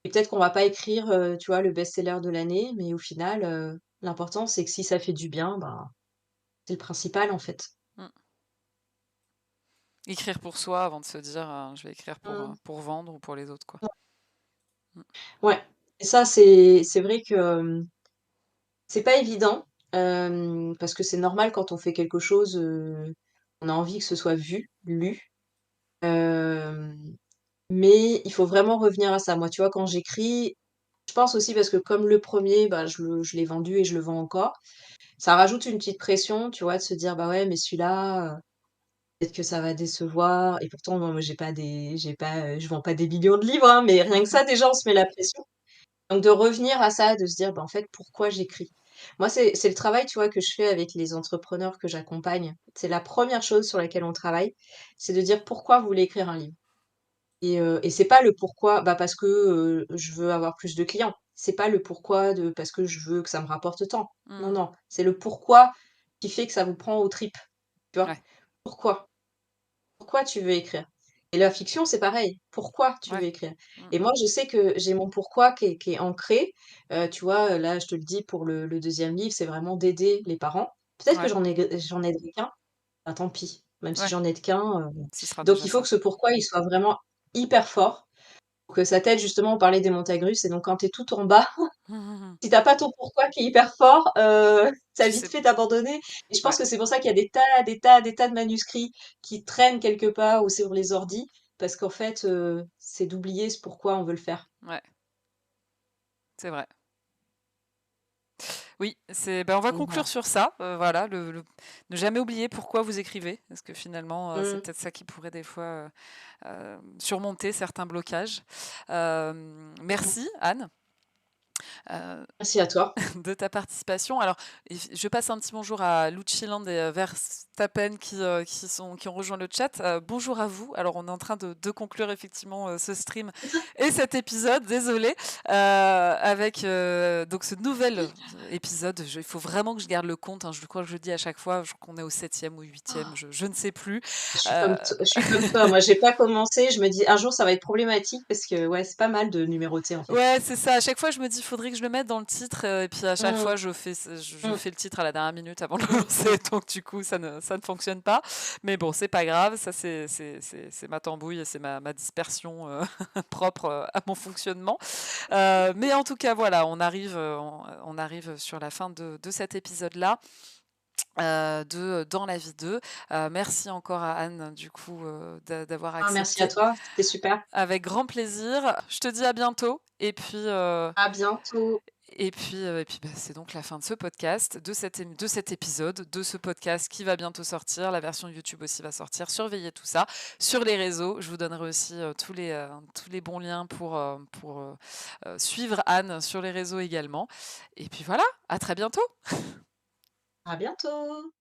et peut-être qu'on va pas écrire, tu vois, le best-seller de l'année, mais au final, l'important, c'est que si ça fait du bien, ben, c'est le principal, en fait. Mm. Écrire pour soi avant de se dire je vais écrire Mm. pour vendre ou pour les autres, quoi. Mm. Ouais. Et ça, c'est vrai que c'est pas évident, parce que c'est normal quand on fait quelque chose, on a envie que ce soit vu, lu. euh, mais il faut vraiment revenir à ça. Moi, tu vois, quand j'écris, je pense aussi parce que comme le premier, bah, je l'ai vendu et je le vends encore. Ça rajoute une petite pression, tu vois, de se dire, bah ouais, mais celui-là, peut-être que ça va décevoir. Et pourtant, moi, je vends pas des millions de livres, hein, mais rien que ça, déjà, on se met la pression. Donc, de revenir à ça, de se dire, bah, en fait, pourquoi j'écris? Moi, c'est le travail, tu vois, que je fais avec les entrepreneurs que j'accompagne. C'est la première chose sur laquelle on travaille, c'est de dire pourquoi vous voulez écrire un livre. Et c'est pas le pourquoi, bah parce que je veux avoir plus de clients. C'est pas le pourquoi de parce que je veux que ça me rapporte tant. Non, Mm. non, c'est le pourquoi qui fait que ça vous prend aux tripes, tu vois? Ouais, Pourquoi? Pourquoi tu veux écrire? Et la fiction, c'est pareil. Pourquoi tu veux ouais. écrire? Mm, Et moi, je sais que j'ai mon pourquoi qui est ancré. Tu vois, là, je te le dis pour le 2e livre, c'est vraiment d'aider les parents. Peut-être que ouais, j'en aiderai qu'un, bah, tant pis. Même si ouais. j'en aide qu'un, Ce sera donc déjà il faut ça. que ce pourquoi, il soit vraiment hyper fort pour que ça t'aide justement, on parlait des montagnes russes et donc quand tu es tout en bas, si tu pas ton pourquoi qui est hyper fort, tu as Tu vite sais, fait d'abandonner et je pense ouais, que c'est pour ça qu'il y a des tas de manuscrits qui traînent quelque part ou sur les ordis parce qu'en fait, c'est d'oublier ce pourquoi on veut le faire. ouais, c'est vrai. Oui, ben, on va Donc conclure voilà. sur ça. Voilà, ne jamais oublier pourquoi vous écrivez, parce que finalement, c'est Mmh. peut-être ça qui pourrait des fois surmonter certains blocages. Mmh. Merci, Anne. Euh, Merci à toi. de ta participation. Alors, je passe un petit bonjour à Luciland et Verstappen qui ont rejoint le chat. Bonjour à vous. Alors, on est en train de conclure effectivement ce stream et cet épisode, désolé, avec donc ce nouvel épisode. Il faut vraiment que je garde le compte, hein, je crois que je dis à chaque fois qu'on est au 7e ou 8e, je ne sais plus. Euh, Je suis comme toi. Moi, j'ai pas commencé. Je me dis un jour ça va être problématique parce que ouais, c'est pas mal de numéroter en fait. Ouais, c'est ça. À chaque fois, je me dis, il faudrait que je le mette dans le titre. Et puis à chaque Mmh, fois, je mmh, fais le titre à la dernière minute avant de le mmh, lancer. mmh. Donc du coup, ça ne fonctionne pas. Mais bon, c'est pas grave. Ça, c'est ma tambouille et c'est ma dispersion propre à mon fonctionnement. Mais en tout cas, voilà, on arrive sur la fin de cet épisode-là. De Dans la vie 2. Merci encore à Anne, du coup, d'avoir Ah, merci à accepté. toi, c'était super. Avec grand plaisir. Je te dis à bientôt. À bientôt. Et puis bah, c'est donc la fin de ce podcast, de cet épisode, de ce podcast qui va bientôt sortir. La version YouTube aussi va sortir. Surveillez tout ça sur les réseaux. Je vous donnerai aussi tous les bons liens pour suivre Anne sur les réseaux également. Et puis voilà, à très bientôt. À bientôt.